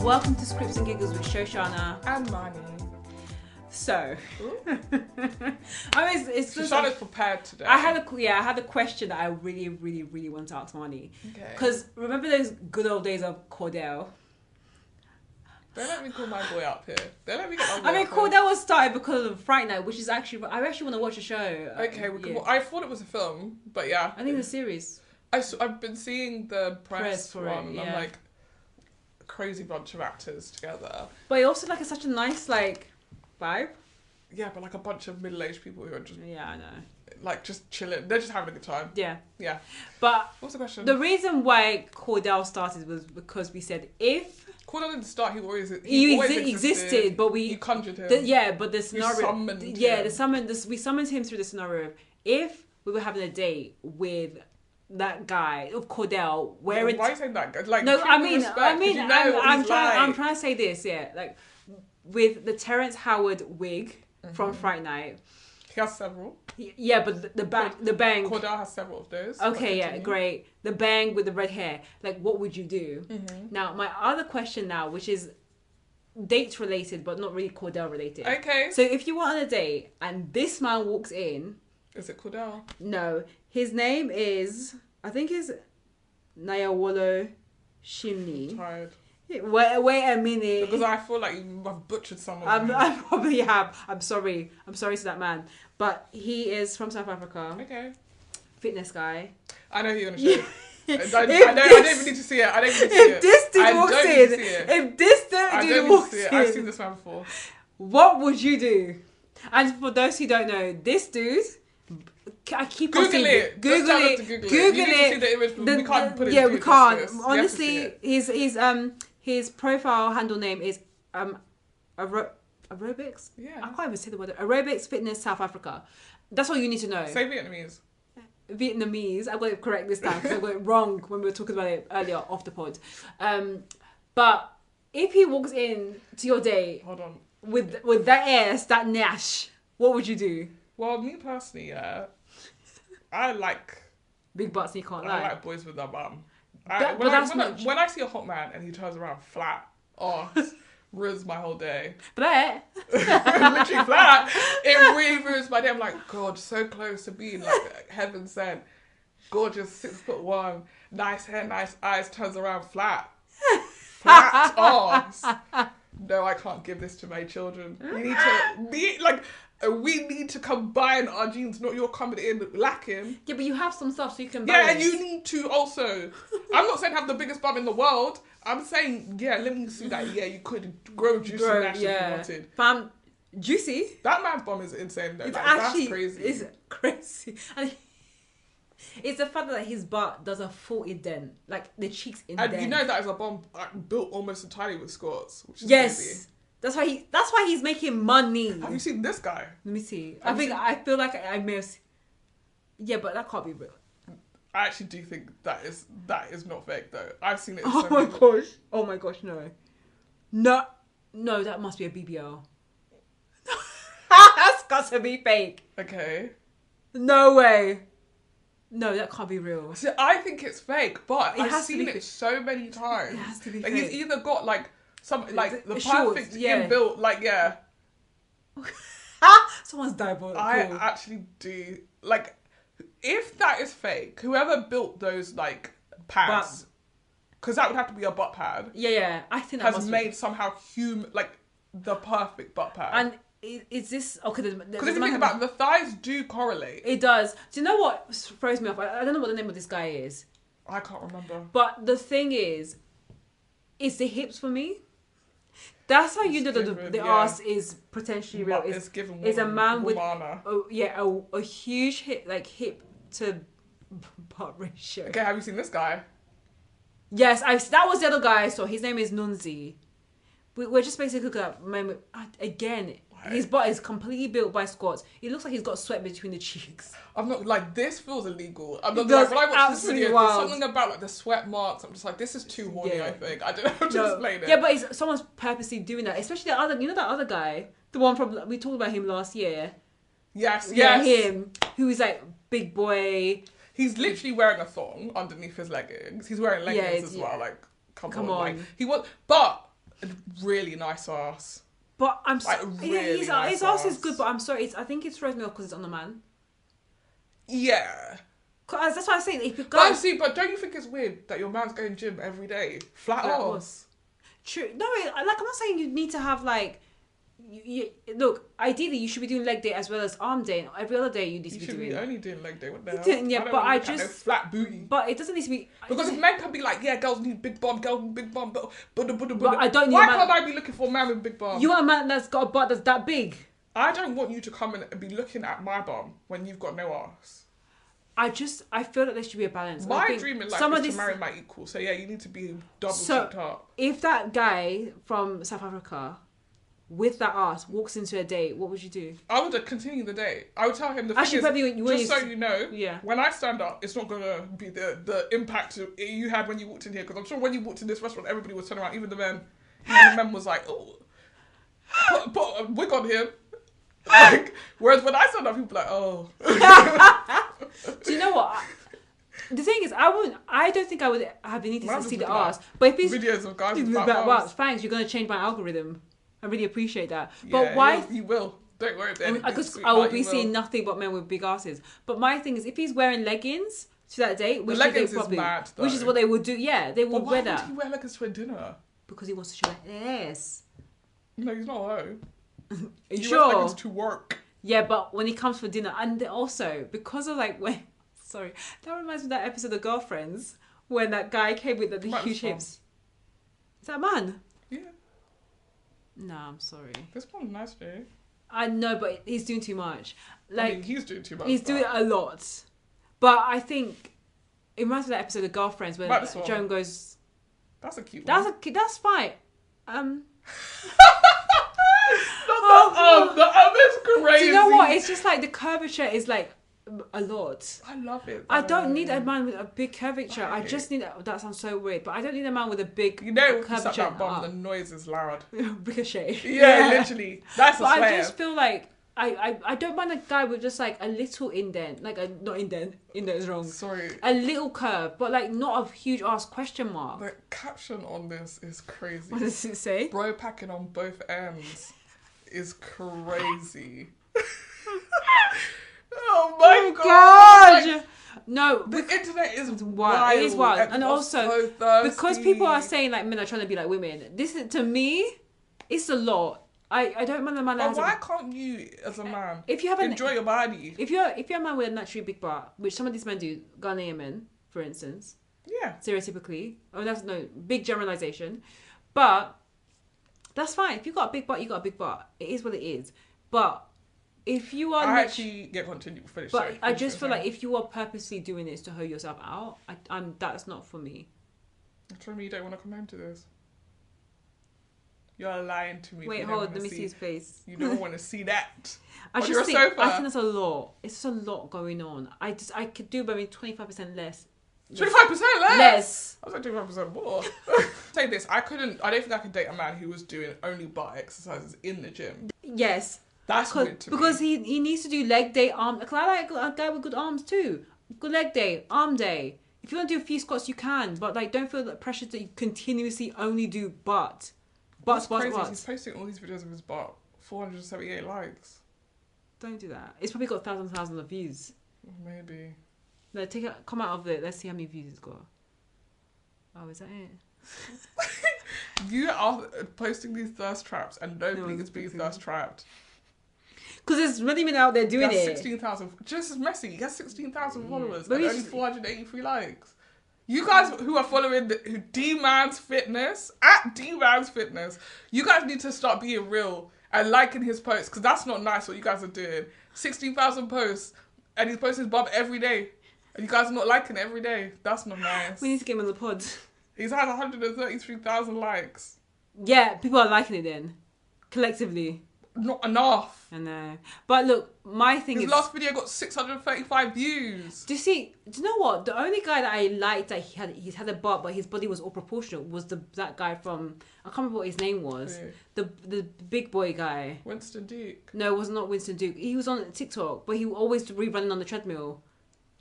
Welcome to Scripts and Giggles with Shoshana and Mani. So, I mean, it's just Shoshana's prepared today. I had a question that I really want to ask Mani. Okay. Because remember those good old days of Cordell? Don't let me call my boy up here. Don't let me get my boy I mean, up here. Cordell was started because of Fright Night, which is actually I actually want to watch a show. Okay, yeah. I thought it was a film, but yeah. I think the series. I've been seeing the press for one, it, and yeah. I'm like, a crazy bunch of actors together. But it also it's such a nice vibe. Yeah, but like a bunch of middle-aged people who are just Yeah, I know. like just chilling. They're just having a good time. Yeah. Yeah. But What's the question? the reason why Cordell started was because we said if Cordell didn't start. He always existed, but you conjured him. but the scenario. summoned him. We summoned him through the scenario of if we were having a date with that guy of Cordell, where Why are you saying that? Like, no, treat I him mean, with respect, 'cause you know what I'm he's trying to say this, yeah, like with the Terrence Howard wig from Fright Night. He has several. Yeah, but the bang. Cordell has several of those. Okay, yeah, great. The bang with the red hair. Like, what would you do? Mm-hmm. Now, my other question now, which is dates related, but not really Cordell related. Okay. So, if you were on a date and this man walks in, Is it Cordell? no, his name is, I think is Nyawolo Shimni. Tired. Wait a minute. Because I feel like you have butchered someone. I probably have. I'm sorry to that man. But he is from South Africa. Okay. Fitness guy. I know who you're going to show. I don't this- even need to see it. I don't even need to see If it. this dude I walks don't in, need to see it. if this I dude don't need to walks see it. I've seen in, this man before. what would you do? And for those who don't know, this dude, I keep on Google saying it. Google Just tell them it. to Google it. Google You need to see the image, but we can't put it yeah, into we it can't. justice. You have to see Honestly, it. his profile handle name is aerobics. Yeah. I can't even say the word. Aerobics Fitness South Africa. That's all you need to know. Say Vietnamese. Vietnamese. I got it correct this time because I got it wrong when we were talking about it earlier off the pod. But if he walks in to your date Hold on. with that ass, that nash, what would you do? Well, me personally, yeah, I like Big butts, you can't lie. I like boys with their bum. When I see a hot man and he turns around flat, ruins my whole day. But Literally flat. It really ruins my day. I'm like, God, so close to being like heaven sent. Gorgeous, 6'1", nice hair, nice eyes, turns around flat. Flat arms. No, I can't give this to my children. We need to combine our genes, not you're coming in lacking. yeah, but you have some stuff so you can Yeah, balance. and you need to also. I'm not saying have the biggest bum in the world. I'm saying, yeah, let me see that. Yeah, you could grow juicy nash if you wanted. Fam, juicy. That man's bum is insane though. It's Like, actually that's crazy. It's crazy. And it's the fact that his butt does a 40 dent, like the cheeks indent. And you know that is a bum built almost entirely with squats, which is yes. crazy. That's why he's making money. Have you seen this guy? Let me see. I feel like I may have. Yeah, but that can't be real. I actually do think that is not fake though. I've seen it. In Oh so my many- gosh! Oh my gosh! No, that must be a BBL. That's got to be fake. Okay. No way. No, that can't be real. So I think it's fake, but It I've has to seen be it fake. so many times. It has to be like fake. he's either got like some like the shorts, perfect yeah. inbuilt like yeah. Someone's diabolical. I actually do like if that is fake. Whoever built those like pads, because that would have to be a butt pad, Yeah. I think that has must made somehow like the perfect butt pad. And is this okay? Because if you think about it, the thighs do correlate. it, does. Do you know what throws me off? I don't know what the name of this guy is, I can't remember. but the thing is the hips for me. That's how you know that given, the yeah. ass is potentially real. It's given. It's a man with Womana. a huge hip to butt ratio. Okay, have you seen this guy? Yes, that was the other guy I saw. His name is Nunzi. We're just basically looking at moment again. His butt is completely built by squats. It looks like he's got sweat between the cheeks. I'm not like this feels illegal. I'm not It does, like when I watch this absolutely video, wild. there's something about like the sweat marks. I'm just like, this is too horny. Yeah. I think I don't know how to explain it. Yeah, but someone's purposely doing that. Especially that other guy, the one from we talked about him last year. yes, Yeah, yes. him who is like big boy. He's literally wearing a thong underneath his leggings. He's wearing leggings as well. Like, come on. Like, he was, but a really nice ass. But I'm Like, so, really his nice ass is ass. good, but I'm sorry, I think it throws me off because it's on the man. Yeah. Cause that's why I say if you But go see, but don't you think it's weird that your man's going gym every day? Flat Flat ass. true, no, like I'm not saying you need to have like. Look, ideally you should be doing leg day as well as arm day. Every other day you need to You be should doing. be only doing leg day. What the hell? Yeah, don't but wanna I look at just- no flat booty. But it doesn't need to be Because if men can be like, yeah, girls need big bum, girls need big bum, but I don't need why a man- can't I be looking for a man with big bum? you want a man that's got a butt that's that big. I don't want you to come in and be looking at my bum when you've got no ass. I feel that there should be a balance. And I My think dream in life some of is this, to marry my equal. So yeah, you need to be double So- cheeked up. if that guy from South Africa with that ass walks into a date, what would you do? I would continue the date. I would tell him the Actually, thing probably is, when you- just so you know, Yeah. when I stand up, it's not gonna be the impact you had when you walked in here. Because I'm sure when you walked in this restaurant, everybody was turning around. Even the men was like, oh, put a wig on him. Like, whereas when I stand up, people are like, oh. Do you know what? The thing is, I don't think I would have the need Man, to just see the looking at ass. But if he's Videos of guys with fat well, bums. thanks, you're gonna change my algorithm. I really appreciate that. Yeah, But why? You will. Don't worry about it. Because I will be seeing nothing but men with big asses. But my thing is, if he's wearing leggings to that date, which leggings they is probably, mad, which is though. what they would do. Yeah, they But would why wear would that he wear leggings to a dinner? because he wants to show yes. No, he's not a hoe. Are you He wears sure? leggings to work. Yeah, but when he comes for dinner, and also because of like when, sorry, that reminds me of that episode of Girlfriends when that guy came with the Right, huge this one. hips. Is that a man? Yeah, No, I'm sorry. this one's nice, Jay. I know, but he's doing too much. I Like mean, he's doing too much. he's but- doing a lot. But I think it reminds me of that episode of Girlfriends where Right, this one. Joan goes, That's a cute "That's one. that's fine." The is crazy. Do you know what? It's just like the curvature is like a lot. I love it. I don't though. need a man with a big curvature. I Right. just need that sounds so weird, but I don't need a man with a big You know, if you suck curvature. that bum, the noise is loud. Ricochet. Yeah, literally. That's a But I slayer. just feel like I don't mind a guy with just like a little indent, like a not indent is wrong. Sorry. A little curve, but like not a huge ass question mark. The caption on this is crazy. What does it say? Bro packing on both ends is crazy. Oh my god! Like, No, the internet is wild. wild. It is wild. And people are also, so thirsty. because people are saying like men are trying to be like women. This is to me, it's a lot. I don't mind a man that But has why a, can't you, as a man, if you have an enjoy your body? if you're a man with a naturally big butt, which some of these men do, Ghanaian men, for instance, Yeah. stereotypically. Oh, that's no big generalization, but that's fine. If you got a big butt, you got a big butt. It is what it is. But if you are, I actually get continued finish. but sorry, I finish just it, feel sorry. like if you are purposely doing this to hoe yourself out, I'm that's not for me. Tell me you don't want to come home to this. You're lying to me. Wait, You don't hold. wanna Let me see his face. You don't want to see that. I on just your think sofa. I think that's a lot. It's just a lot going on. I could do maybe 25% less. 25% less. Less. I was like 25% more. Say this, I don't think I could date a man who was doing only butt exercises in the gym. Yes. That's weird to Because me. he needs to do leg day, arm. Because I like a guy with good arms too. Good leg day, arm day. If you want to do a few squats, you can. But like, don't feel the pressure to continuously only do butt. What's Butt, crazy is butt. he's posting all these videos of his butt. 478 likes. Don't do that. It's probably got thousands of views. Maybe. No, come out of it. Let's see how many views it's got. Oh, is that it? You are posting these thirst traps and nobody one's is being posting thirst trapped. Because there's many men out there doing That's it. 16,000. Just as messy. He has 16,000 followers But and he's only just- 483 likes. You guys who are following who D-Man's Fitness, at D-Man's Fitness, you guys need to start being real and liking his posts because that's not nice what you guys are doing. 16,000 posts and he's posting his bum every day. And you guys are not liking it every day. That's not nice. We need to get him on the pod. He's had 133,000 likes. Yeah, people are liking it then. Collectively. Not enough. I know. But look, my thing His is... last video got 635 views. Do you know what? The only guy that I liked that he's had a butt but his body was all proportional was that guy from... I can't remember what his name was. Who? The big boy guy. Winston Duke. No, it was not Winston Duke. He was on TikTok, but he always rerunning on the treadmill.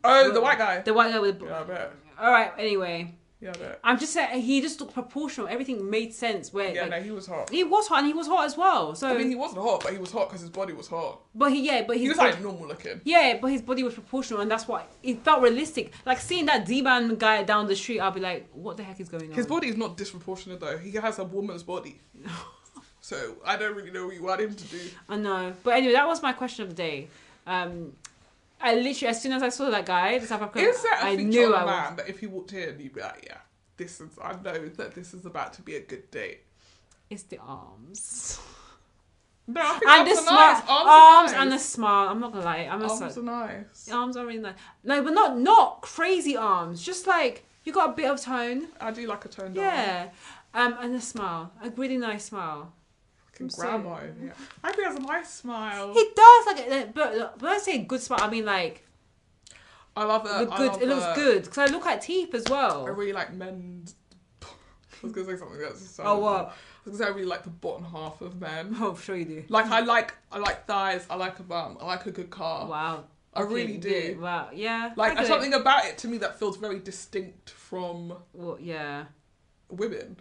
Oh, the white guy. The white guy with... Yeah, I bet. Alright, anyway. Yeah, no. I'm just saying, he just looked proportional. Everything made sense. Where Yeah, like, no, he was hot. he was hot, and he was hot as well. So I mean, he wasn't hot, but he was hot because his body was hot. but He his was body, like normal looking. yeah, but his body was proportional, and that's why it felt realistic. Like seeing that D-man guy down the street, I'll be like, what the heck is going on? His body is not disproportionate though. He has a woman's body. So I don't really know what you want him to do. I know, but anyway, that was my question of the day. I literally, as soon as I saw that guy, the South African, Is there a I feature knew on I a was. man that if he walked in, you'd be like, yeah, I know that this is about to be a good date. It's the arms. No, I think And the arms are smile, nice. arms are and the nice. smile. I'm not gonna lie, Arms are nice. arms are really nice. No, but not crazy arms. Just like you got a bit of tone. I do like a toned arm. Yeah. And a smile, a really nice smile. Fucking So- grandma over here. I think he has a nice smile. He does like, but when I say good smile, I mean like I love it. it looks good because I look at teeth as well. I really like men. I was gonna say something that's. Oh, what? I was gonna say I really like the bottom half of men. Oh, sure you do. Like I like thighs. I like a bum. I like a good car. Wow. I really do. Wow. Yeah. Like I get there's it. something about it to me that feels very distinct from Well, yeah. women.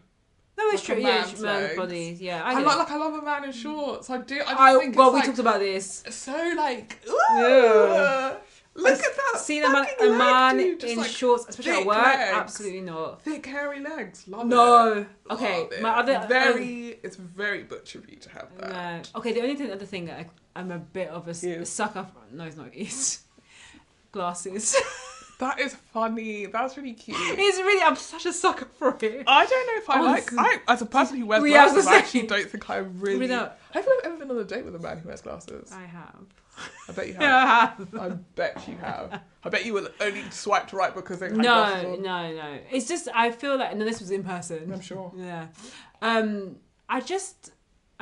No, it's Like a true. Yeah, man's man's legs. bodies. Yeah, I get like, it. like I love a man in shorts. I do. I just think God, it's we like talked about this. so like. Ooh, Yeah. Look at that. Seeing fucking a man leg, dude. Just in like shorts, especially at thick work, legs. absolutely not. Thick hairy legs. Love it. No. Okay, Love it. my other It's very butch of you to have that. No. Okay, the other thing that I'm a bit of a Yes. sucker for. No, it's not. It's glasses. That is funny. That's really cute. It's really. I'm such a sucker for it. I don't know if I Honestly. as a person who wears We have glasses, the I same. actually don't think I really. We don't. Have you ever been on a date with a man who wears glasses? I have. I bet you have. Yeah, I have. I bet you have. I bet you were only swiped right because they had No, glasses no, on. no. It's just I feel like, and this was in person. I'm sure. Yeah. I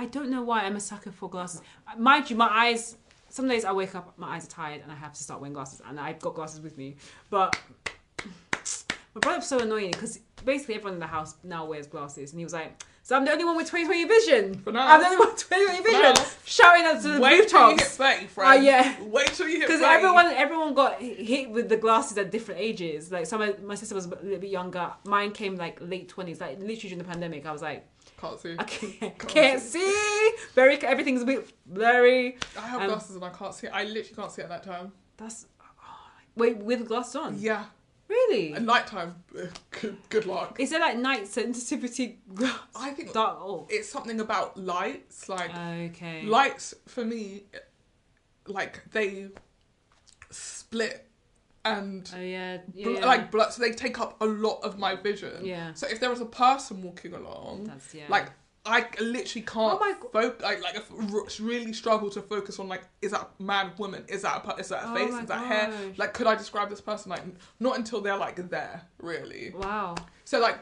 don't know why I'm a sucker for glasses. Mind you, my eyes. Some days I wake up, my eyes are tired, and I have to start wearing glasses, and I've got glasses with me. But my brother's so annoying because basically everyone in the house now wears glasses, and he was like, "So I'm the only one with 20/20 vision. For now. I'm the only one with 20/20 vision." now. Shouting at the Wait till you hit rooftops. 30, friend. yeah. Wait till you hit 30. Because everyone got hit with the glasses at different ages. Like my sister was a little bit younger. Mine came like late 20s, like literally during the pandemic. I was like, Can't see. I can't see. Everything's a bit blurry. I have glasses and I can't see. I literally can't see at night time. That's wait with glasses on. Yeah. Really? At night time, good luck. Is there like night sensitivity? I think Dark. Oh. it's something about lights. Like Okay. lights for me, like they split and Oh yeah. like blood, so they take up a lot of my vision. Yeah. So if there was a person walking along, That's like I literally can't Oh my really struggle to focus on like, is that man, woman, is that a face, my is that hair? gosh. Like, could I describe this person? Like, not until they're like there, really. Wow. So like,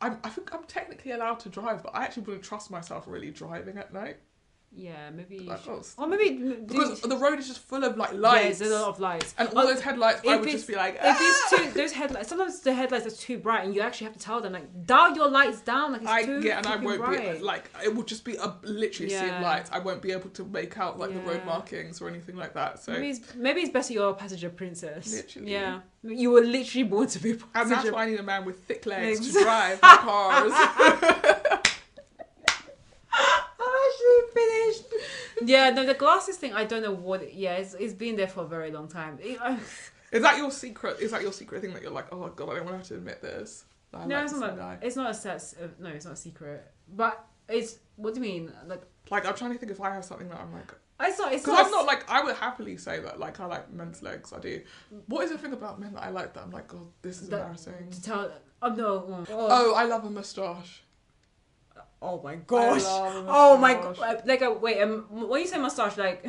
I think I'm technically allowed to drive, but I actually wouldn't trust myself really driving at night. Yeah, maybe. You Like, should. oh, Or maybe because the road is just full of like yeah, lights. there's a lot of lights. And all those headlights, I if would it's- just be like, If it's those headlights, sometimes the headlights are too bright, and you actually have to tell them like, dial your lights down. Like it's too and I fucking won't bright. be like, it will just be a literally a sea of Yeah. lights. I won't be able to make out like the road Yeah. markings or anything like that. So Maybe it's better you're a passenger princess. Literally. Yeah, you were literally born to be a passenger. and that's why I need a man with thick legs Legs. to drive my cars. I'm actually finished. Yeah, no, the glasses thing. I don't know what. It's been there for a very long time. Is that your secret? Is that your secret thing that you're like, oh god, I don't want to have to admit this? I No, like it's this not. guy. It's not a set. No, it's not a secret. But it's. What do you mean? Like I'm trying to think if I have something that I'm like, It's not. It's because not. I'm not like, I would happily say that like I like men's legs. I do. What is the thing about men that I like that I'm like, god, this is embarrassing. To tell. Oh no. Oh, I love a moustache. Oh my gosh. love a Oh my moustache. god. Like a wait. When you say mustache, like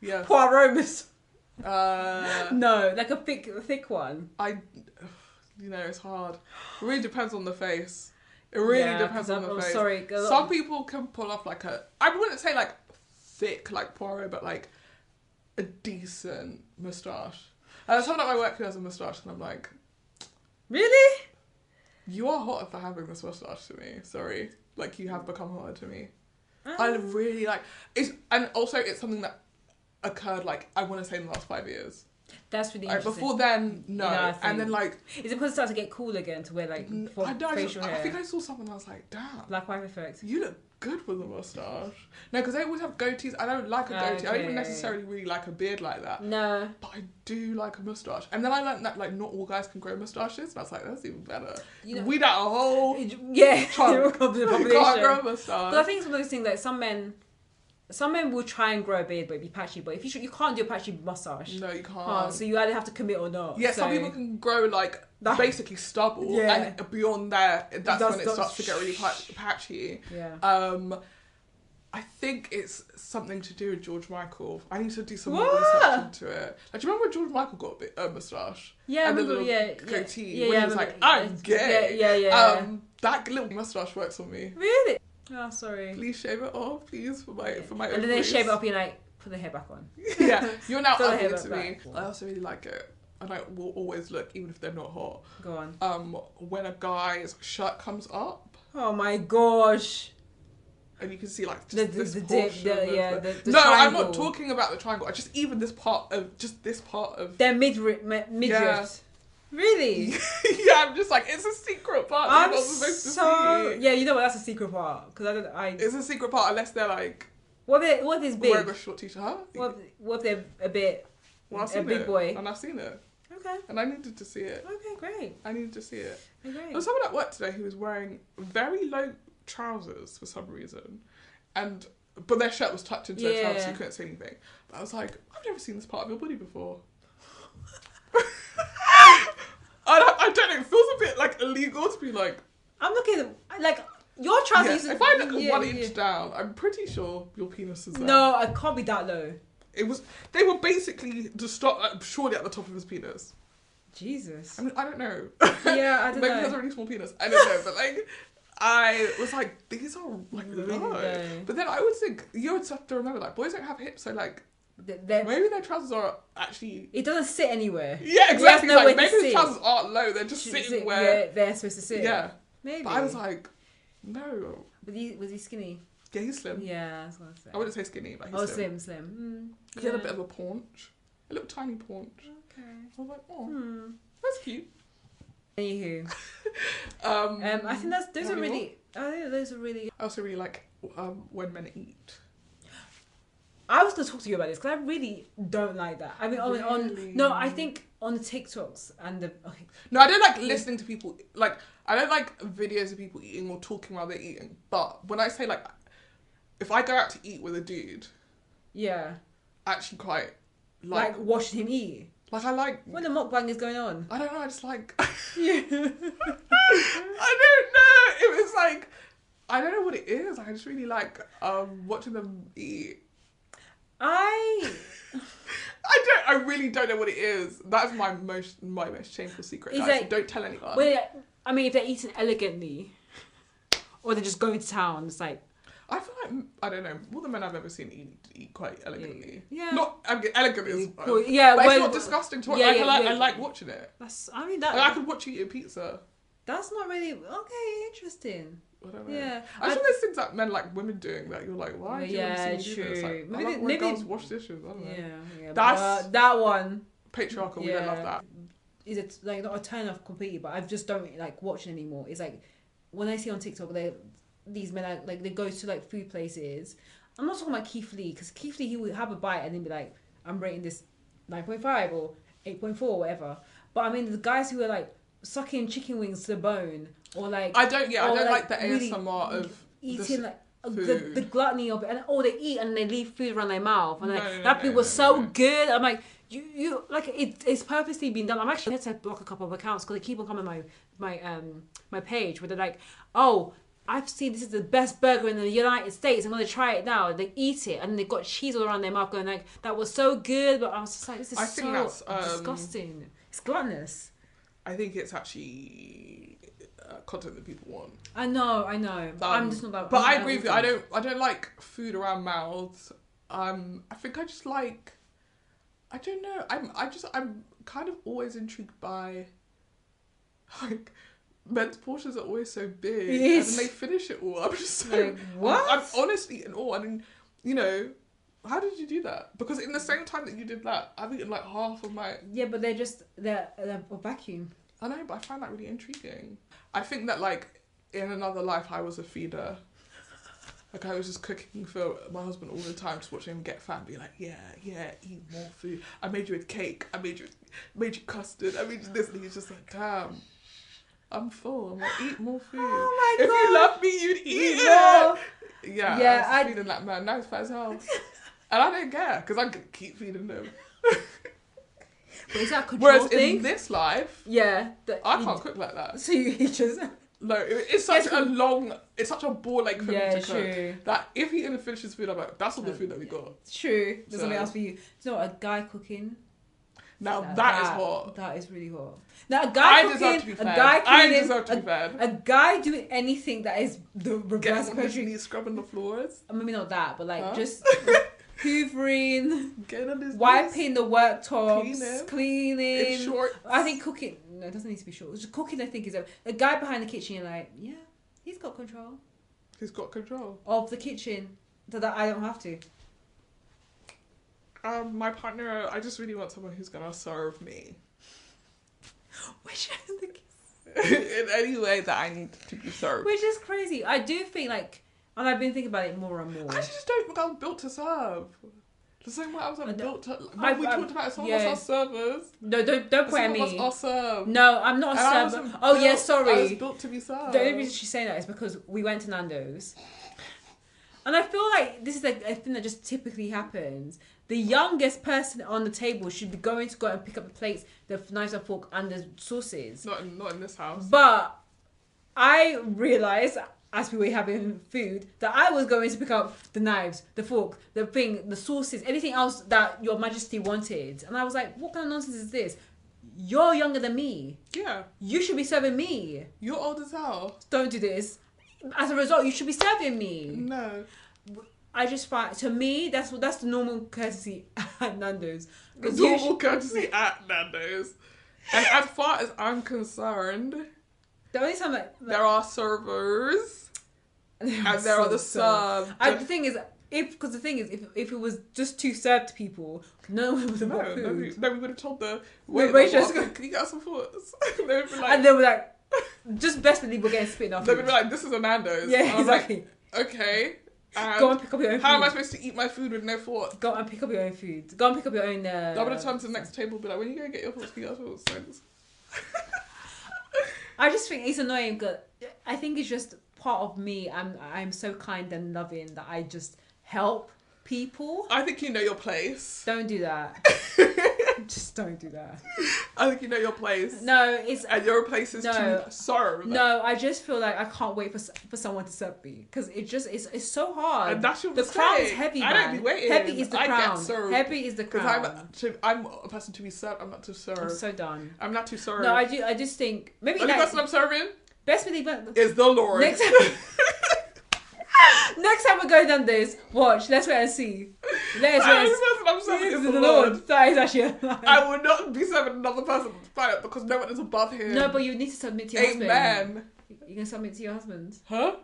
Yeah. Poirot moustache. Uh, No, like a thick one. It's hard. It really depends on the face. It really Yeah, depends 'cause on the I'm face. sorry. Some people can pull off like I wouldn't say like thick like Poirot, but like a decent moustache. And someone at my work who has a moustache, and I'm like, Really? you are hotter for having this moustache to me. Sorry, like you have become hotter to me. I really like it's, and also it's something that occurred like I want to say in the last 5 years. That's really Like, interesting. before then, no. You know, I And then think- like, Is it because it started to get cool again to wear like I, don't, facial hair? I think I saw someone and I was like, damn, Black wife effect. you look good with a mustache. No, because they always have goatees. I don't like a goatee. I don't even Okay. necessarily really like a beard like that. No. But I do like a mustache. And then I learned that like not all guys can grow mustaches. And I was like, that's even better. You know- Weed out a whole Yeah. chunk. Of the You population. can't grow a mustache. But I think it's one of those things like some men will try and grow a beard but it'd be patchy. But if you can't do a patchy mustache. No, you can't. So you either have to commit or not. Yeah, so, some people can grow like That- basically stubble, Yeah. and beyond there, that's when it That's- starts to get really patchy. Yeah. I think it's something to do with George Michael. I need to do some What? more research into it. Like, do you remember when George Michael got a moustache? Yeah, I and the remember, little goatee yeah, when yeah, he was I like, remember- I'm gay. Yeah. That little moustache works on me. Really? Oh, sorry. Please shave it off, please, for my And then they ovaries. shave it up and like put the hair back on. Yeah, you're now Fill the ugly hair to back. me. I also really like it. And I will always look, even if they're not hot. Go on. When a guy's shirt comes up Oh my gosh. and you can see like The just this dip, portion of the no, I'm triangle. not talking about the triangle. Just even this part of They're midriff. Really? yeah, I'm just like, it's a secret part. I'm You're not supposed to so see. yeah. You know what? That's a secret part because It's a secret part unless they're like what if it's big? wearing a short t-shirt. Huh? What if they're a bit Well, I've a seen big it, boy? and I've seen it, Okay. and I needed to see it. Okay. Great. I needed to see it. Great. There was someone at work today who was wearing very low trousers for some reason, but their shirt was tucked into their trousers, so you couldn't see anything. But I was like, I've never seen this part of your body before. I don't know. It feels a bit like illegal to be like. I'm looking like your trousers. Yeah, if I look 1 inch down, I'm pretty sure your penis is there. No, I can't be that low. They were basically to stop surely at the top of his penis. Jesus. I mean, I don't know. Yeah, I don't Maybe know. he has a really small penis. I don't know, but like, I was like, these are like Really low. low. But then I would think you would have to remember, like, boys don't have hips, so like They're- maybe their trousers are actually. it doesn't sit anywhere. Yeah, exactly. nowhere Like to maybe the sit. trousers aren't low; they're just sitting where. they're supposed to sit. Yeah, Maybe. but I was like, no. was he skinny? Yeah, he's slim. Yeah, I was gonna say. I wouldn't say skinny, but he's Oh, slim. slim. He had a bit of a paunch, a little tiny paunch. Okay. I was like, oh, that's cute. Anywho, Um, I think those are any really. I think those are really. I also really like when men eat. I was gonna talk to you about this because I really don't like that. I mean, Really? no, I think on the TikToks and the No, I don't like listening to people. Like, I don't like videos of people eating or talking while they're eating. But when I say like, if I go out to eat with a dude, yeah, I actually quite like watching him eat like I like. when the mukbang is going on. I don't know. I just like. Yeah. I don't know. It was like, I don't know what it is. I just really like watching them eat. I really don't know what it is. That's my most shameful secret. Is Guys. that- Don't tell anyone. I mean, if they're eating elegantly, or they're just going to town, it's like I feel like I don't know. All the men I've ever seen eat quite elegantly. Yeah. Not elegant is. Cool. Yeah, but it's well, not disgusting to watch. yeah, Like, yeah. I like watching it. that's. I mean Like, I that. could watch you eat a pizza. That's not really okay. Interesting. I don't know. Yeah. I'm sure there's things that men like women doing that you're like, why do you Yeah, want to see me do this? true. Like, Maybe I like when maybe- girls wash dishes. I don't know. Yeah. That's- But that one. Patriarchal. We don't love that. Is it like not a turn off completely? But I just don't like watching anymore. It's like when I see on TikTok, these men are, like they go to like food places. I'm not talking about Keith Lee because Keith Lee he would have a bite and then be like, I'm rating this 9.5 or 8.4 or whatever. But I mean the guys who are like sucking chicken wings to the bone or like I don't or, like the really ASMR of eating the like food. the gluttony of it, and they eat and they leave food around their mouth, and No, like, no, that food no, was so no. good. I'm like, you like it's purposely been done. I'm actually had to block a couple of accounts because they keep on coming my page where they're like, oh, I've seen this is the best burger in the United States. I'm gonna try it now. They eat it and they've got cheese all around their mouth, going like, that was so good. But I was just like, this is I think so that's, disgusting. It's gluttonous. I think it's actually content that people want. I know. I'm just not that. But I agree with you. I don't like food around mouths. I think I just like. I don't know. I'm kind of always intrigued by. Like, men's portions are always so big, Yes. and then they finish it all. I'm just so Like, what? I'm honestly in awe. I mean, you know, How did you do that? Because in the same time that you did that, I've eaten like half of my... Yeah, but they're a vacuum. I know, but I find that really intriguing. I think that like in another life I was a feeder. Like I was just cooking for my husband all the time, just watching him get fat and be like, yeah, eat more food. I made you a cake. I made you custard. I made you this. And he's just like, damn, I'm full. I'm like, eat more food. Oh my If God. you love me, you'd eat more. it. Yeah, Yeah, I was feeding that man. Now he's fat as hell. And I didn't care because I could keep feeding them. But is that a control Whereas thing? in this life, Yeah. I can't cook like that. So you just... No, it's such it's such a ball ache for me to cook. True. That if he didn't finish his food, I'm like, that's all the food that we got. True. There's So- something else for you. You know what? A guy cooking. Now that is hot. That is really hot. Now a guy I cooking, deserve to be a fed. guy I cleaning, deserve to be fed. a guy doing anything that is the reverse Getting on his poetry. knees, scrubbing the floors. Maybe not that, but like Huh? just hoovering, Getting on his wiping the worktops, Cleaning. cleaning. In shorts. I think cooking. No, it doesn't need to be short. Just cooking. I think is a guy behind the kitchen. You're like, yeah, he's got control He's got control. of the kitchen, so that I don't have to. My partner, I just really want someone who's gonna serve me Which is the in any way that I need to be served. Which is crazy. I do think like, and I've been thinking about it more and more. I just don't think I was built to serve. The same way I was built to. I've- we talked about it. Some of us are servers. No, don't point at Some of me. us are served. No, I'm not a And I server. wasn't Oh yeah, built- I was sorry. built to be served. The only reason she's saying that is because we went to Nando's, and I feel like this is like a thing that just typically happens. The youngest person on the table should be going to go and pick up the plates, the knives and fork, and the sauces. Not in this house. But I realised as we were having food that I was going to pick up the knives, the fork, the thing, the sauces, anything else that Your Majesty wanted. And I was like, what kind of nonsense is this? You're younger than me. Yeah, You should be serving me. you're old as hell. Don't do this. As a result, you should be serving me. No. I just find, to me, that's the normal courtesy at Nando's. The 'Cause you normal courtesy at Nando's. And as far as I'm concerned, the only time there are servers and there are the served. The thing is, if it was just to serve to people, no one would have No, bought food. we would have told the wait, waitress- can you get some thoughts? They would be like, And they were like, just best believe we're getting spit off. they would be like, this is a Nando's. Yeah, And I was exactly. like, okay. And Go and pick up your own how am I food. supposed to eat my food with no fork? Go and pick up your own food. Go and pick up your own. I would have turned to the next table and be like, when you go get your forks, get your forks. Thanks. I just think it's annoying because I think it's just part of me. I'm so kind and loving that I just help people. I think you know your place. Don't do that. Just don't do that. I think you know your place. No, it's And your place is No. to serve. no. I just feel like I can't wait for someone to serve me because it's so hard. And that's your the crown is mistake. heavy, I man. don't be waiting. Heavy is the I get crown. served. Heavy is the Because crown. I'm a person to be served. I'm not to serve. I'm so done. I'm not to serve. No, I just think maybe The only like, person I'm serving best believe is the Lord. next next time we're going down this, watch. Let's wait and see. Let's The wait. only And see. person I'm serving is This the Lord. That is actually a lie. I will not be serving another person on the planet because no one is above him. No, but you need to submit to your husband. Amen. You can submit to your husband. Huh?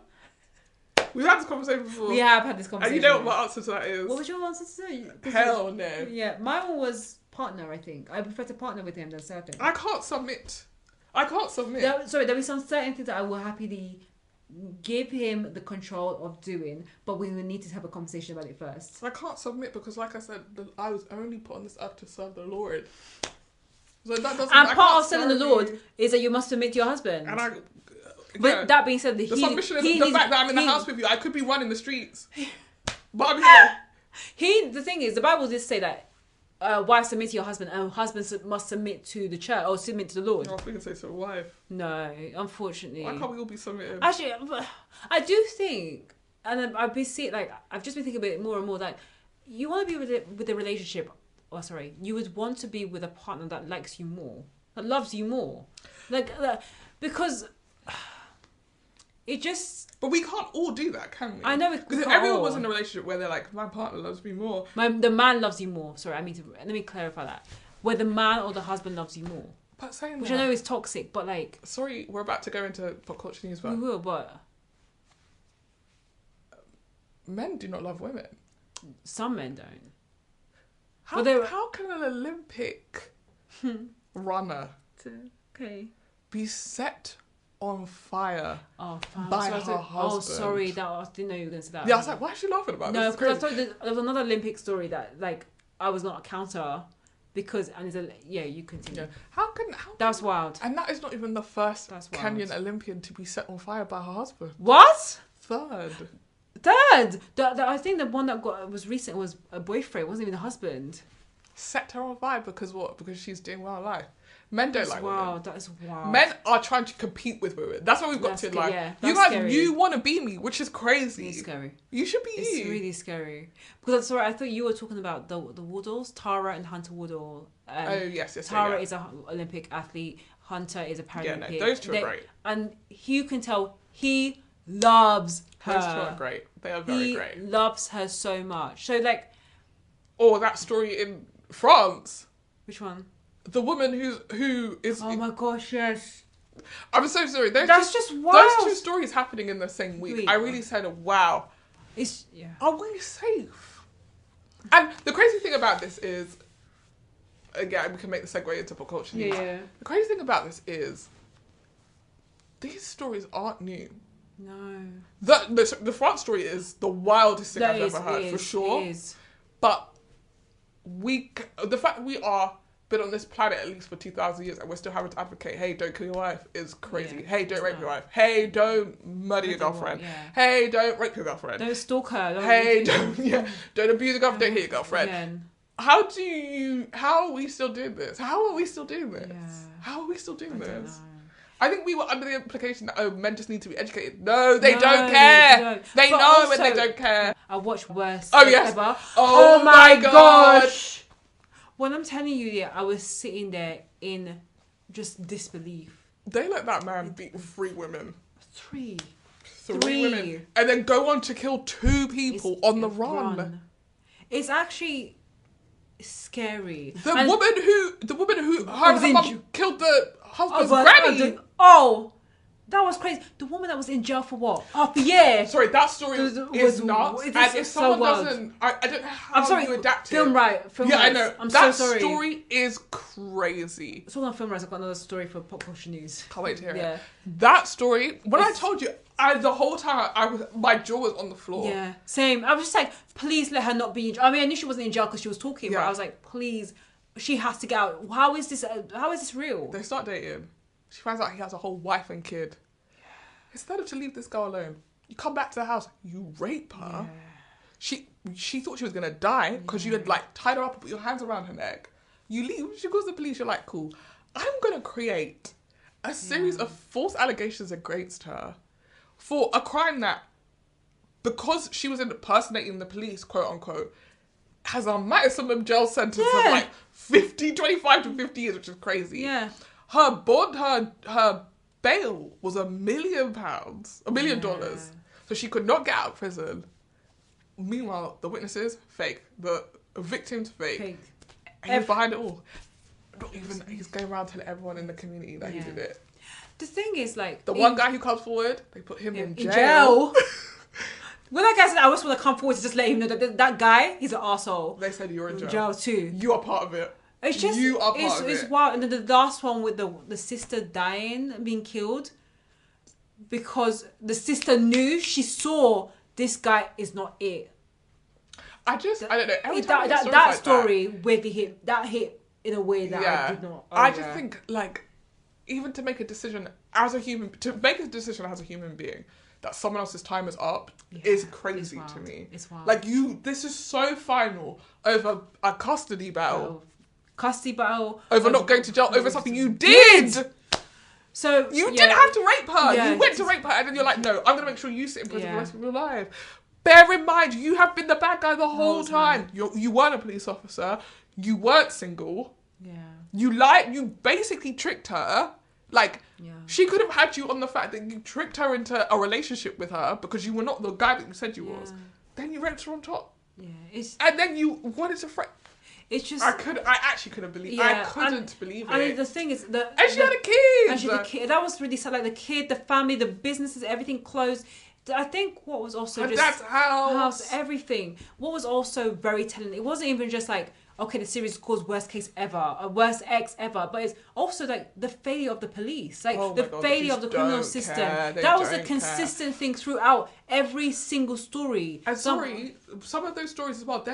We've had this conversation before. We have had this And conversation. you know what my answer to that is? What was your answer to say? Hell no. Yeah, my one was partner. I think I prefer to partner with him than serve him. I can't submit. There'll be some certain things that I will happily give him the control of doing, but we will need to have a conversation about it first. I can't submit because, like I said, I was only put on this earth to serve the Lord. So that doesn't. And I part can't of serving the serve Lord you. is that you must submit to your husband. And I. But Yeah. that being said, The submission is the needs- fact that I'm in the he- house with you. I could be one in the streets, but I'm here. The thing is, the Bible did say that wives submit to your husband, and husbands must submit to the church or submit to the Lord. Oh, we can say to a wife. No, unfortunately. Why can't we all be submitted? Actually, I do think, and I've been seeing, like, I've just been thinking about it more and more, that you want to be with a relationship, you would want to be with a partner that likes you more, that loves you more. Because it just... But we can't all do that, can we? I know Because if can't everyone all. was in a relationship where they're like, my partner loves me more. The man loves you more. Sorry, let me clarify that. Where the man or the husband loves you more. But saying Which that, I know is toxic, but like... sorry, we're about to go into pop culture news, We but will, but... men do not love women. Some men don't. How can an Olympic runner Okay. be set on fire Oh, fine. by So I her thought- husband? Oh, sorry. I didn't know you were going to say that. Yeah, I was like, why is she laughing about No, this? because I thought there was another Olympic story that, like, I was not a counter because, and it's you continue. Yeah. How That's wild. and that is not even the first That's wild. Kenyan Olympian to be set on fire by her husband. What? Third. I think the one that was recent was a boyfriend. It wasn't even a husband. Set her on fire because what? Because she's doing well in life. Men don't like women. Wow, that is wild. Men are trying to compete with women. That's what we've got to in life. Yeah, you that's guys, scary. you want to be me, which is crazy. It's scary. You should be It's you. really scary. Because sorry, I thought you were talking about the Woodalls, Tara and Hunter Woodall. Oh yes. Tara yeah. is an Olympic athlete. Hunter is a Yeah, Paralympic. no, those two are great. And you can tell he loves her. Those two are great. They are very He great. loves her so much. So like, Or that story in France. which one? The woman who is. Oh my gosh, yes. I'm so sorry. That's just wild. Those two stories happening in the same week. Week. I really said, wow. Yeah. Are we safe? And the crazy thing about this is, again, we can make the segue into pop culture news. Yeah. The crazy thing about this is, these stories aren't new. No. The France story is the wildest thing That I've is- ever heard, it for is, sure. it is. But the fact that we are been on this planet at least for 2,000 years and we're still having to advocate, hey, don't kill your wife, is crazy. Yeah, Hey, don't it's rape not. your wife. Hey, don't murder your Murder your girlfriend. wife, yeah. Hey, don't rape your girlfriend. Don't stalk her. Hey, don't abuse your girlfriend, don't hit your girlfriend. Again. How are we still doing this? How are we still doing this? Yeah. How are we still doing I don't this? know. I think we were under the implication that men just need to be educated. No, they No, don't care. they don't. They But know also- and they don't care. I watched worst Oh, yes. ever. Oh my gosh. When I'm telling you, yeah, I was sitting there in just disbelief. They let that man beat 3 women. Three. 3 women. And then go on to kill 2 people on the It's run. It's actually scary. The And- woman who her was in mum ju- killed the husband's but- granny. That was crazy. The woman that was in jail for what? Half a year. Sorry, that story Was- is nuts. it is And if so someone wild. doesn't, I don't know how I'm sorry. you adapt it. Film right. Film Yeah, I rights. know. I'm That so sorry. story is crazy. It's all on film rights. I've got another story for pop culture news. Can't wait to hear Yeah. it. That story, when I It's- told you, the whole time my jaw was on the floor. Yeah, same. I was just like, please let her not be in jail. I mean, I knew she wasn't in jail because she was talking, but Yeah. I was like, please, she has to get out. How is this real? They start dating. She finds out he has a whole wife and kid. Instead of to leave this girl alone, you come back to the house, you rape her. Yeah. She thought she was gonna die because you had like tied her up and put your hands around her neck. You leave. She goes to the police. You're like, cool. I'm gonna create a series of false allegations against her for a crime that, because she was impersonating the police, quote unquote, has a maximum jail sentence Yeah. of like 25 to 50 years, which is crazy. Yeah. Her bond, her bail was £1 million, $1 million. So she could not get out of prison. Meanwhile, the witnesses, fake. The victims, fake. Fake. And he's behind it all. Not even, he's going around telling everyone in the community that he Yeah. did it. The thing is, like, The one guy who comes forward, they put him in jail. jail. When that guy said, I just want to come forward to just let him know that guy, he's an arsehole. They said you're in jail. Jail too. You are part of it. It's just, you are part of it's it. wild. And then the last one with the sister dying and being killed because the sister knew, she saw this guy is not it. I don't know. Every It- time I hear that stories like story weirdly hit in a way that I did not. I just think, like, even to make a decision as a human being that someone else's time is up is crazy it's to wild. me. It's wild. Like, this is so final over a custody battle, Custody battle over not going to jail, over something you did. So You didn't have to rape her. Yeah. You went to rape her, and then you're like, no, I'm gonna make sure you sit in prison for Yeah. the rest of your life. Bear in mind, you have been the bad guy the whole time. You weren't a police officer. You weren't single. Yeah. You lied. You basically tricked her. Like, Yeah. she could have had you on the fact that you tricked her into a relationship with her because you were not the guy that you said you was. Then you raped her on top. Yeah. It's And then you wanted to just. I actually couldn't believe. I Yeah, couldn't believe it. I mean, the thing is and she had a kid. And she had a kid. That was really sad. Like the kid, the family, the businesses, everything closed. I think what was also Her just dad's house. everything. What was also very telling, it wasn't even just like, okay, the series calls worst case ever, or worst ex ever, but it's also like the failure of the police, like Oh the my God, failure the of the police criminal don't system. care. They That was a don't consistent thing throughout every single story. And some of those stories as well,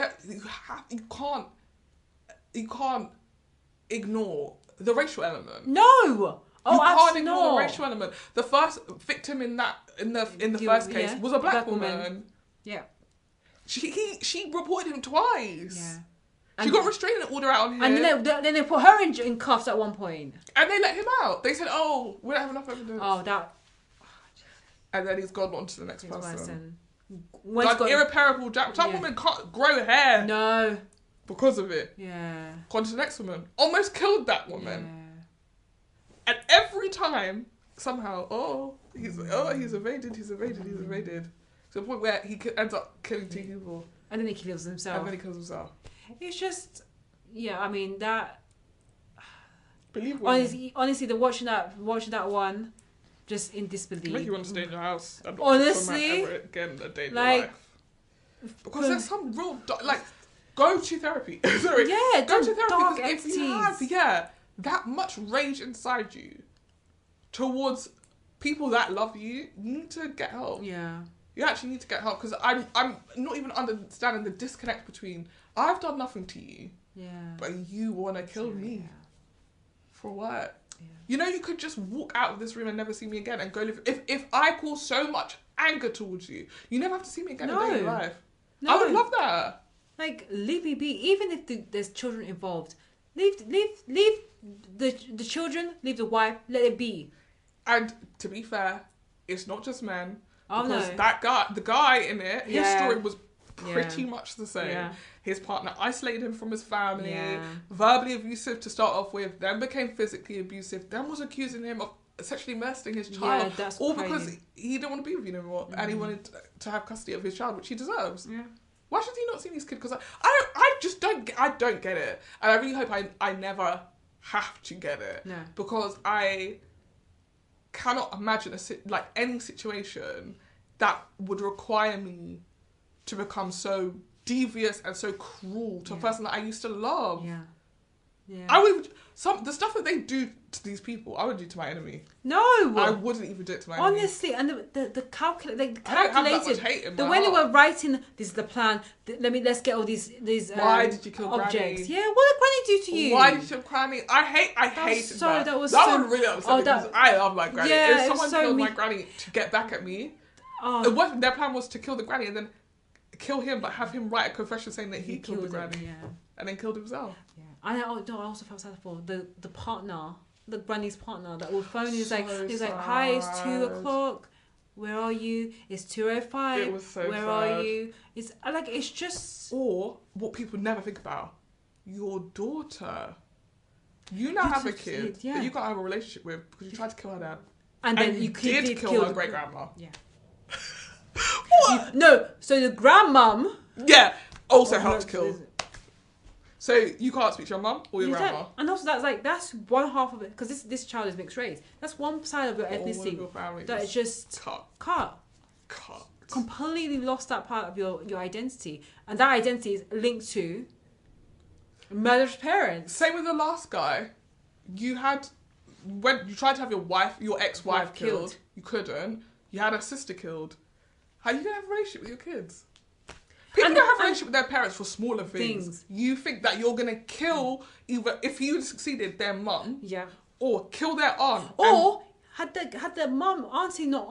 you can't ignore the racial element. No. Oh, You can't absolutely ignore the not. racial element. The first victim in the first case was a black woman. Yeah. She reported him twice. Yeah. She got restraining order out on him. And then they put her in cuffs at one point. And they let him out. They said, "Oh, we don't have enough evidence." Oh, that. And then he's gone on to the next person. When Irreparable damage. Some woman can't grow hair. No. Because of it. Yeah. Gone to the next woman. Almost killed that woman. Yeah. And every time, somehow, he's evaded. To the point where he ends up killing 2 people. And then he kills himself. And then he kills himself. It's just, yeah, I mean, that... Believable. Honestly, watching that one, just in disbelief. Make you want to stay in your house. And not Honestly. ever again a day in like, your life. Because there's some real... go to therapy. Sorry. Yeah, go to therapy. dark Because if you have, that much rage inside you towards people that love you, you need to get help. Yeah. You actually need to get help, because I'm not even understanding the disconnect between I've done nothing to you, but you want to kill me. Yeah. For what? Yeah. You know, you could just walk out of this room and never see me again and go live. If I cause so much anger towards you, you never have to see me again a day in your life. No. I would love that. Like, leave me be. Even if there's children involved, leave the children, leave the wife, let it be. And to be fair, it's not just men. Oh, because no. the guy in it, his story was pretty Yeah. much the same. Yeah. His partner isolated him from his family, Yeah. verbally abusive to start off with, then became physically abusive, then was accusing him of sexually molesting his child. Yeah, that's all crazy. because he didn't want to be with you anymore, and he wanted to have custody of his child, which he deserves. Yeah. Why should he not see his kid? Because I just don't get it, and I really hope I never have to get it. No. Because I cannot imagine any situation that would require me to become so devious and so cruel to a person that I used to love. Yeah. Yeah. I would the stuff that they do to these people, I would do to my enemy. No. I wouldn't even do it to my enemy. Honestly, and the calculated, I don't have that much hate in the my way they heart. were writing, this is the plan. Let's get all these Why did you kill objects? Granny? Yeah, what did Granny do to you? Why did you kill Granny? I hated that. That was that so- would really upset oh, me, because I love my granny. Yeah, if it was someone so killed my mean. granny to get back at me, Oh, what their plan was to kill the granny and then kill him, but have him write a confession saying that he killed the him, granny Yeah. and then killed himself. Yeah. I also felt sad for the partner, the granny's partner that would phone. He was like, "Hi, it's 2:00. Where are you? It's 2:05. It was so Where sad. are you?" It's just. Or what people never think about, your daughter. You now have a kid that you can't have a relationship with because you tried to kill her dad. And then you did kill her great grandma. Yeah. What? No, so the grandmum. Yeah, also helped kill. So you can't speak to your mum or your grandma. And also that's one half of it, because this child is mixed race. That's one side of your ethnicity All of your family that is just cut. Completely lost that part of your identity, and that identity is linked to murdered parents. Same with the last guy. When you tried to have your ex-wife killed, you couldn't. You had her sister killed. How are you gonna have a relationship with your kids? People don't have a relationship with their parents for smaller things. You think that you're gonna kill either, if you succeeded, their mum, or kill their aunt, or had the mum auntie not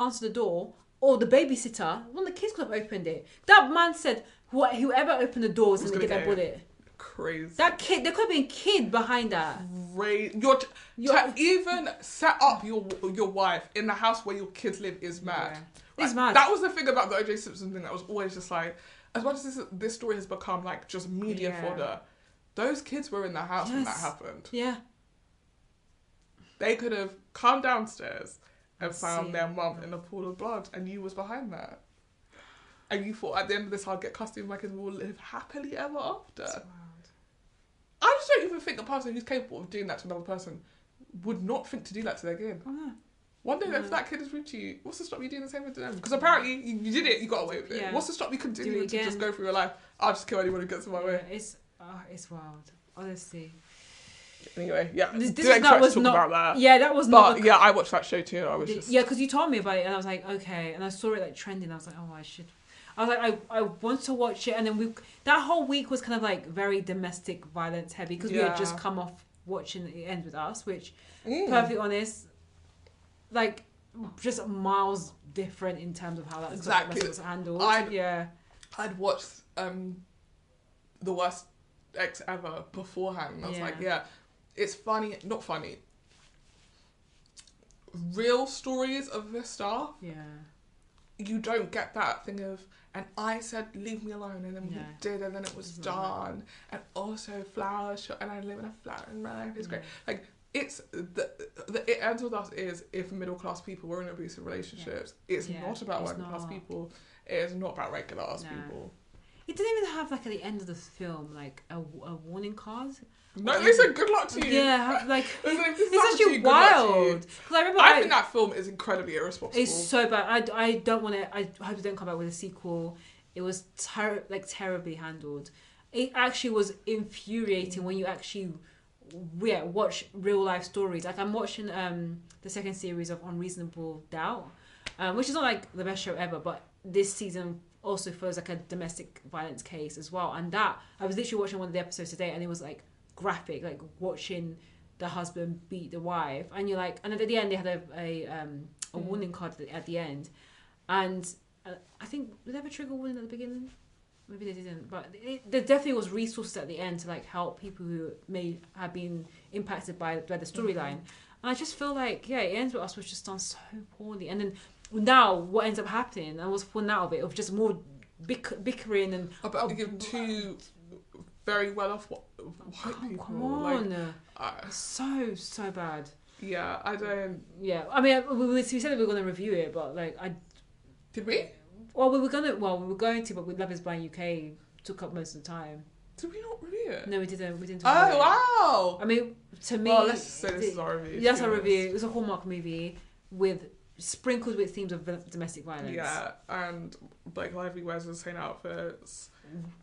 answered the door, or the babysitter, one of the kids could have opened it. That man said, whoever opened the door was gonna get that bullet. Crazy. That kid, there could have been a kid behind that. To even set up your wife in the house where your kids live is mad. Yeah. It's mad. That was the thing about the O.J. Simpson thing that was always just like, as much as this story has become like just media fodder, those kids were in the house when that happened. Yeah. They could have come downstairs and found their mum in a pool of blood, and you was behind that. And you thought, at the end of this, I'll get custody of my kids and we'll live happily ever after. That's wild. I just don't even think a person who's capable of doing that to another person would not think to do that to their kid. Oh, no. One day if that kid is rude to you, what's to stop you doing the same thing to them? Because apparently you did it, you got away with it. Yeah. What's to stop you continuing to just go through your life? I'll just kill anyone who gets in my way. It's wild, honestly. Anyway, yeah. This that was not about that. Yeah, that was but, not. Yeah, I watched that show too. I was just because you told me about it, and I was like, okay, and I saw it like trending. I was like, oh, I should. I was like, I want to watch it, and then that whole week was kind of like very domestic violence heavy because we had just come off watching It Ends With Us, which, perfectly honest, like just miles different in terms of how that exactly was handled. I'd watched The Worst Ex Ever beforehand. And I was like, it's funny, not funny. Real stories of this stuff. Yeah. You don't get that thing of, and I said leave me alone, and then we did, and then it was done. And also flowers shot, and I live in a flower, and my life is great. Like it's It Ends With Us is if middle class people were in abusive relationships. It's not about working class people. It is not about regular ass people. It didn't even have like at the end of the film like a warning card. No, they said good luck to you. Yeah, like it's actually wild. Because I think that film is incredibly irresponsible. It's so bad. I don't want to. I hope they don't come back with a sequel. It was terribly handled. It actually was infuriating when you actually watch real life stories. Like I'm watching the second series of Unreasonable Doubt, which is not like the best show ever, but this season also feels like a domestic violence case as well. And that I was literally watching one of the episodes today, and it was like graphic, like watching the husband beat the wife, and you're like, and at the end they had a warning card at the end, and I think did they ever trigger warning at the beginning? Maybe they didn't, but there definitely was resources at the end to like help people who may have been impacted by the storyline. And I just feel like It Ends With Us was just done so poorly, and then now what ends up happening, and what's falling out of it, of just more bickering and about two very well off white people. Come on, so bad. Yeah, I don't. Yeah, I mean, we said that we were going to review it, but like did we? Well, we were going to, but with Love Is Blind UK took up most of the time. Did we not review it? No, we didn't. We didn't. Oh wow! I mean, to me, well, let's say this is our review. That's our review. It was a Hallmark movie sprinkled with themes of domestic violence. Yeah, and Blake Lively wears insane outfits.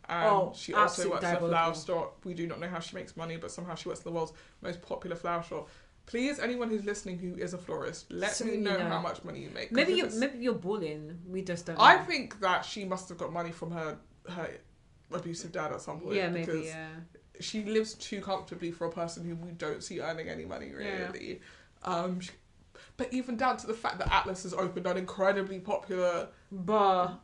And she also works at a flower store. We do not know how she makes money, but somehow she works at the world's most popular flower shop. Please, anyone who's listening who is a florist, let me know how much money you make. Maybe you're bullying. We just don't know. I think that she must have got money from her abusive dad at some point. Yeah, maybe, yeah. She lives too comfortably for a person who we don't see earning any money, really. Yeah. But even down to the fact that Atlas has opened an incredibly popular restaurant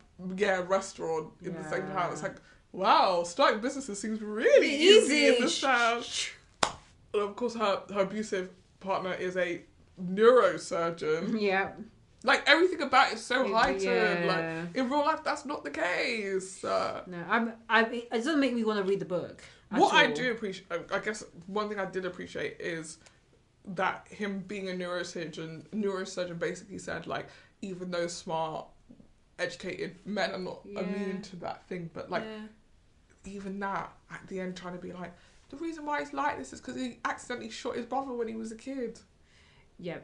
in the same town. It's like, wow, starting businesses seems really easy in this town. And of course, her abusive partner is a neurosurgeon. Yeah. Like, everything about it is so heightened. Yeah. Like, in real life, that's not the case. No, it doesn't make me want to read the book. What I do appreciate, I guess one thing I did appreciate is that him being a neurosurgeon basically said, like, even though smart, educated men are not immune to that thing, but like, even that, at the end, trying to be like, the reason why he's like this is because he accidentally shot his brother when he was a kid. Yeah.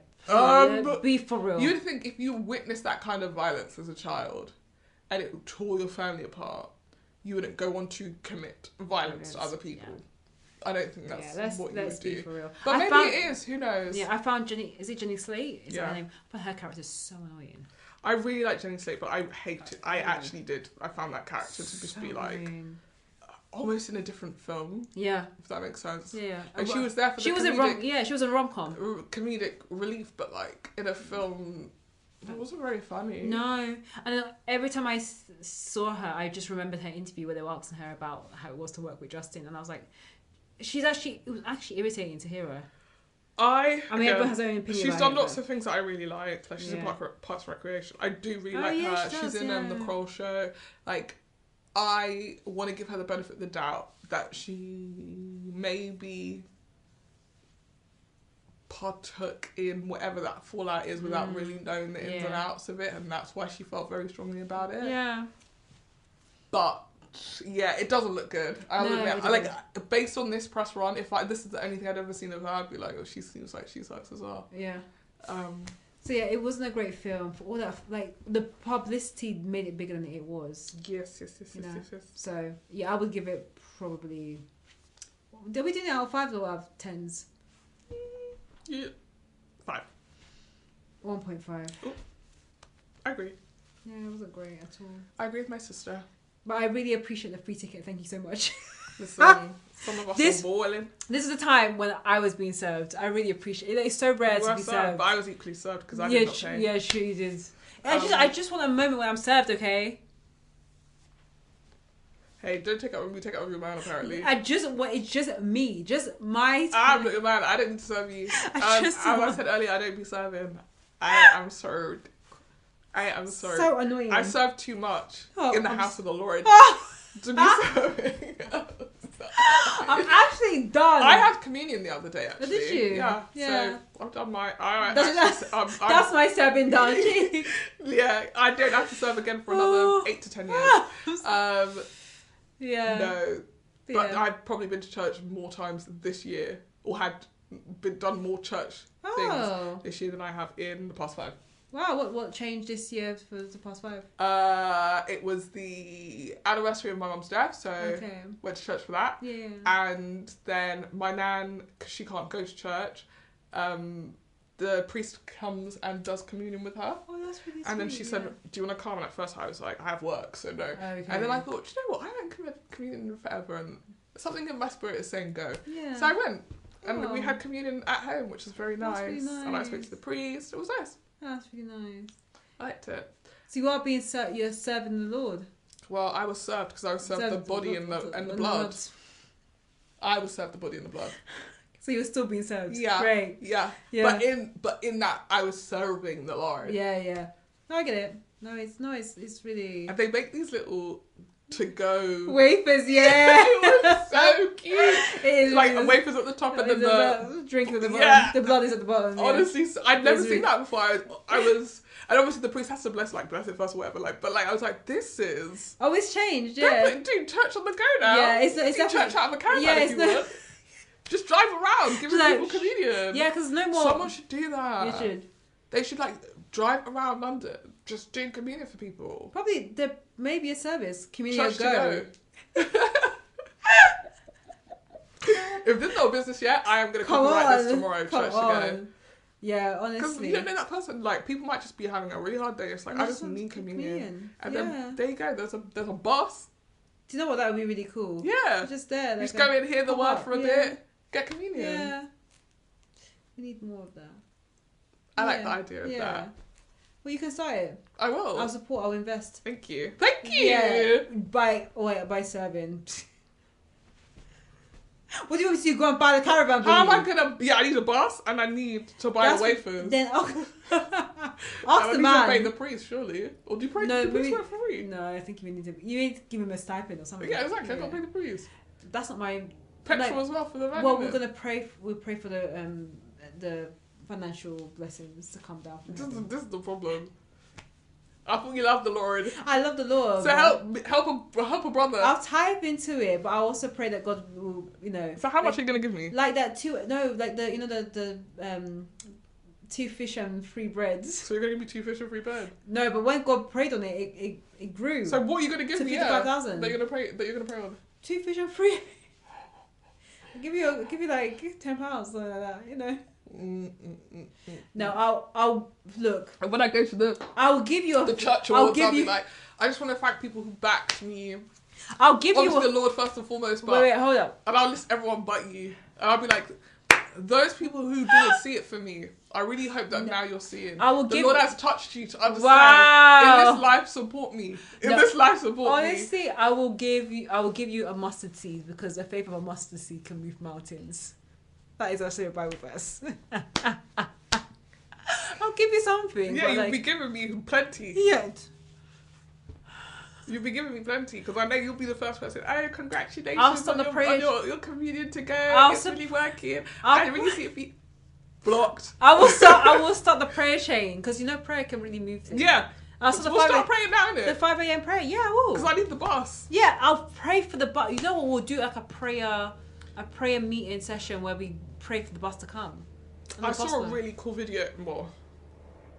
Be for real. You'd think if you witnessed that kind of violence as a child and it tore your family apart, you wouldn't go on to commit violence to other people. Yeah. I don't think that's what you would do. For real. But maybe it is. Who knows? Yeah, I found Jenny. Is it Jenny Slate? Is her name? But her character is so annoying. I really like Jenny Slate, but I hate it. I actually did. I found that character to just be like almost in a different film. Yeah, if that makes sense. Yeah, and she was there for she was a rom-com comedic relief, but like in a film. It wasn't very funny. No. And every time I saw her, I just remembered her interview where they were asking her about how it was to work with Justin. And I was like, it was actually irritating to hear her. I mean, everyone has their own opinion. She's done lots of things that I really like. Like, she's in Parks and Recreation. I do really like her. She's in The Kroll Show. Like, I want to give her the benefit of the doubt that she maybe partook in whatever that fallout is without really knowing the ins and outs of it, and that's why she felt very strongly about it. Yeah. But it doesn't look good. I'll admit. Like, based on this press run, if this is the only thing I'd ever seen of her, I'd be like, oh, she seems like she sucks as well. Yeah. So yeah, it wasn't a great film for all that. Like the publicity made it bigger than it was. Yes. You know? So yeah, I would give it probably. Did we do it out of 5 or out of 10s? Yeah. 5. 1.5. I agree. Yeah, it wasn't great at all. I agree with my sister. But I really appreciate the free ticket. Thank you so much. Listen, some of us are boiling. This is the time when I was being served. I really appreciate it. It's so rare to be served. But I was equally served because I did not pay. Yeah, sure you did. I just want a moment when I'm served, okay? Hey, don't take it with me. Take it with your man, apparently. It's just me. Just my time. I'm not your man. I don't need to serve you. As I said earlier, I don't be serving. I am served. I am served. So annoying. I serve too much in the house of the Lord to be serving. I'm actually done. I had communion the other day, actually. Oh, did you? Yeah. Yeah. So I've done my... That's my serving done. Yeah, I don't have to serve again for another 8 to 10 years. Yeah. No. But I've probably been to church more times this year, or done more church things this year than I have in the past 5. Wow, what changed this year for the past 5? It was the anniversary of my mum's death, so went to church for that. Yeah. And then my nan, because she can't go to church, the priest comes and does communion with her. Oh, that's really sweet. And then she said, do you want to come? And at first I was like, I have work, so no. Okay. And then I thought, do you know what? I haven't communion forever, and something in my spirit is saying go. Yeah. So I went. And we had communion at home, which was very nice. Really nice. And I spoke to the priest. It was nice. That's really nice. I liked it. So you are being you're serving the Lord. Well, I was served because I was served the body and the blood. I was served the body and the blood. So you're still being served. Yeah. Great. Yeah. But in that I was serving the Lord. Yeah. No, I get it. It's really. And they make these little to go wafers. Yeah. It was so cute. It is like a wafers at the top and then the drink at the bottom. Yeah. The blood is at the bottom. Yeah. Honestly, I'd never seen that before. I was, and obviously the priest has to bless it first or whatever. But I was like, this is. Oh, it's changed. Yeah. Dude, church on the go now. Yeah, it's church out of a caravan if you want. Just drive around, give people communion. Yeah, because no more. Someone should do that. You should. They should drive around London, just doing communion for people. Probably there may be a service. Communion Church to go. If there's no business yet, I am going to copyright this tomorrow. Church to go. Yeah, honestly. Because you don't know that person. People might just be having a really hard day. It's I just need communion. And then there you go. There's a bus. Do you know what? That would be really cool. Yeah. Just there. Just go in, hear the word for a bit, get communion. Yeah. We need more of that. I like the idea of that. Well, you can start it. I will. I'll support. I'll invest. Thank you. Thank you. Yeah. By serving. What do you want me to do? Go and buy the caravan? How am I gonna? Yeah, I need a bus and I need to buy the wafers. Then ask the man. I need to pay the priest, surely. Or do you pay the priest for free? No, I think you need to give him a stipend or something. Yeah, exactly. I gotta pay the priest. That's not my petrol as well for the van. Well, we're gonna pray. We'll pray for the financial blessings to come down. This is the problem. I thought you love the Lord. I love the Lord. So help a brother. I'll type into it, but I also pray that God will, So how much are you gonna give me? Like that the 2 fish and 3 breads. So you're gonna give me 2 fish and 3 bread? No, but when God prayed on it, it grew. So what are you gonna give me? 55,000. That you're gonna pray on. 2 fish and 3. I'll give you like £10, something like that. No, I'll look. And when I go to I'll give you the church awards, I'll be like, I just want to thank people who backed me. I'll give obviously the Lord first and foremost, but wait, hold up. And I'll list everyone but you. And I'll be like, those people who didn't see it for me, I really hope that now you're seeing. The Lord has touched you to understand. Wow. In this life, support me. Honestly, I will give you a mustard seed because the faith of a mustard seed can move mountains. That is actually a Bible verse. I'll give you something. Yeah, you'll be giving me plenty. Yeah. You'll be giving me plenty because I know you'll be the first person. Oh, congratulations I'll start on your communion to go. It's really working. I really see it be blocked. I will start the prayer chain because prayer can really move things. Yeah. We'll start praying now, innit? The 5 a.m. prayer. Yeah, I will. Because I need the bus. Yeah, I'll pray for the bus. You know what we'll do? Like a prayer meeting session where we pray for the bus to come. I saw a really cool video.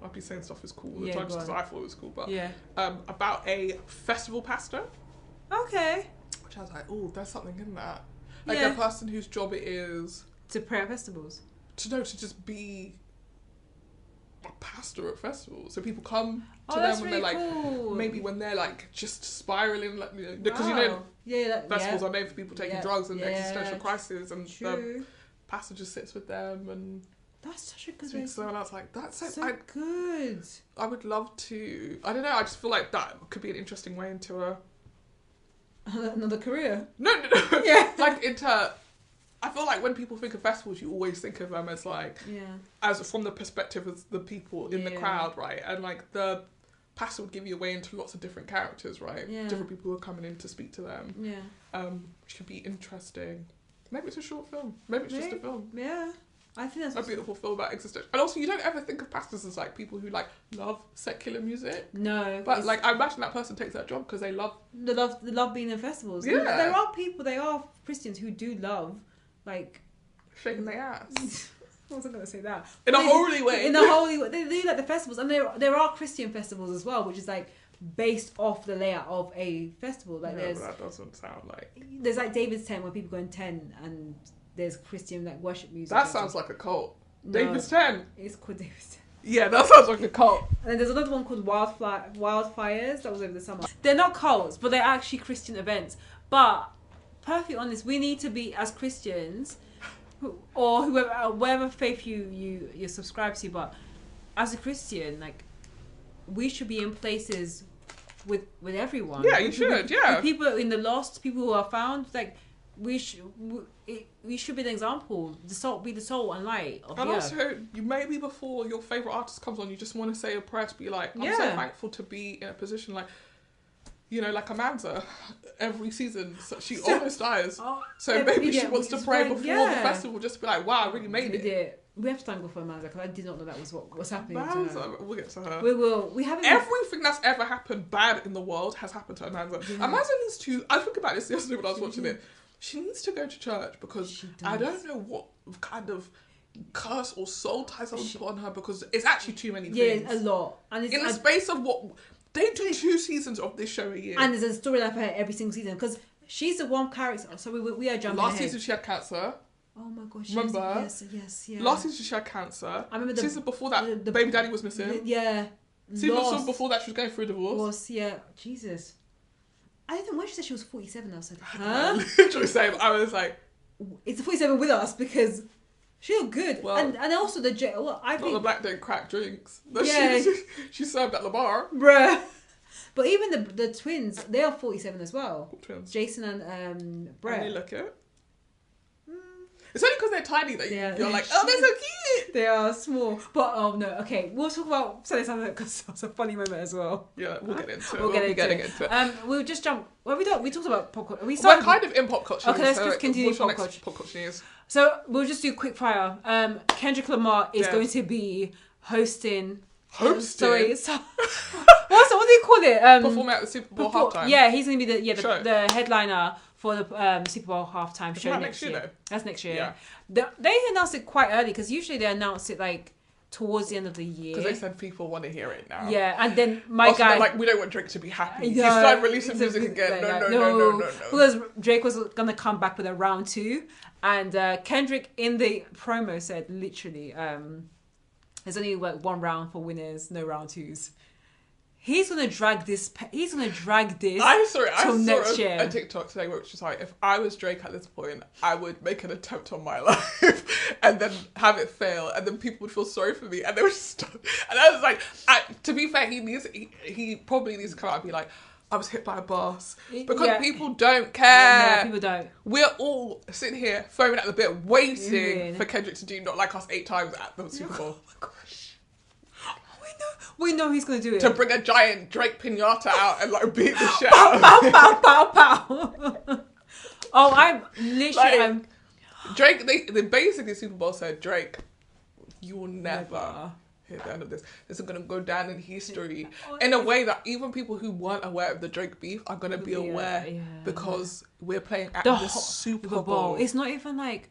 I'd be saying stuff is cool all the Yeah, time go just because on. I thought it was cool. But Yeah. about a festival pastor, Okay. which I was like, oh, there's something in that. Like Yeah. a person whose job it is To pray at festivals. to just be a pastor at festivals. So people come to Oh, them that's when really they're like, cool. maybe when they're like just spiraling, like, because you know, Wow. Yeah, that, festivals yeah. are known for people taking Yeah. drugs and Yeah. existential crises, and the True. pastor just sits with them and That's such a good speaks to them. And I was like, that's So good. I would love to. I don't know. I just feel like that could be an interesting way into a Another career. no. Yeah. Like into. I feel like when people think of festivals, you always think of them as like Yeah. as from the perspective of the people in the Yeah. crowd, right? And like the pastor would give you a way into lots of different characters, right? Yeah. Different people who are coming in to speak to them, Yeah. which could be interesting. Maybe it's a short film. Maybe it's just a film. Yeah. I think that's A beautiful film about existence. And also, you don't ever think of pastors as like people who like love secular music. No. But like, I imagine that person takes that job because they love. They love being in festivals. Yeah. There are people, they are Christians who do love, like, shaking their ass I wasn't going to say that. in a holy way. In a holy way. They do like the festivals. And there are Christian festivals as well, which is like based off the layout of a festival. Like Yeah, but that doesn't sound like. there's like David's Tent where people go in tent and there's Christian like worship music. That sounds like a cult. No, David's 10. It's called David's Tent. Yeah, that sounds like a cult. And then there's another one called Wildfires that was over the summer. They're not cults, but they're actually Christian events. But perfectly honest, we need to be as Christians, or whatever faith you subscribe to. But as a Christian, like we should be in places with everyone. Yeah, you should. Yeah. With people in the lost, people who are found. Like we should be an example. Be the salt and light of And the earth. also, you maybe before your favourite artist comes on, you just want to say a prayer to be like, I'm so Yeah. thankful to be in a position like, you know, like Amanda, every season, so she almost dies. Oh, So maybe she wants to it's pray like, before yeah. the festival, just to be like, wow, I really made We it. did. We have to thank God for Amanda because I did not know that was what was happening to her. Amanda, we'll get to her. We will. We haven't. Everything that's ever happened bad in the world has happened to Amanda. Yeah. Amanda needs to, I think about this yesterday when I was watching it, she needs to go to church because She I does. don't know what kind of curse or soul ties I would put on her because it's actually too many Yeah, things. a lot. And it's In the space of what they do 2 seasons of this show a year. and there's a storyline for her every single season because she's the one character. So we are jumping Last ahead. season she had cancer. Oh my gosh! Remember? Yes, yeah. Last season she had cancer. I remember the season before that, the baby daddy was missing. Yeah. Season Lost before that, she was going through a divorce. was yeah. Jesus. I didn't. When she said she was 47, I was like, I huh? literally saying, I was like, It's 47 with us because she looked good. Well, and also the well, I not the think black don't crack drinks. No, Yeah. she served at the bar. bruh. But even the twins, they are 47 as well. Twins. Jason and And they Brett. look it. It's only because they're tiny that Yeah. you're like, oh, they're so cute. They are small. But oh no, okay. We'll talk about Sunday Sunday because that was a funny moment as well. Yeah, we'll get into it. We'll get be into getting it. into it. We'll just jump. Well, we talked about pop culture. We're kind of in pop culture. Okay, let's so just continue what's your pop next culture. pop culture news? So we'll just do quick fire. Kendrick Lamar is Yes. going to be hosting. Hosting? Sorry. What do you call it? Performing at the Super Bowl halftime. Yeah, he's going to be Show. the headliner for the Super Bowl halftime show that next year. though? That's next year. Yeah. They announced it quite early because usually they announce it like towards the end of the year. Because they said people want to hear it now. Yeah, and then my Also, guy. they're like, we don't want Drake to be happy. He Yeah, started releasing it's music a- again. like, No. Because Drake was gonna come back with a round 2, and Kendrick in the promo said literally, "There's only like 1 round for winners, no round 2s." He's gonna drag this. He's gonna drag this. I saw till next year. a TikTok today which was like, if I was Drake at this point, I would make an attempt on my life and then have it fail, and then people would feel sorry for me, and they would just stop. And I was like, to be fair, he probably needs to come out and be like, I was hit by a bus, because Yeah. people don't care. No, people don't. We're all sitting here foaming at the bit, waiting Yeah. for Kendrick to do Not Like Us 8 times at the Super Bowl. Oh my gosh. We know he's gonna do it. To bring a giant Drake pinata out and like beat the shit out of him. Pow. Oh, I'm literally. Like, Drake, they basically Super Bowl said, Drake, you will never hit the end of this. This is going to go down in history in a way that even people who weren't aware of the Drake beef are going to be aware because we're playing at the Super Bowl. It's not even like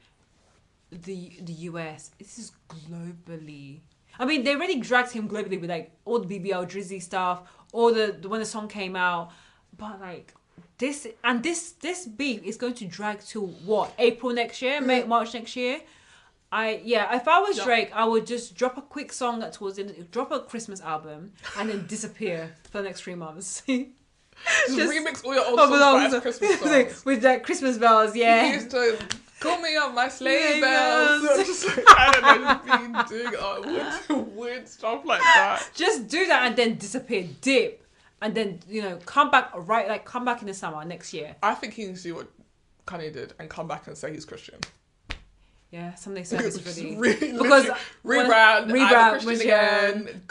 the US. This is globally. I mean, they already dragged him globally with like all the BBL Drizzy stuff, all the when the song came out, but like this beef is going to drag to what, April next year, March next year. If I was Drake, I would just drop a quick song towards the end, drop a Christmas album, and then disappear for the next 3 months. Just remix all your old songs as Christmas songs. With like Christmas bells, yeah. You used to call me on my sleigh bells. Just like, I don't know, just been doing weird stuff like that. Just do that and then disappear, dip, and then come back in the summer next year. I think he needs to do what Kanye did and come back and say he's Christian. Yeah, Sunday service really. Because rebrand, Christian again.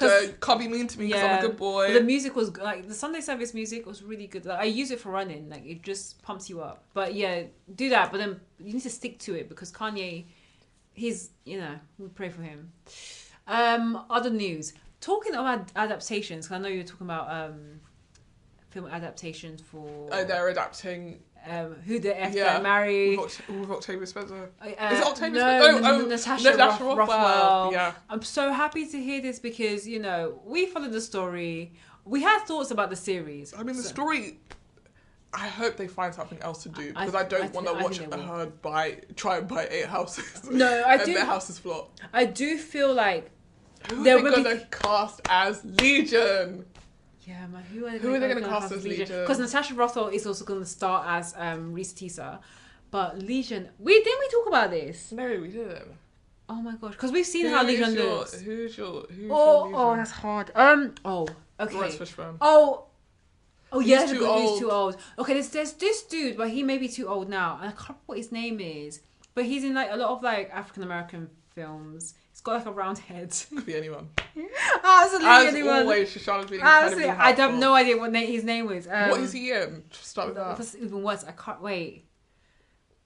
Can't be mean to me because I'm a good boy. But the music was like the Sunday service music was really good. Like, I use it for running. Like it just pumps you up. But yeah, do that. But then you need to stick to it because Kanye, he's we pray for him. Other news. Talking about adaptations, because I know you were talking about film adaptations for. Oh, they're adapting. Who the F That Marry with Octavia Spencer. Is it Octavia Spencer? Natasha Rothwell. Yeah. I'm so happy to hear this because, we followed the story. We had thoughts about the series. I mean, the story, I hope they find something else to do because I don't want to watch her try and buy 8 houses. No, I do. And their house is flop. I do feel like who are they going to cast as Legion? Yeah, man. Who are they going to cast as Legion? Because Natasha Rothwell is also going to star as Reese Tisa. But Legion... Didn't we talk about this? No, we didn't. Oh my gosh. Because we've seen how Legion looks. Who's your Legion? Oh, that's hard. Okay. Lawrence Fishburne. Oh, yeah. He's too old. Okay, there's this dude, but he may be too old now. And I can't remember what his name is. But he's in like a lot of like African-American films. He's got like a round head. Could be anyone. Absolutely anyone. As always, Shoshana's been incredibly helpful. I have no idea what his name was. What is he in? Start with that. That's even worse. I can't wait.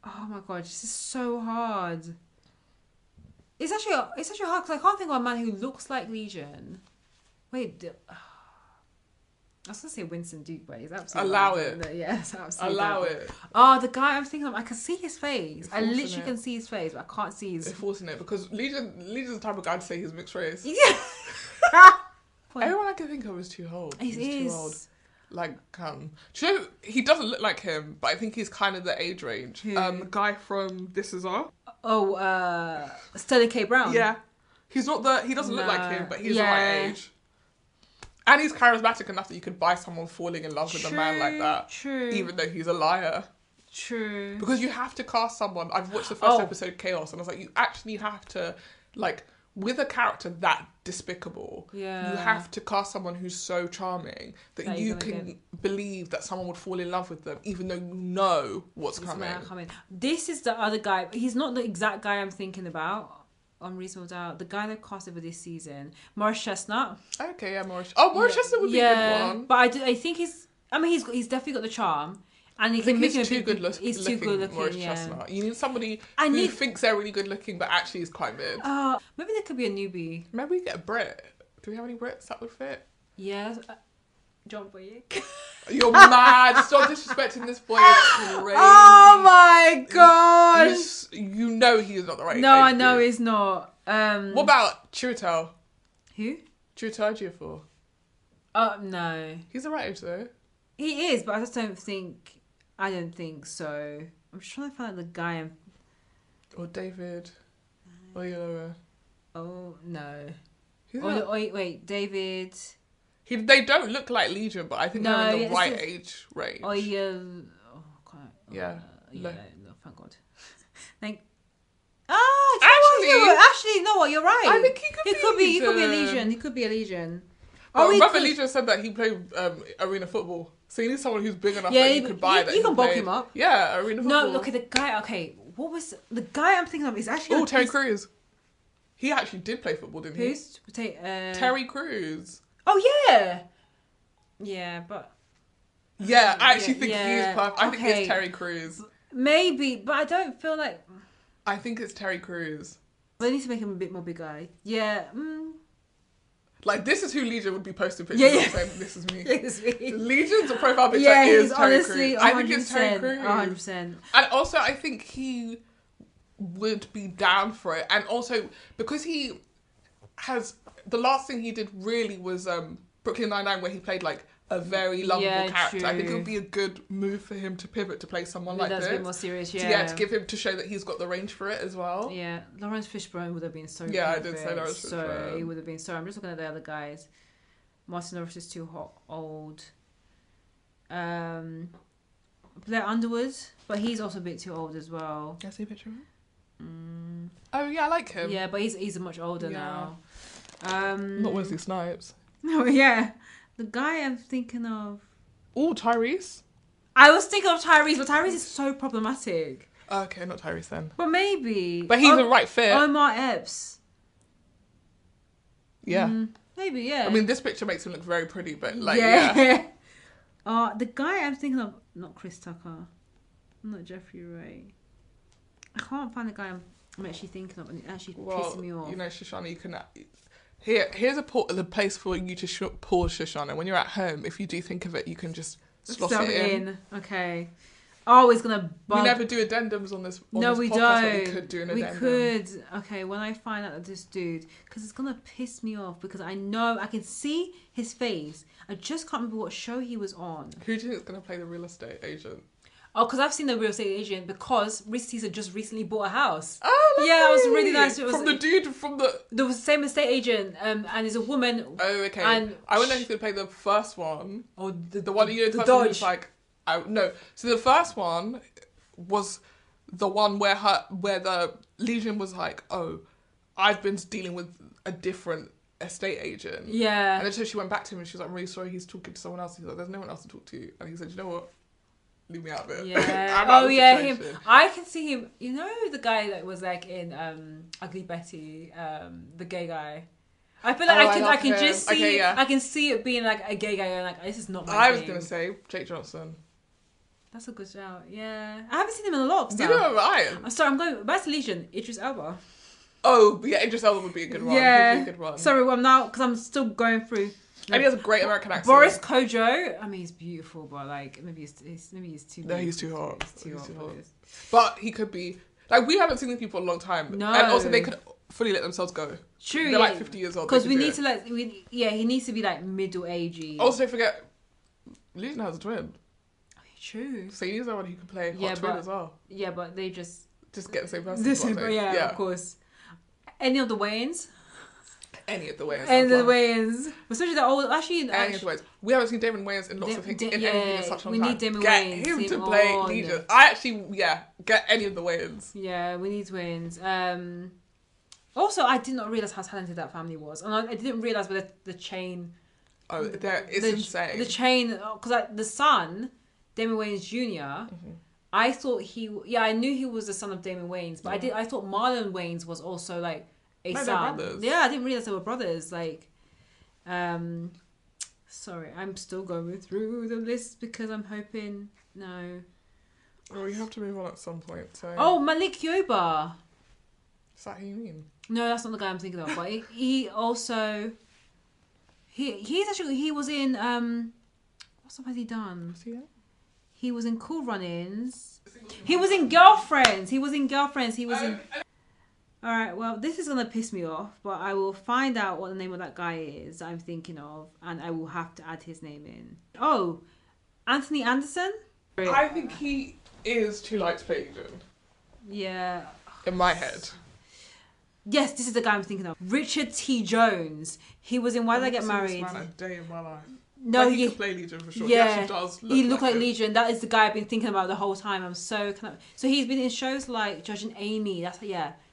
Oh my god, this is so hard. It's actually hard because I can't think of a man who looks like Legion. Wait, I was gonna say Winston Duke, but he's absolutely allow it. Yes, absolutely. Allow it. Oh, the guy I'm thinking of, I can see his face. I literally can see his face, but I can't see his. It's forcing it because Legion's the type of guy to say he's mixed race. Yeah. Everyone I can think of is too old. He's too old. Like, do you know, he doesn't look like him, but I think he's kind of the age range. Who? The guy from This Is Us. Oh, Sterling K. Brown. Yeah. He doesn't look like him, but he's the right age. And he's charismatic enough that you could buy someone falling in love with a man like that. True. Even though he's a liar. True. Because you have to cast someone. I've watched the first episode of Chaos and I was like, you actually have to, like, with a character that despicable, you have to cast someone who's so charming that you can believe that someone would fall in love with them, even though you know what's coming. This is the other guy. He's not the exact guy I'm thinking about. Unreasonable Doubt, the guy that casted for this season, Morris Chestnut. Okay, yeah, Morris. Oh, Morris Chestnut would be a good one. But I think he's definitely got the charm, and he can make him too good looking. He's too good looking. Morris Chestnut. You need somebody who thinks they're really good looking, but actually is quite mid. Maybe there could be a newbie. Maybe we get a Brit. Do we have any Brits that would fit? Yeah, John Boyega. You're mad. Stop disrespecting this boy. It's crazy. Oh my god. You know he's not the right age. No, I know he's not. What about Chiwetel? Who? Chiwetel Ejiofor. No. He's the right age though. He is, but I don't think so. I'm just trying to find out the guy Or David. Oyelowo. Oh, no. Wait, David... They don't look like Legion, but I think they're in the right age range. Yeah, no, thank God. Actually, you know what? You're right. I think he could be a Legion. Remember, Legion said that he played arena football, so you need someone who's big enough that you could buy that. You can bulk him up. Yeah, arena football. No, okay, the guy. Okay, what was the guy I'm thinking of? Is actually Terry Crews. He actually did play football, didn't he? Terry Crews. Oh yeah. Yeah, but. Yeah, I actually think he's perfect. I think it's Terry Crews. Maybe, but I don't feel like. I think it's Terry Crews. They need to make him a bit more big guy. Yeah. Like, this is who Legion would be posting pictures of saying, this is me. This is me. Legion's a profile picture is Terry Crews. I think it's Terry Crews. 100%. And also, I think he would be down for it. And also, because he has the last thing he did really was Brooklyn Nine-Nine, where he played like a very lovable character. true. I think it would be a good move for him to pivot to play someone like That's this. a bit more serious, To give him, to show that he's got the range for it as well. Yeah, Lawrence Fishburne would have been so Yeah, I perfect. did say Lawrence So Fishburne. he would have been. So I'm just looking at the other guys. Martin Lawrence is too old. Blair Underwood, but he's also a bit too old as well. Can I see a picture of him? Oh yeah, I like him. Yeah, but he's much older now. Not Wesley Snipes. No, yeah, the guy I'm thinking of. Oh, Tyrese. I was thinking of Tyrese, but Tyrese is so problematic. Okay, not Tyrese then. But maybe. But he's the right fit. Omar Epps. Yeah. Maybe, yeah. I mean, this picture makes him look very pretty, but like, yeah. The guy I'm thinking of, not Chris Tucker, not Jeffrey Wright. I can't find the guy I'm actually thinking of, and it actually pisses me off. You know, Shoshana, you can. Here's the place for you to pause, Shoshana. When you're at home, if you do think of it, you can just slot it in. Okay. Oh, it's gonna bug. We never do addendums on this. No, we podcast, don't. But we could do an addendum. We could. Okay, when I find out that this dude, because it's gonna piss me off, because I know I can see his face. I just can't remember what show he was on. Who do you think is gonna play the real estate agent? Oh, because I've seen the real estate agent because Reese Teaser just recently bought a house. Oh, lovely. Yeah, it was really nice. It was from the dude from the. There was the same estate agent, and there's a woman. Oh, okay. And I wouldn't know if he's gonna play the first one. Or The one you know, the first one was like, no. So the first one was the one where the Legion was like, oh, I've been dealing with a different estate agent. Yeah. And then so she went back to him and she was like, I'm really sorry, he's talking to someone else. He's like, there's no one else to talk to. And he said, you know what? Leave me out of it. Yeah. I'm out of the him. situation. I can see him. You know the guy that was like in Ugly Betty, the gay guy. I feel like I can just see. Okay, yeah. I can see it being like a gay guy going like, this is not my I was thing. gonna say Jake Johnson. That's a good shout. Yeah, I haven't seen him in a lot of stuff. You know Ryan. I'm sorry, I'm going back to Legion. Idris Elba. Oh yeah, Idris Elba would be a good one. Yeah. He'd be a good one. Sorry, well, I'm now because I'm still going through. And he has a great American accent. Boris Kojo. I mean, he's beautiful, but like maybe he's too. No, he's too hot. He's too hot. For this. But he could be like, we haven't seen these people in a long time. No. And also they could fully let themselves go. True. They're like 50 years old. Because we need to he needs to be like middle agey. Also, don't forget, Legion has a twin. True. So you need someone who can play hot twin as well. Yeah, but they just get the same person. Yeah, of course. Any of the Wayans. Any of the Wayans. Any of the Wayans. Especially the old. Actually, any of the Wayans. We haven't seen Damon Wayans in lots of things. In anything in such a long time. We need Damon Get Wayans. him to play Legion. I actually, get any of the Wayans. Yeah, we need Wayans. Also, I did not realise how talented that family was. And I didn't realise with the chain. Oh, it's insane. The chain, because like, the son, Damon Wayans Jr., I thought I knew he was the son of Damon Wayans, but I thought Marlon Wayans was also like a son. Brothers. Yeah, I didn't realise they were brothers. Like, sorry, I'm still going through the list because I'm hoping no. Well, we have to move on at some point. So. Oh, Malik Yoba. Is that who you mean? No, that's not the guy I'm thinking of. But he also he was in what stuff has he done? Was he there? He was in Cool Runnings. He was in Girlfriends. He was in. All right, well, this is gonna piss me off, but I will find out what the name of that guy is that I'm thinking of, and I will have to add his name in. Oh, Anthony Anderson. I think he is too light to play Legion. Yeah. In my head. Yes, this is the guy I'm thinking of. Richard T. Jones. He was in Why Did I Get Married? This man a day in my life. No, he could play Legion for sure. Yeah, he actually does. He looked like Legion. That is the guy I've been thinking about the whole time. I'm so so he's been in shows like Judge and Amy.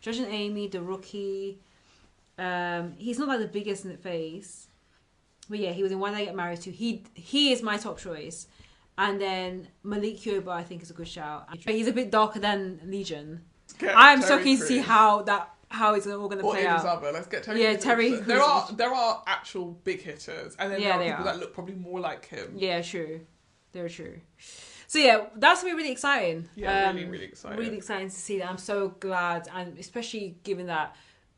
Judge and Amy, The Rookie. He's not like the biggest in the face, but yeah, he was in Why Did I Get Married to. He is my top choice, and then Malik Yoba I think is a good shout. He's a bit darker than Legion. I'm so keen to see how it's all going to play out. Let's get Terry. Yeah, Terry. There are actual big hitters, and then there are people that look probably more like him. Yeah, true. They're true. So yeah, that's gonna be really exciting. Yeah, really exciting. Really exciting to see that. I'm so glad, and especially given that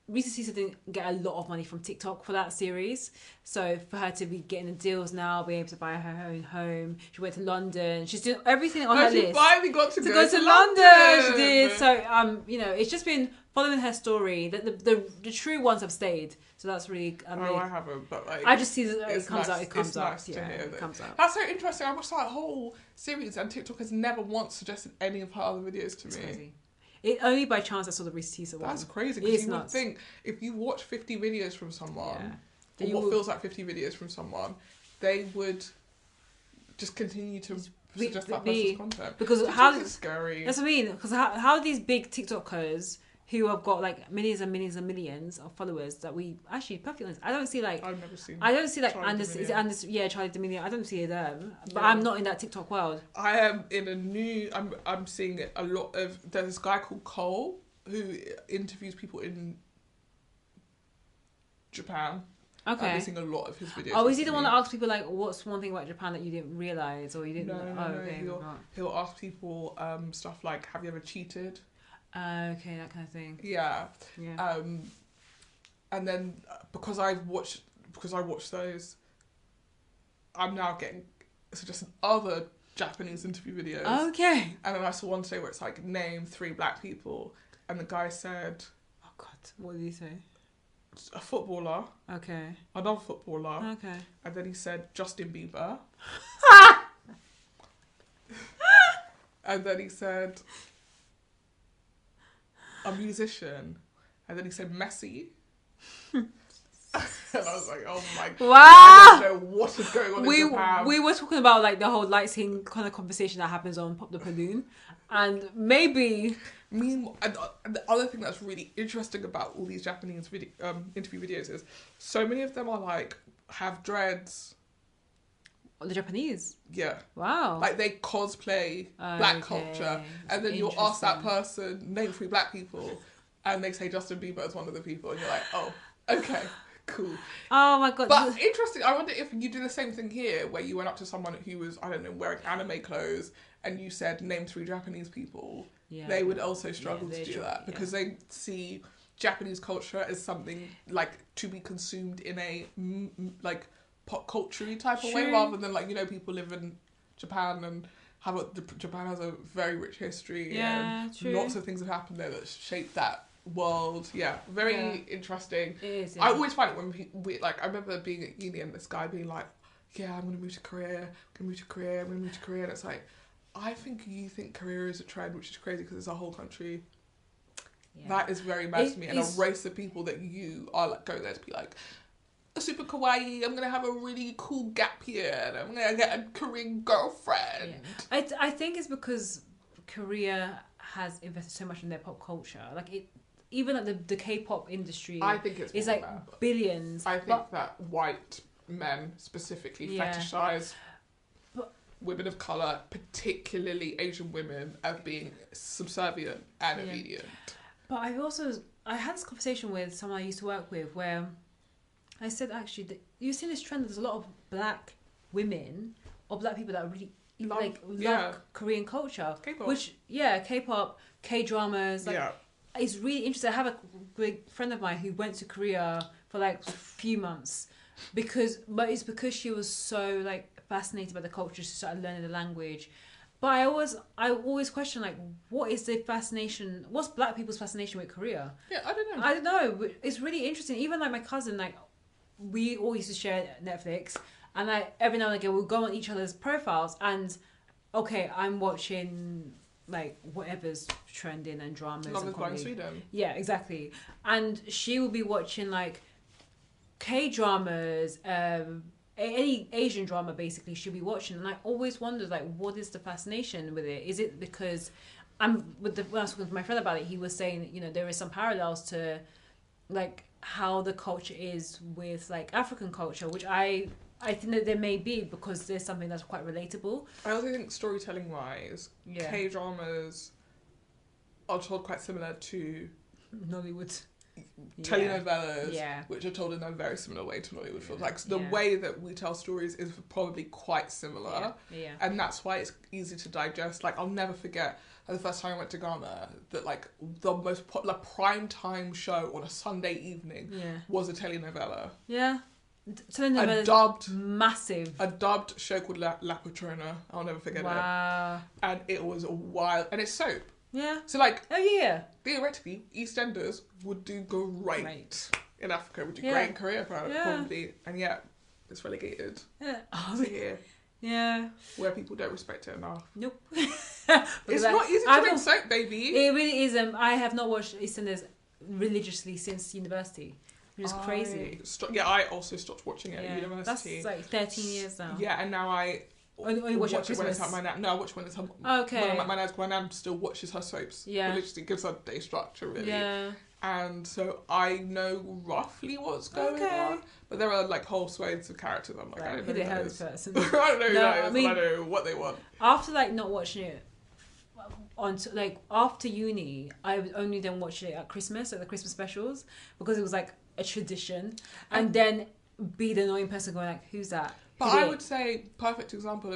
Risa Cisa didn't get a lot of money from TikTok for that series. So for her to be getting the deals now, being able to buy her own home, she went to London. She's doing everything on her list. She finally got to go to London. She did. So it's just been following her story. The true ones have stayed, so that's really. I haven't, but like I just see that it it's comes nice, out. It comes it's out. nice to Yeah, hear it that. comes out. That's so interesting. I watched that whole series, and TikTok has never once suggested any of her other videos to It's me. crazy. It only by chance I saw the Reese Teaser one. That's crazy, It because is you would nuts. think if you watch 50 videos from someone, Yeah. or what feels like 50 videos from someone, they would just continue to suggest that person's content. Because TikTok how is scary. That's what I mean. Because how these big TikTokers who have got like millions and millions and millions of followers that we actually perfectly honest, I don't see like I've never seen. Charli Anderson. is it Anderson? Yeah, Charli D'Amelio. I don't see them, but Yeah. I'm not in that TikTok world. I am in a new. I'm seeing a lot of. There's this guy called Cole who interviews people in Japan. I've Okay. been seeing a lot of his videos. Oh, is he the one that recently. asks people like, "What's one thing about Japan that you didn't realize or you didn't?" No, know? no, Oh, no. okay. Right. He'll ask people stuff like, "Have you ever cheated?" Okay, that kind of thing. Yeah. Yeah. And then because I watched those, I'm now getting suggested other Japanese interview videos. Okay. And then I saw one today where it's like, name 3 black people, and the guy said Oh God, what did he say? a footballer, Okay. another footballer, Okay. and then he said Justin Bieber, and then he said a musician, and then he said Messi. And I was like, oh my god, Wow. I don't know what is going on in Japan. We were talking about like the whole light scene kind of conversation that happens on Pop the Balloon, and maybe And the other thing that's really interesting about all these Japanese interview videos is so many of them are like have dreads. the Japanese. Yeah. Wow. Like they cosplay black culture, and then you'll ask that person, name 3 black people, and they say Justin Bieber is one of the people, and you're like, oh, okay, cool. Oh my God. But interesting, I wonder if you do the same thing here, where you went up to someone who was, I don't know, wearing anime clothes, and you said, name 3 Japanese people. Yeah. They would also struggle they to do struggle, that, because they see Japanese culture as something like to be consumed in a like pop culture type of way, True. rather than like, you know, people live in Japan and Japan has a very rich history, Yeah, and true. lots of things have happened there that shaped that world. Yeah, very interesting. It is. I always find it when we like, I remember being at uni and this guy being like, yeah, I'm gonna move to Korea, I'm gonna move to Korea, and it's like, I think you think Korea is a trend, which is crazy because it's a whole country. Yeah. That is very mad to me, and a is- race of people that you are like go there to be like, super kawaii, I'm gonna have a really cool gap year, and I'm gonna get a Korean girlfriend. I think it's because Korea has invested so much in their pop culture. Like it, even like the K-pop industry. I think it's is more like than that. billions. I think that white men specifically Yeah. fetishize But- women of colour, particularly Asian women, as being subservient and Yeah. obedient. But I had this conversation with someone I used to work with where I said actually that you've seen this trend that there's a lot of black women or black people that really love Korean culture. K-pop. Which K-pop, K-dramas, like Yeah. it's really interesting. I have a big friend of mine who went to Korea for like a few months but it's because she was so like fascinated by the culture. She started learning the language. But I always question like, what is the fascination? What's black people's fascination with Korea? Yeah, I don't know. I don't know. But it's really interesting. Even like my cousin, like we all used to share Netflix, and like every now and again we'll go on each other's profiles, and okay, I'm watching like whatever's trending and dramas. Love and is Blind comedy. Sweden. Yeah, exactly. And she will be watching like K-dramas, any Asian drama basically she'll be watching, and I always wondered like, what is the fascination with it? Is it because when I was talking to my friend about it, he was saying, you know, there is some parallels to like how the culture is with like African culture, which I think that there may be, because there's something that's quite relatable. I also think storytelling wise, Yeah. K-dramas are told quite similar to Nollywood. telenovelas, Yeah. which are told in a very similar way to Nollywood films. Like the Yeah. way that we tell stories is probably quite similar, Yeah. and that's why it's easy to digest. Like I'll never forget the first time I went to Ghana that like the most popular prime time show on a Sunday evening Yeah. was a telenovela. Yeah. A Telenovelas massive. dubbed show called La Patrona. I'll never forget it. Wow. And it was a wild, and it's soap. Yeah. So like Oh yeah. theoretically, EastEnders would do great in Africa. Would do great in Korea probably, and yet it's relegated to here. Yeah. Where people don't respect it enough. Nope. It's not easy to make soap, baby. It really isn't. I have not watched EastEnders religiously since university, which is crazy. I also stopped watching it at university. That's like 13 years now. Yeah, and now I only watch it when it's at my nan. No, I watch when it's her. Okay. My nan still watches her soaps. Yeah. Religiously gives her day structure, really. Yeah. And so I know roughly what's going on, but there are like whole swathes of characters. I'm like, I don't know who the hell this person. I don't know who that is. I mean, I don't know what they want. After like not watching it after uni, I would only then watch it at Christmas, at the Christmas specials, because it was like a tradition, and then be the annoying person going like, who's that? But I would say perfect example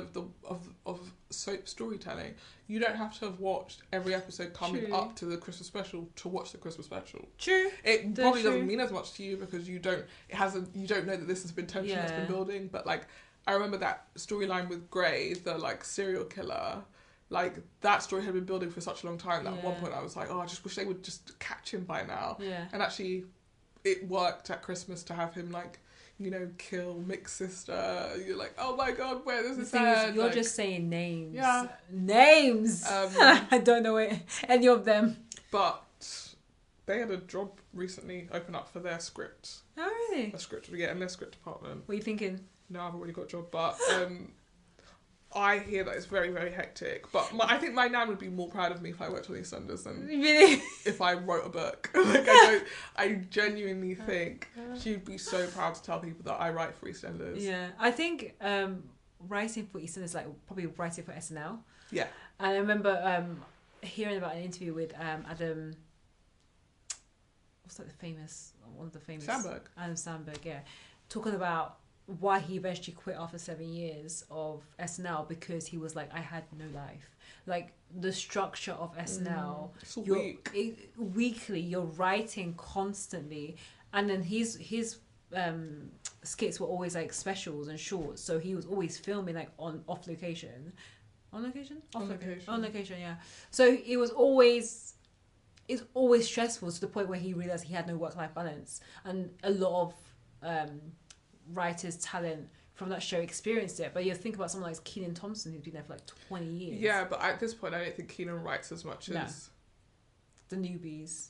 of soap storytelling. You don't have to have watched every episode coming up to the Christmas special to watch the Christmas special. True. It probably doesn't mean as much to you because you don't know that this has been tension that's been building. But like, I remember that storyline with Grey, the like serial killer. Like that story had been building for such a long time that at one point I was like, oh, I just wish they would just catch him by now. Yeah. And actually, it worked at Christmas to have him like, you know, kill Mick's sister. You're like, oh my god, where this is sad. You're just saying names. Yeah. Names. I don't know any of them. But they had a job recently open up for their script. Oh really? A script, yeah, in their script department. What are you thinking? No, I've already got a job, but I hear that it's very, very hectic. But I think my nan would be more proud of me if I worked on EastEnders than really? If I wrote a book. I genuinely think she'd be so proud to tell people that I write for EastEnders. Yeah, I think writing for EastEnders like probably writing for SNL. Yeah. And I remember hearing about an interview with Adam. What's like one of the famous? Sandberg. Adam Sandberg, yeah, talking about why he eventually quit after 7 years of SNL because he was like, I had no life. Like the structure of SNL, weekly, you're writing constantly, and then his skits were always like specials and shorts, so he was always filming like on location, yeah. So it's always stressful to the point where he realized he had no work-life balance, and a lot of writers' talent from that show experienced it. But you think about someone like Kenan Thompson, who's been there for like 20 years. Yeah, but at this point, I don't think Kenan writes as much as the newbies.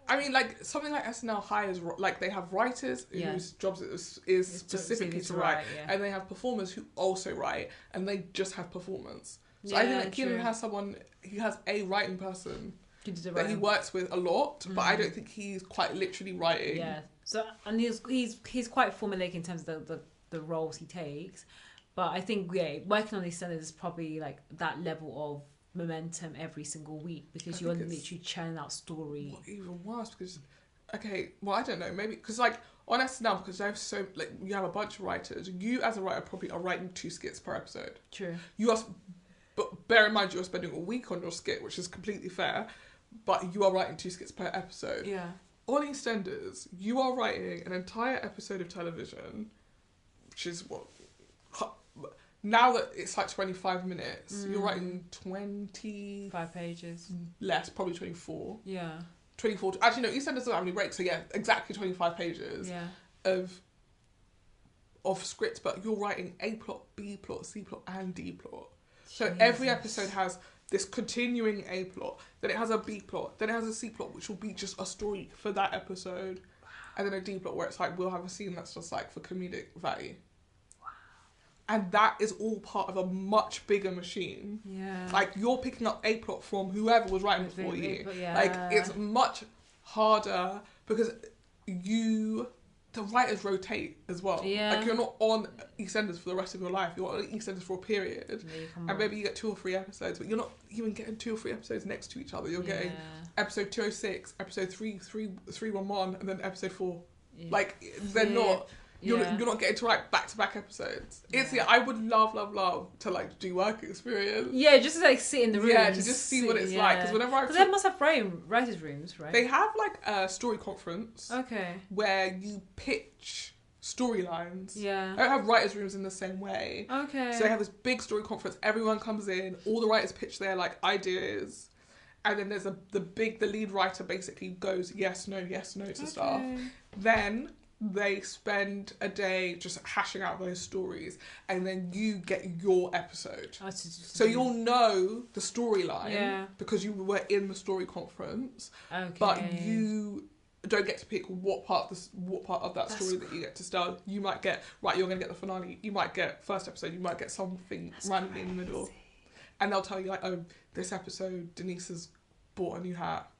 I mean, like something like SNL hires, like they have writers whose jobs is specifically to write, and they have performers who also write, and they just have performance. So I think that Kenan has someone, he has a writing person that he works with a lot, but I don't think he's quite literally writing. Yeah. So and he's quite formulaic in terms of the roles he takes, but I think working on these centers is probably like that level of momentum every single week because you're literally churning out story. What even worse because I don't know, maybe because like on SNL, because they have you have a bunch of writers, you as a writer probably are writing 2 skits per episode. True. But bear in mind you're spending a week on your skit, which is completely fair, but you are writing 2 skits per episode. Yeah. On EastEnders, you are writing an entire episode of television, which is now that it's like 25 minutes, you're writing 25 pages. Less, probably 24. Yeah. 24. Actually, no, EastEnders doesn't have any breaks, so yeah, exactly 25 pages of scripts, but you're writing A plot, B plot, C plot, and D plot. So every episode has this continuing A plot, then it has a B plot, then it has a C plot, which will be just a story for that episode, and then a D plot where it's like, we'll have a scene that's just like for comedic value. Wow. And that is all part of a much bigger machine. Yeah. Like, you're picking up A plot from whoever was writing before you. Like, it's much harder because the writers rotate as well. Yeah. Like, you're not on EastEnders for the rest of your life. You're on EastEnders for a period. And maybe you get 2 or 3 episodes, but you're not even getting 2 or 3 episodes next to each other. You're getting episode 206, episode 311, and then episode 4. Yeah. Like, they're not... You're not getting to write back-to-back episodes. I would love to like do work experience. Yeah, just to like sit in the room. Yeah, to just see what it's like. Because whenever they must have writers' rooms, right? They have like a story conference. Okay. Where you pitch storylines. Yeah. They don't have writers' rooms in the same way. Okay. So they have this big story conference. Everyone comes in. All the writers pitch their like ideas. and then there's the lead writer basically goes yes, no to stuff. Okay. Then they spend a day just hashing out those stories, and then you get your episode. Oh, So you'll know the storyline Yeah. because you were in the story conference, Okay. but you don't get to pick what part of that story that you get to tell. You might get you're gonna get the finale. You might get first episode. You might get something randomly in the middle, and they'll tell you like, oh, this episode Denise has bought a new hat.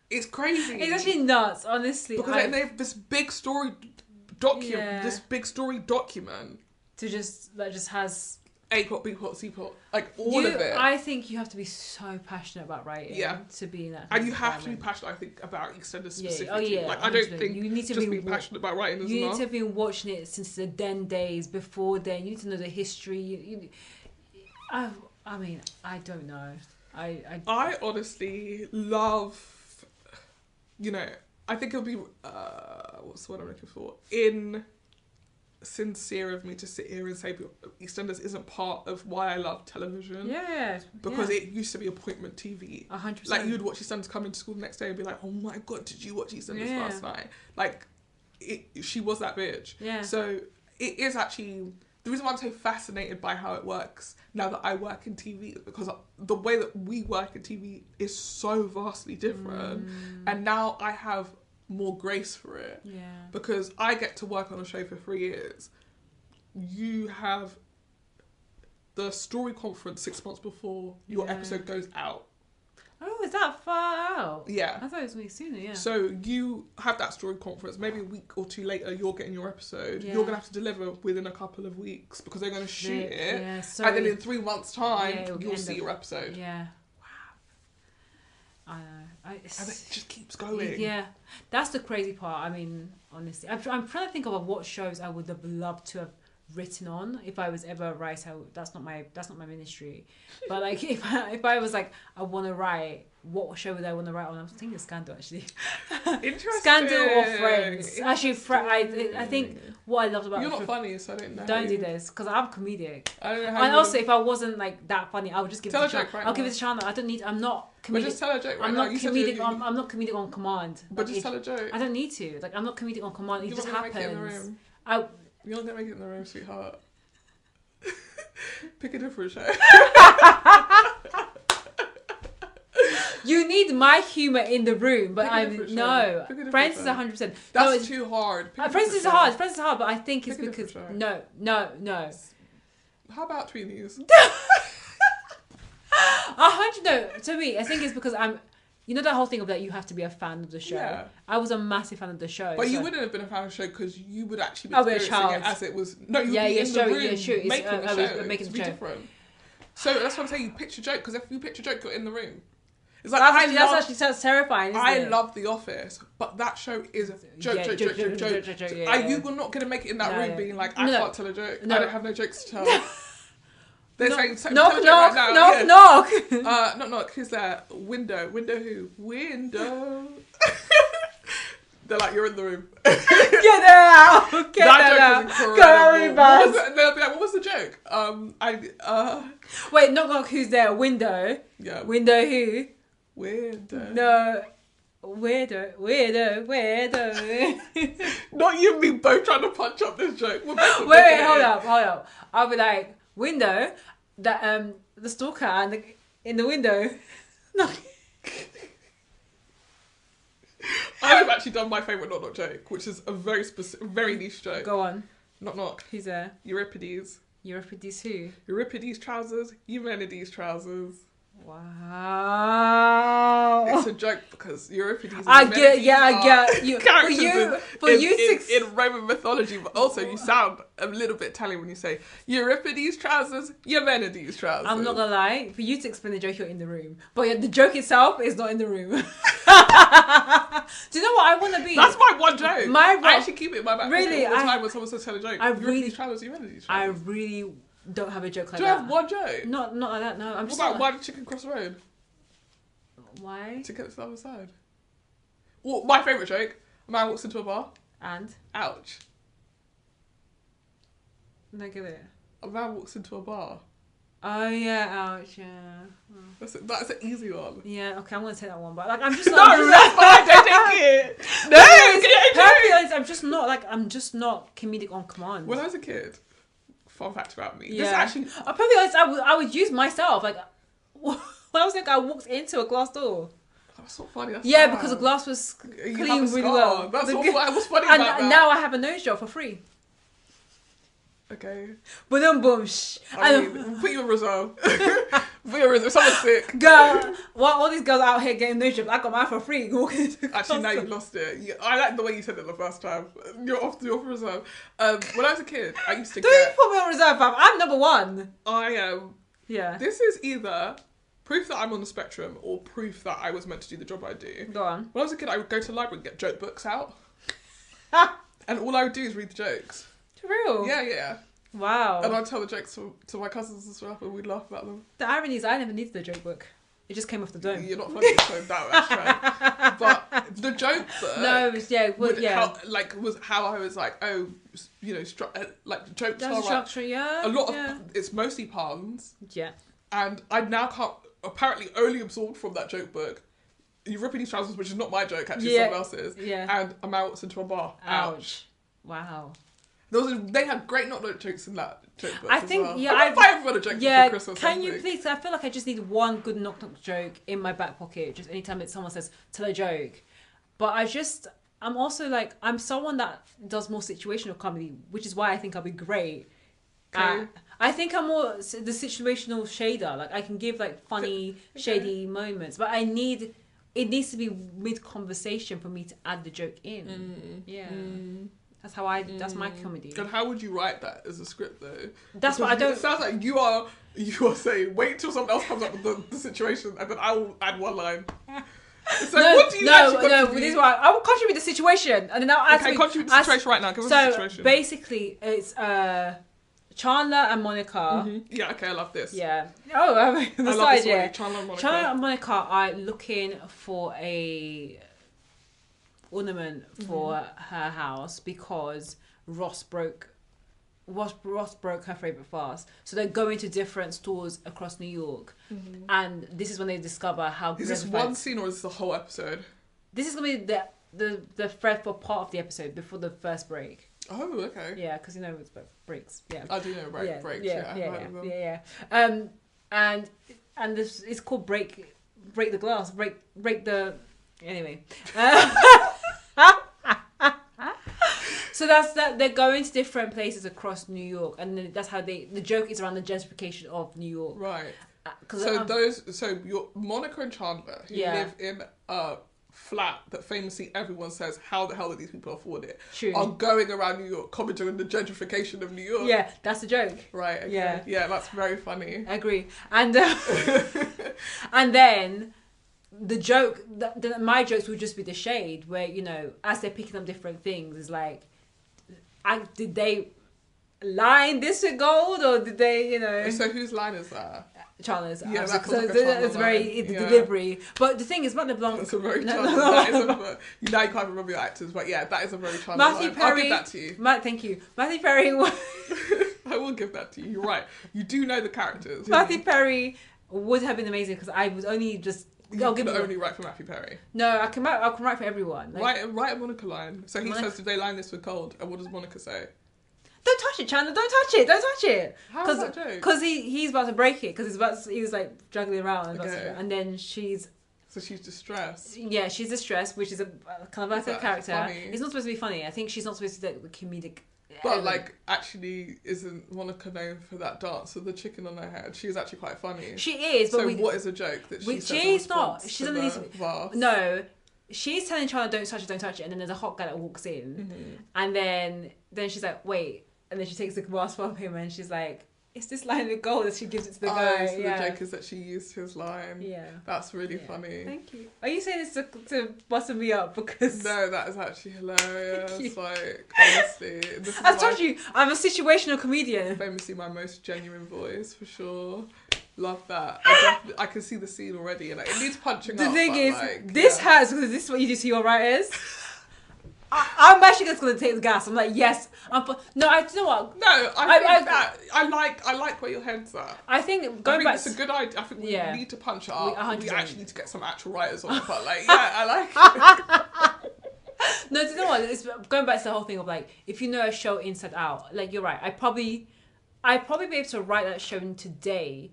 It's crazy. It's actually nuts, honestly. Because they have this big story document. Yeah. This big story document. that just has A plot, B plot, C plot, like all of it. I think you have to be so passionate about writing. Yeah. To be in that. And you have to be passionate, I think, about EastEnders specifically. Yeah. Like I don't 100%. think You need to just be being passionate about writing is You enough. need to have been watching it since the Den days. Before then, you need to know the history. I mean, I don't know. I honestly love, I think it'll be, what's the word I'm looking for? Insincere of me to sit here and say EastEnders isn't part of why I love television. Yeah. Because it used to be appointment TV. 100%. Like, you'd watch EastEnders come into school the next day and be like, oh my God, did you watch EastEnders last night? Like, she was that bitch. Yeah. So, it is actually... The reason why I'm so fascinated by how it works now that I work in TV is because the way that we work in TV is so vastly different. And now I have more grace for it. Yeah. Because I get to work on a show for 3 years. You have the story conference 6 months before your episode goes out. Oh, is that far out? Yeah. I thought it was way sooner, yeah. So you have that story conference, maybe a week or two later you're getting your episode. Yeah. You're going to have to deliver within a couple of weeks because they're going to shoot it. Yeah, so and then in 3 months' time, it'll you'll end see up- your episode. Yeah. Wow. I know. And it just keeps going. Yeah. That's the crazy part. I mean, honestly. I'm trying to think of what shows I would have loved to have written on if I was ever a writer. That's not my ministry. But like if I was like I want to write, what show would I want to write on? I was thinking Scandal actually. Interesting. Scandal or Friends. Actually, I think what I loved about You're not funny, so I don't know. Don't do this because I'm comedic. I don't know how And also, if I wasn't like that funny, I would just give Tell it a a joke chance. right I'll give now. it a chance. I don't need. I'm not comedic. But just tell a joke right I'm now. not You said comedic. you- I'm not comedic on command. But Like, just tell a joke. I don't need to. Like I'm not comedic on command. It You're just not gonna make it in the happens. room. I You're not going to make it in the room, sweetheart. Pick a different show. You need my humour in the room, but Pick a I'm different show. no. Pick a different Friends is show. 100%. That's too hard. Pick a Friends different is show. hard. Friends is hard, but I think it's Pick a because different no. How about Tweenies? 100. No, to me, I think it's because I'm. You know that whole thing of that you have to be a fan of the show. Yeah. I was a massive fan of the show. But you so- wouldn't have been a fan of the show because you would actually be I'll be a experiencing it child. as it was. No, you'd Yeah, be yeah, in sure, the room yeah, sure. It's, making the I was show. making It'd the be show. different. So that's what I'm saying. You pitch a joke because if you pitch a joke, you're in the room. It's like That's actually sounds terrifying. Isn't I it? love The Office, but that show is joke. Yeah, You were not going to make it in that No, room yeah. being like, No, I no. can't tell a joke. No. I don't have no jokes to tell. They're saying, knock, tell a joke knock, right now. knock, Yeah. knock. Knock. Who's there? Window who? Window. They're like, you're in the room. Get that out. Get That that joke was out. incredible. Go really What was bad. it? They'll be like, what was the joke? Wait, knock, knock. Who's there? Window. Yeah. Window who? Window. No. Weirdo. Not you and me both trying to punch up this joke. We're both Wait, making it hold in. up. I'll be like, window, that the stalker and in the window. No. I've actually done my favourite knock knock joke, which is a very specific, very niche joke. Go on. Knock knock. Who's there? Euripides. Euripides who? Euripides trousers. Eumenides trousers. Wow. It's a joke because Euripides and I get, Eumenides yeah, I are get. You, characters in Roman mythology, but also you sound a little bit Italian when you say Euripides trousers, Eumenides trousers. I'm not gonna lie. For you to explain the joke, you're in the room, but the joke itself is not in the room. Do you know what I want to be? That's my one joke. My I actually keep it in my back Really, pocket all the I- time when someone says tell a joke. I Euripides really- trousers, Eumenides I trousers. really don't have a joke like Do you that. have one joke? Not like that. No, I'm What just. about not- why did chicken cross the road? Why? To get to the other side. Well, my favourite joke, a man walks into a bar. And Ouch. no, get it. A man walks into a bar. Oh yeah, ouch, yeah. That's an easy one. Yeah, okay, I'm gonna take that one, but like I'm just No, not. that's fine. Don't take it. No, Perfectly honest, I'm just not comedic on command. When I was a kid, fun fact about me. Yeah. This actually, I'm perfectly honest. I would use myself like when I was like I walked into a glass door. that's not funny. That's Yeah, sad. because the glass was You clean have a really scar. well. That's The- what was funny and about that. now I have a nose job for free. Okay. But then boom, shh. I mean, put you in reserve. Put you in reserve. If someone's sick. Girl, well, all these girls out here getting nose jobs. I got mine for free. Walking into the Actually, now glass you lost it. I like the way you said it the first time. You're off reserve. When I was a kid, I used to door. Don't get. you put me on reserve, fam. I'm number one. I am. Yeah. This is either proof that I'm on the spectrum or proof that I was meant to do the job I do. Go on. When I was a kid, I would go to the library and get joke books out. And all I would do is read the jokes. For real? Yeah. Wow. And I'd tell the jokes to my cousins and stuff, and we'd laugh about them. The irony is I never needed the joke book. It just came off the dome. You're not funny, so that's right. But the joke book... No, it was, yeah. Well, yeah. was how I was like, oh, you know, like jokes That's are the structure, yeah. a lot yeah. of... It's mostly puns. Yeah. And I now can't... Apparently only absorbed from that joke book. You're ripping these trousers, which is not my joke, actually, Yeah. someone else's. Yeah. And I'm out into a bar. Ouch. Wow. They had great knock-knock jokes in that joke book. I as think, well. yeah, I might buy everyone a joke Yeah, for Christmas. can you please? I feel like I just need one good knock-knock joke in my back pocket. Just anytime someone says, tell a joke. But I'm also like, I'm someone that does more situational comedy, which is why I think I'll be great. Okay. I think I'm more the situational shader. Like, I can give like funny, shady moments, but it needs to be mid-conversation for me to add the joke in. Yeah. That's that's my comedy. And how would you write that as a script, though? That's what Because I don't... It sounds like you are saying, wait till someone else comes up with the situation, and then I will add one line. So what do you actually contribute? This is why I will contribute the situation, and then I'll add. Okay, contribute the situation right now. Give us the situation. So basically, it's Chandler and Monica. Yeah, okay, I love this. Yeah. Oh, the I love side, this already. yeah. Chandler and Monica. Chandler and Monica are looking for a ornament for her house because Ross broke her favourite vase. So they're going to different stores across New York. And this is when they discover how... Is this one scene or is this the whole episode? This is going to be the thread for part of the episode before the first break. Oh, okay. Yeah, because you know it's breaks. Yeah. I do know breaks. Yeah. And this it's called break the glass, break the... Anyway. So that's that. They're going to different places across New York, and then that's how the joke is around the gentrification of New York. Right. So So your Monica and Chandler, who live in a flat that famously everyone says, how the hell do these people afford it? True. Are going around New York commenting on the gentrification of New York. Yeah, that's the joke. Right. Okay. Yeah. Yeah, that's very funny. I agree. And and then the joke, my jokes would just be the shade where, you know, as they're picking up different things, it's like, did they line this with gold or did they, you know? So whose line is that? Chandler's. Yeah, So that feels like a Chandler it's very line. the Yeah. delivery. But the thing is, Matt LeBlanc. That's a very Chandler. That is now you can't remember your actors, but yeah, that is a very Chandler Matthew line. Perry. I'll give that to you. Thank you. Matthew Perry. I will give that to you. You're right. You do know the characters. Matthew Perry would have been amazing because I was only just. You can only write for Matthew Perry. No, I can write for everyone. Like, Write a Monica line. So he says, "Did they line this with gold?" And what does Monica say? don't touch it, Chandler. Don't touch it. Don't touch it. How is that joke? Because he's about to break it. Because he was like juggling around. Okay. And then she's. So she's distressed. Yeah, she's distressed, which is a kind of like a character. Funny? It's not supposed to be funny. I think she's not supposed to do the comedic. But element. like, actually, isn't Monica known for that dance with the chicken on her head? She is actually quite funny. She is, but so what is a joke that she says in she's not. response She to doesn't the need. vase? No, she's telling Chandler, don't touch it, and then there's a hot guy that walks in, and then she's like, wait, and then she takes the glass from him, and she's like, it's this line of gold that she gives it to the guy. So yeah. the joke is that she used his line. Yeah. That's really funny. Thank you. Are you saying this to bustle me up because? No, that is actually hilarious. Thank you. Like, honestly, this is I told you, I'm a situational comedian. famously my most genuine voice for sure. Love that. I can see the scene already, and like, it needs punching The up. thing but, is, like, this hurts because this is what you do to your writers. I'm actually just gonna take the gas. I'm like, yes. No, I you know what? No, I like where your head's at. I think going back. It's a good idea. I think we need to punch it up. We 100%. actually need to get some actual writers on it. But like, yeah, I like it. No, do you know what? It's going back to the whole thing of like, if you know a show inside out, like you're right. I'd probably be able to write that show in today.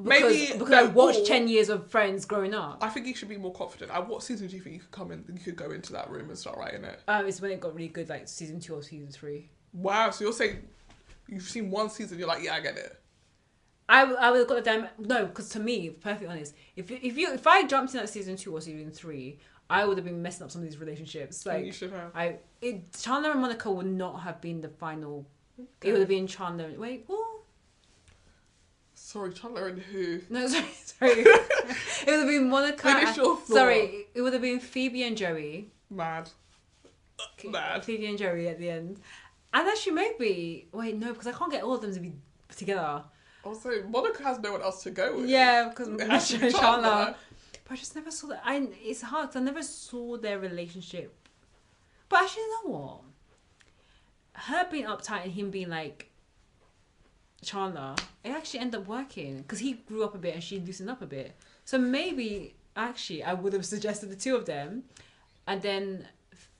Because I watched 10 years of Friends growing up. I think you should be more confident. What season do you think you could come in? You could go into that room and start writing it. It's when it got really good, like season 2 or season 3. Wow, so you're saying you've seen one season, you're like, yeah, I get it. I would have got the damn no, because to me, perfectly honest, if I jumped in at season 2 or season 3, I would have been messing up some of these relationships. Like you should have. Chandler and Monica would not have been the final. Okay. It would have been Chandler. Wait, what? Sorry, Chandler and who? No, sorry. It would have been Monica. Finish your thought. Sorry, it would have been Phoebe and Joey. Mad. Phoebe and Joey at the end. And actually, maybe wait, no, because I can't get all of them to be together. Also, Monica has no one else to go with. Yeah, because Chandler. Chandler. But I just never saw that. It's hard because I never saw their relationship. But actually, you know what? Her being uptight and him being like Chandler, it actually ended up working because he grew up a bit and she loosened up a bit. So maybe actually I would have suggested the two of them, and then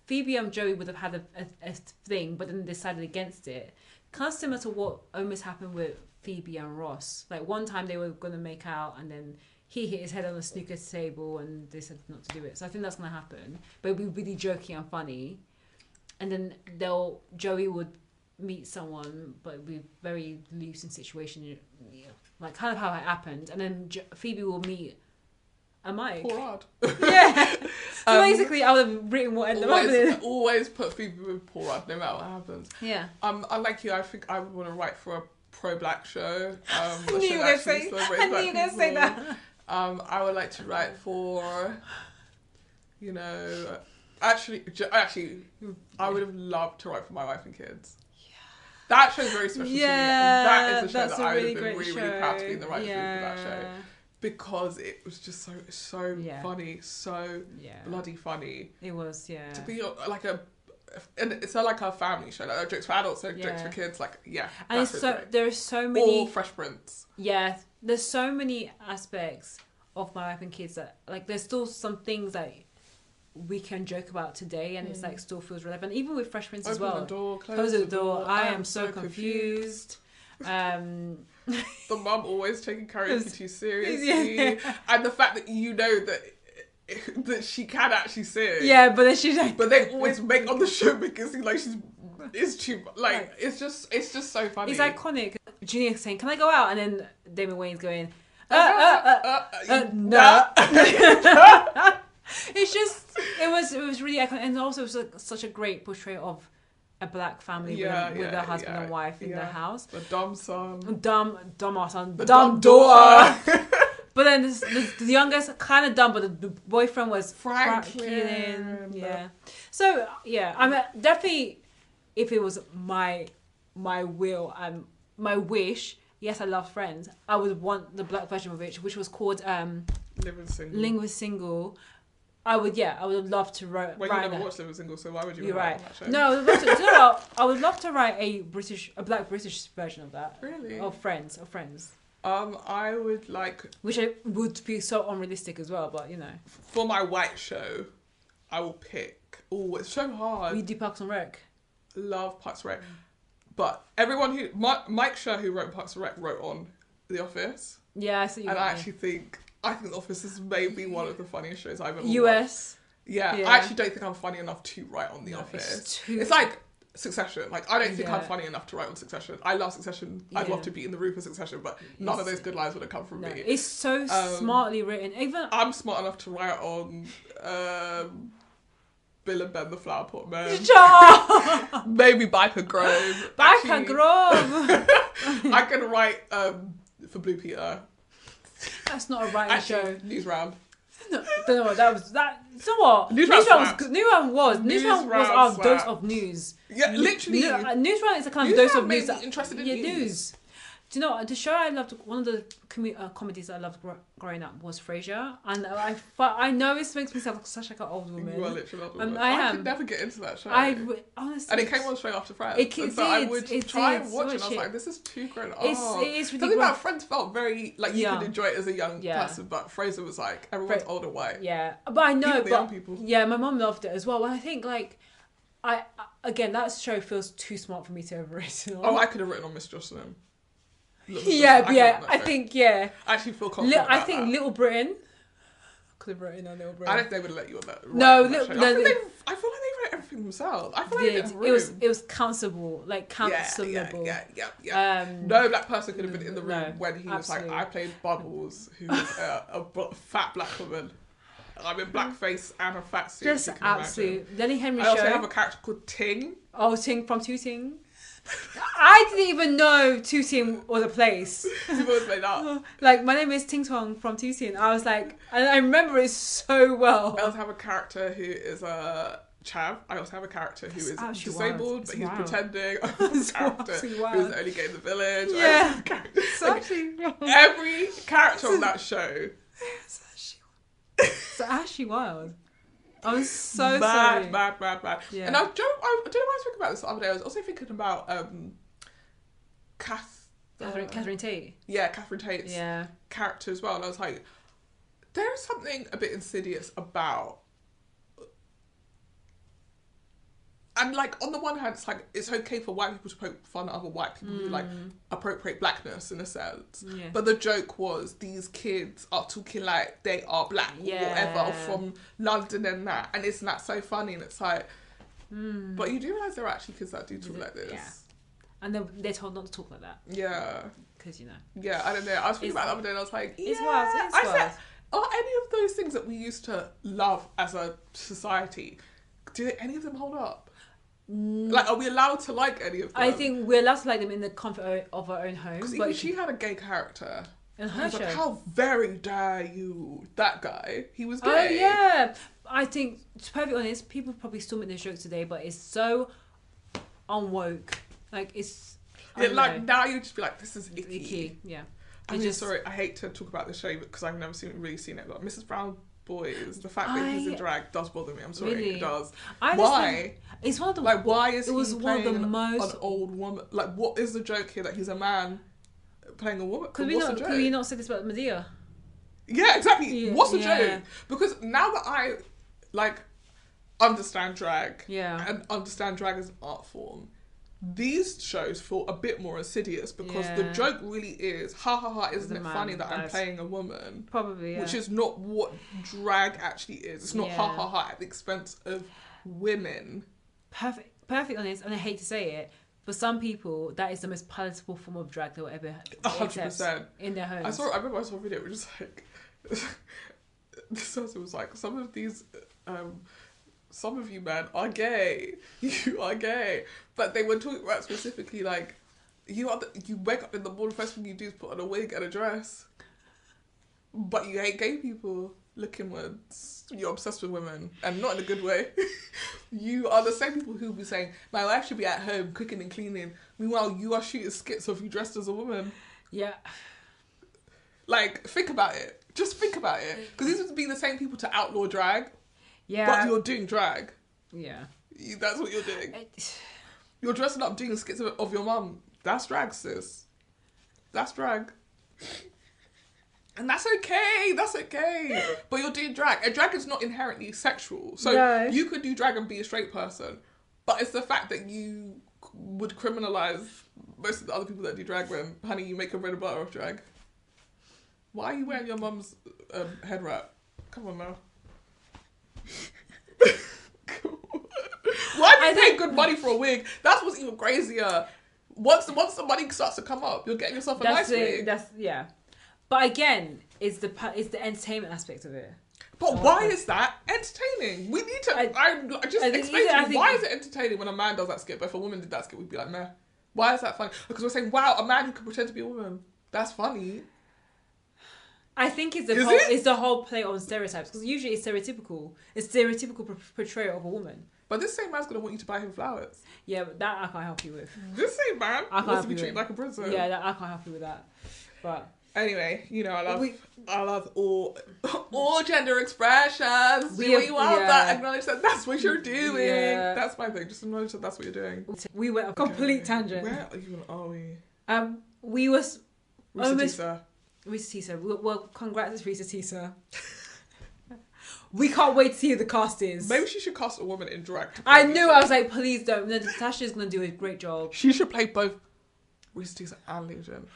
Phoebe and Joey would have had a thing, but then decided against it. Kind of similar to what almost happened with Phoebe and Ross. Like one time they were going to make out and then he hit his head on the snooker table and they said not to do it. So I think that's going to happen. But it'll be really jokey and funny. And then Joey would meet someone but be very loose in situation, like kind of how it happened. And then Phoebe will meet a Mike. Poor Rod. Yeah. So basically I would have written what ended up happening. Always put Phoebe with Poor Rod, no matter what happens. Yeah. Unlike you, I think I would want to write for a pro-black show. I knew you were going to say that. I would like to write for, actually, I would have loved to write for My Wife and Kids. Yeah. That show's very special to me. That is a show that I would have been really, really proud to be in the writing room for that show. Because it was just so funny, so bloody funny. It was, yeah. To be like and it's not like a family show, like jokes for adults, so jokes for kids, And there's so many. All Fresh Prince. Yeah, there's so many aspects of My Wife and Kids that there's still some things that we can joke about today, and it's still feels relevant, even with Fresh Prince as well. Open the door, close the door. I am so confused. The mum always taking karaoke too seriously, and the fact that that she can actually sing. Yeah, but then she don't. But they always make on the show because it's too it's just so funny. It's iconic. Junior saying, "Can I go out?" and then Damon Wayne's going, no. It's just it was really iconic, and also it was such a great portrayal of a black family with their husband and wife in their house. The dumb son. Dumb son. The dumb daughter. But then the youngest, kind of dumb, but the boyfriend was Franklin. Yeah. So, yeah, I mean, definitely, if it was my will and my wish, yes, I love Friends, I would want the black version of it, which was called Living Single. I would love to write. Well, you never watched Living Single, so why would you? You're right. That show? No, I would love to write a black British version of that. Really? Of Friends. I would like. Which would be so unrealistic as well, but For my white show, I will pick. Oh, it's so hard. We do Parks and Rec. Love Parks and Rec, but everyone Mike Schur, who wrote Parks and Rec, wrote on The Office. Yeah, I see. And I think The Office is maybe one of the funniest shows I've ever US. watched. Yeah, I actually don't think I'm funny enough to write on The Office. It's like Succession. I don't think I'm funny enough to write on Succession. I love Succession. I'd love to be in the room for Succession, but none of those good lines would have come from me. It's so smartly written. Even I'm smart enough to write on Bill and Ben the Flower Pot Men. Maybe Biker Grove. Biker Grove. I can write for Blue Peter. That's not a writing show. Newsround. No, don't know what that was. So what? Newsround was our dose of news. Yeah, literally. Newsround is a kind of dose of news. Interested in news. Do you know the show I loved? One of the comedies I loved growing up was Frasier, and I know it makes me sound like such like an old woman. You are literally an old woman. I could never get into that show. Honestly, and it came on straight after Friends. I would try and watch it. And I was like, this is too grown up. It is really. Something about Friends felt very like you could enjoy it as a young person, but Frasier was like everyone's old and white. Yeah, but I know, even the young people. Yeah, my mum loved it as well. And I think like. Again, that show feels too smart for me to have written on. Oh, I could have written on Miss Jocelyn. I think. I actually feel confident I think Little Britain. Could have written on Little Britain. I don't think they would let you on that. No, I feel like they wrote everything themselves. I feel like it was countable, like cancelable. Yeah. No black person could have been in the room when he was like, I played Bubbles, who was a fat black woman. I'm in blackface and a fat suit. Just absolute. Lenny Henry I also have a character called Ting. Oh, Ting from Two Ting. I didn't even know Two Ting was a place. People would play that. Like, my name is Ting Tong from Two Ting. I was like, and I remember it so well. I also have a character who is a Chav. I also have a character who is disabled, but he's pretending. I have a character who's the only gay in the village. Yeah. Every character on that show. So actually wild. I'm so mad, sorry. Mad. Yeah. And I don't know why I was thinking about this the other day. I was also thinking about Catherine Tate. Yeah, Catherine Tate's character as well. And I was like, there's something a bit insidious about. And like on the one hand, it's like it's okay for white people to poke fun at other white people who like appropriate blackness in a sense. Yeah. But the joke was these kids are talking like they are black or whatever, or from London and that, and isn't that so funny? And it's like, but you do realise there are actually kids that do talk like this. Yeah. And they're told not to talk like that. Yeah. Because Yeah, I don't know. I was thinking about it the other day, and I was like, it's wild. I said, are any of those things that we used to love as a society? Do any of them hold up? Like, are we allowed to like any of them? I think we're allowed to like them in the comfort of our own home. Because even she had a gay character. In her show. Like, how very dare you? That guy, he was gay. Oh yeah, I think to be perfectly honest, people probably still make this joke today, but it's so unwoke. Like it's. Like now you just be like, this is icky. Yeah. I mean, sorry, I hate to talk about the show because I've never really seen it. But Mrs. Brown Boys, the fact that he's in drag does bother me. I'm sorry, really? It does. Why? It's one of the why is he playing an old woman? Like, what is the joke here that he's a man playing a woman? Could we not say this about Medea? Yeah, exactly. Yeah, what's the joke? Because now that I like understand drag, and understand drag as an art form, these shows feel a bit more insidious because the joke really is, ha ha ha, isn't it funny that I'm playing a woman? Probably, Which is not what drag actually is. It's not ha ha ha at the expense of women. Perfect honest, and I hate to say it, for some people, that is the most palatable form of drag they'll ever 100% in their homes. I remember I saw a video which was like, this person was like, some of these, some of you men are gay. You are gay. But they were talking about specifically like, you wake up in the morning, first thing you do is put on a wig and a dress. But you hate gay people. Look inwards. You're obsessed with women. And not in a good way. You are the same people who will be saying, my wife should be at home cooking and cleaning. Meanwhile, you are shooting skits of you dressed as a woman. Yeah. Like, think about it. Just think about it. Because these would be the same people to outlaw drag. Yeah. But you're doing drag. Yeah. That's what you're doing. You're dressing up doing skits of your mum. That's drag, sis. That's drag. And that's okay. That's okay. But you're doing drag. And drag is not inherently sexual. So you could do drag and be a straight person. But it's the fact that you would criminalise most of the other people that do drag when, honey, you make a bread and butter of drag. Why are you wearing your mum's head wrap? Come on now. Why do you pay good money for a wig? That's what's even crazier. Once the money starts to come up, you're getting yourself a nice wig. But again, it's the entertainment aspect of it. But why is that entertaining? We need to. Explain to me, why is it entertaining when a man does that skit? But if a woman did that skit, we'd be like, meh. Why is that funny? Because we're saying, wow, a man who can pretend to be a woman. That's funny. I think it's the whole play on stereotypes, because usually it's stereotypical. It's stereotypical portrayal of a woman. But this same man's gonna want you to buy him flowers. Yeah, but that I can't help you with. This same man I can't wants help to be you treated with. like a princess. Yeah, I can't help you with that. But anyway, you know, I love all gender expressions. We Do what you want, yeah. but acknowledge that that's what you're doing. Yeah. That's my thing. Just acknowledge that that's what you're doing. we went a complete tangent. Where even are we? We was Risa almost Tisa. Risa Tisa. Well, congrats, Risa Tisa. We can't wait to see who the cast is. Maybe she should cast a woman in drag. I knew. I was like, please don't. No, Natasha's gonna do a great job. She should play both Risa Tisa and Legion.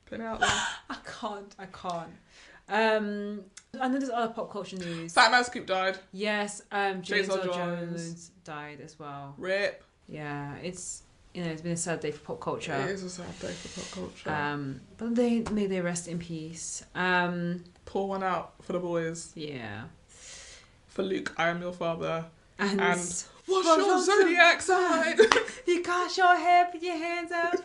Put it out there. I can't. I know there's other pop culture news. Fat Man Scoop died. Yes, James James Earl Earl Jones died as well. Rip. Yeah, it's it's been a sad day for pop culture. It is a sad day for pop culture. But may they rest in peace. Pour one out for the boys. Yeah. For Luke, I am your father. And what's your zodiac sign? You got your hair, put your hands up.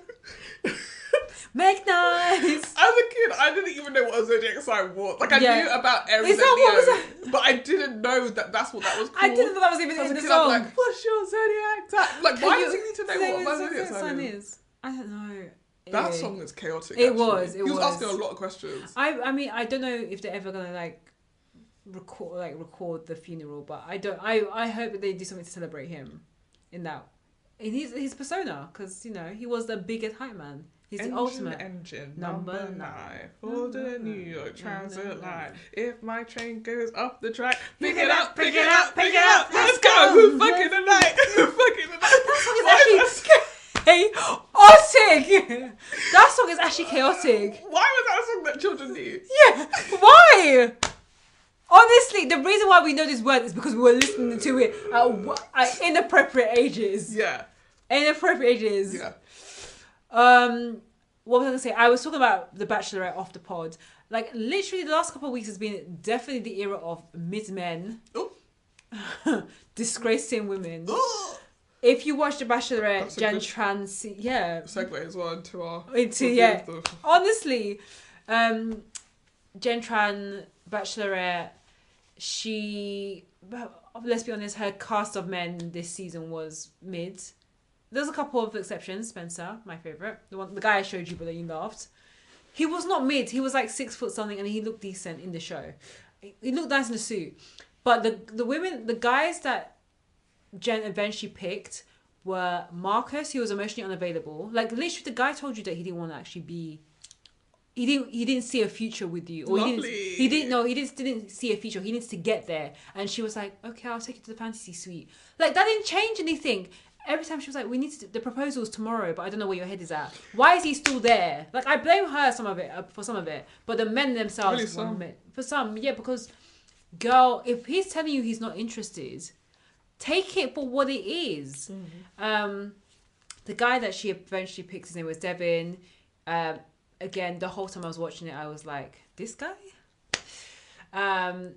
Make noise. As a kid, I didn't even know what a zodiac sign was. Like, I knew about Aries Is that and what was Leo, but I didn't know that that's what that was called. I didn't know that was even So as in a the kid, I'm song. like, what's your zodiac sign? Like, why does he need to know what my zodiac sign is? I don't know. That song is chaotic. It actually. was. He was asking a lot of questions. I mean, I don't know if they're ever gonna record the funeral, but I hope that they do something to celebrate him in his persona, because he was the biggest hype man. He's the ultimate engine number 9 for the New York Transit line. If my train goes off the track, pick it up, pick it up, pick it up. Let's go. Who fucking the night? Who fucking the night? That song is actually chaotic. That song is actually chaotic. Why was that a song that children knew? Yeah, why? Honestly, the reason why we know this word is because we were listening to it at inappropriate ages. Yeah. Inappropriate ages. Yeah. What was I gonna say? I was talking about The Bachelorette off the pod. Like, literally the last couple of weeks has been definitely the era of mid-men disgracing women. If you watch The Bachelorette, Jen Tran, segue as well into our honestly, Jen Tran, Bachelorette, let's be honest, her cast of men this season was mid. There's a couple of exceptions. Spencer, my favourite. The guy I showed you, but then you laughed. He was not mid. He was like 6 foot something, and he looked decent in the show. He looked nice in the suit. But the guys that Jen eventually picked were Marcus. He was emotionally unavailable. Like, literally, the guy told you that he didn't want to actually be. He didn't see a future with you. Or he didn't see a future. He needs to get there. And she was like, okay, I'll take you to the fantasy suite. Like, that didn't change anything. Every time she was like, we need to the proposal's tomorrow, but I don't know where your head is at. Why is he still there? Like, I blame her for some of it, but the men themselves for some, yeah, because girl, if he's telling you he's not interested, take it for what it is. Mm-hmm. The guy that she eventually picked, his name was Devin. Again, the whole time I was watching it, I was like, this guy.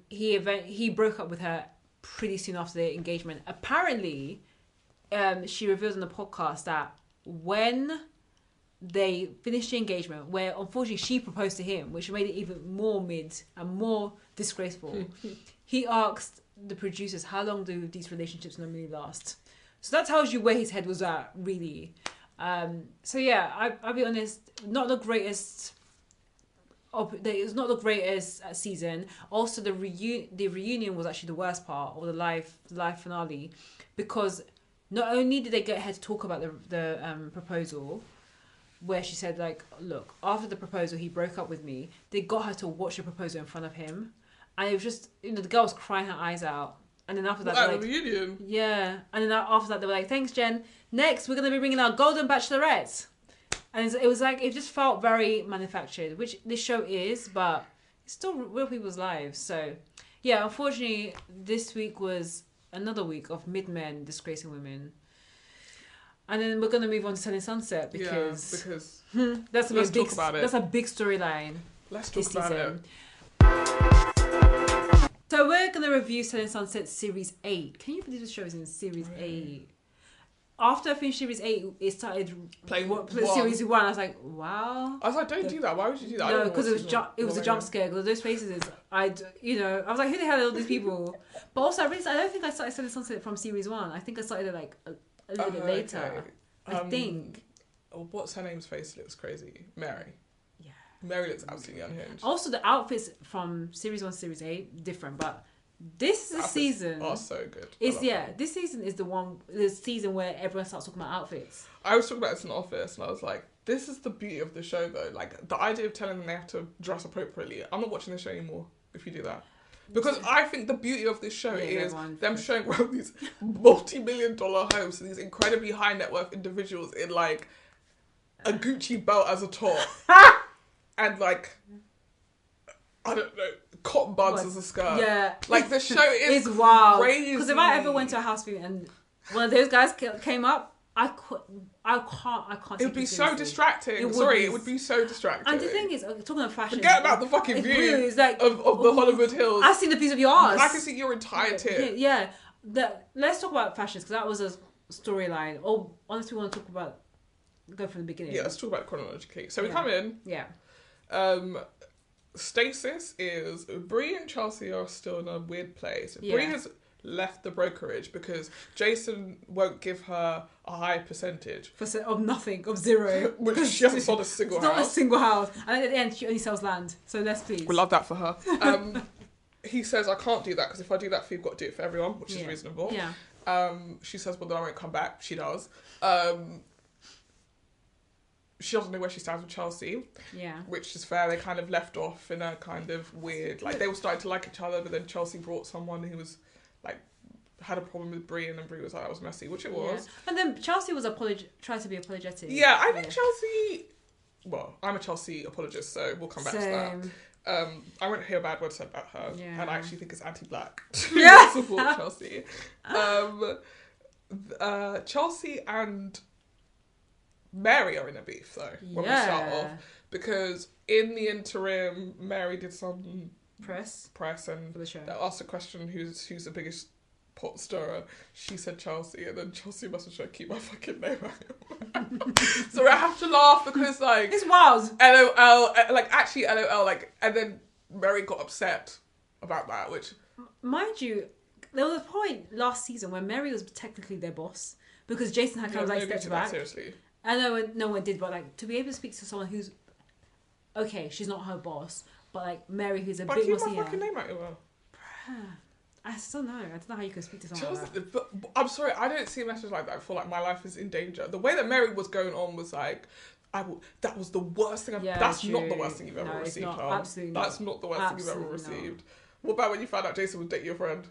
He broke up with her pretty soon after the engagement. Apparently. She reveals on the podcast that when they finished the engagement, where unfortunately she proposed to him, which made it even more mid and more disgraceful, he asked the producers, how long do these relationships normally last? So that tells you where his head was at, really. So yeah, I'll be honest, not the greatest. It's not the greatest season. Also, the reunion was actually the worst part, or the live finale, because not only did they get her to talk about the proposal, where she said, like, look, after the proposal, he broke up with me. They got her to watch the proposal in front of him. And it was just, the girl was crying her eyes out. And then after that, the reunion? Yeah. And then after that, they were like, thanks, Jen. Next, we're going to be bringing our Golden Bachelorette. And it was like, it just felt very manufactured, which this show is, but it's still real people's lives. So, yeah, unfortunately, this week was another week of mid-men disgracing women. And then we're going to move on to Selling Sunset because that's a big storyline. Let's talk about it. So we're going to review Selling Sunset Series 8. Can you believe the show is in Series 8? after I finished series 8, it started Playing series 1. I was like, wow. I was like, don't do that. Why would you do that? I No, don't know because what it was a jump scare. Because those faces, I was like, who the hell are all these people? But also, I don't think I started Selling Sunset from series 1. I think I started it like a little bit later. Okay. I think. What's her name's face looks crazy? Mary. Yeah. Mary looks absolutely unhinged. Also, the outfits from series 1 to series 8 different, but this is the season. Oh, so good. This season is the season where everyone starts talking about outfits. I was talking about this in the office, and I was like, this is the beauty of the show, though. Like, the idea of telling them they have to dress appropriately. I'm not watching this show anymore if you do that. Because I think the beauty of this show is them showing all these multi-million-dollar homes and these incredibly high net worth individuals in, like, a Gucci belt as a top. And, like, I don't know, cotton buds as a skirt. Yeah. Like, the show is it's wild. crazy. Because if I ever went to a house viewing and one of those guys came up, I can't. It would be so distracting. It would be so distracting. And the thing is, talking of fashion, forget about the fucking view of the Hollywood Hills. I've seen the piece of your ass. I can see your entire tip. Yeah. Let's talk about fashions, because that was a storyline. Or honestly, we want to talk about go from the beginning. Yeah, let's talk about it chronologically. So we come in. Yeah. Stasis is Bree and Chelsea are still in a weird place. Yeah. Bree has left the brokerage because Jason won't give her a high percentage Of nothing, of zero. Which she hasn't sold a single house. Not a single house. And at the end, she only sells land. So let's please. We love that for her. He says, I can't do that because if I do that for you, you've got to do it for everyone, which is reasonable. Yeah. She says, well, then I won't come back. She does. She doesn't know where she stands with Chelsea. Yeah. Which is fair. They kind of left off in a kind of weird... Like, they were starting to like each other, but then Chelsea brought someone who was, like, had a problem with Bree, and then Bree was like, that was messy, which it was. Yeah. And then Chelsea was tried to be apologetic. Yeah, I think Chelsea... Well, I'm a Chelsea apologist, so we'll come back to that. I won't hear bad words said about her, and I actually think it's anti-black to support Chelsea. Chelsea and Mary are in a beef, though, when we start off, because in the interim, Mary did some press and for the show. They asked a question, who's the biggest pot stirrer? She said Chelsea, and then Chelsea messaged her, keep my fucking name out. So I have to laugh because, like, it's wild. LOL, like, actually LOL, like, and then Mary got upset about that, which... Mind you, there was a point last season where Mary was technically their boss, because Jason had kind of, like, stepped back. Seriously. I know no one did, but, like, to be able to speak to someone who's... Okay, she's not her boss, but, like, Mary, who's a bit more senior... But keep my fucking name out your mouth. I still know. I don't know how you can speak to someone like that. But I'm sorry, I don't see a message like that. I feel like my life is in danger. The way that Mary was going on was like, that was the worst thing that's true. not the worst thing you've ever received, not. Tom. Absolutely That's not the worst thing you've ever received. What about when you found out Jason was dating your friend?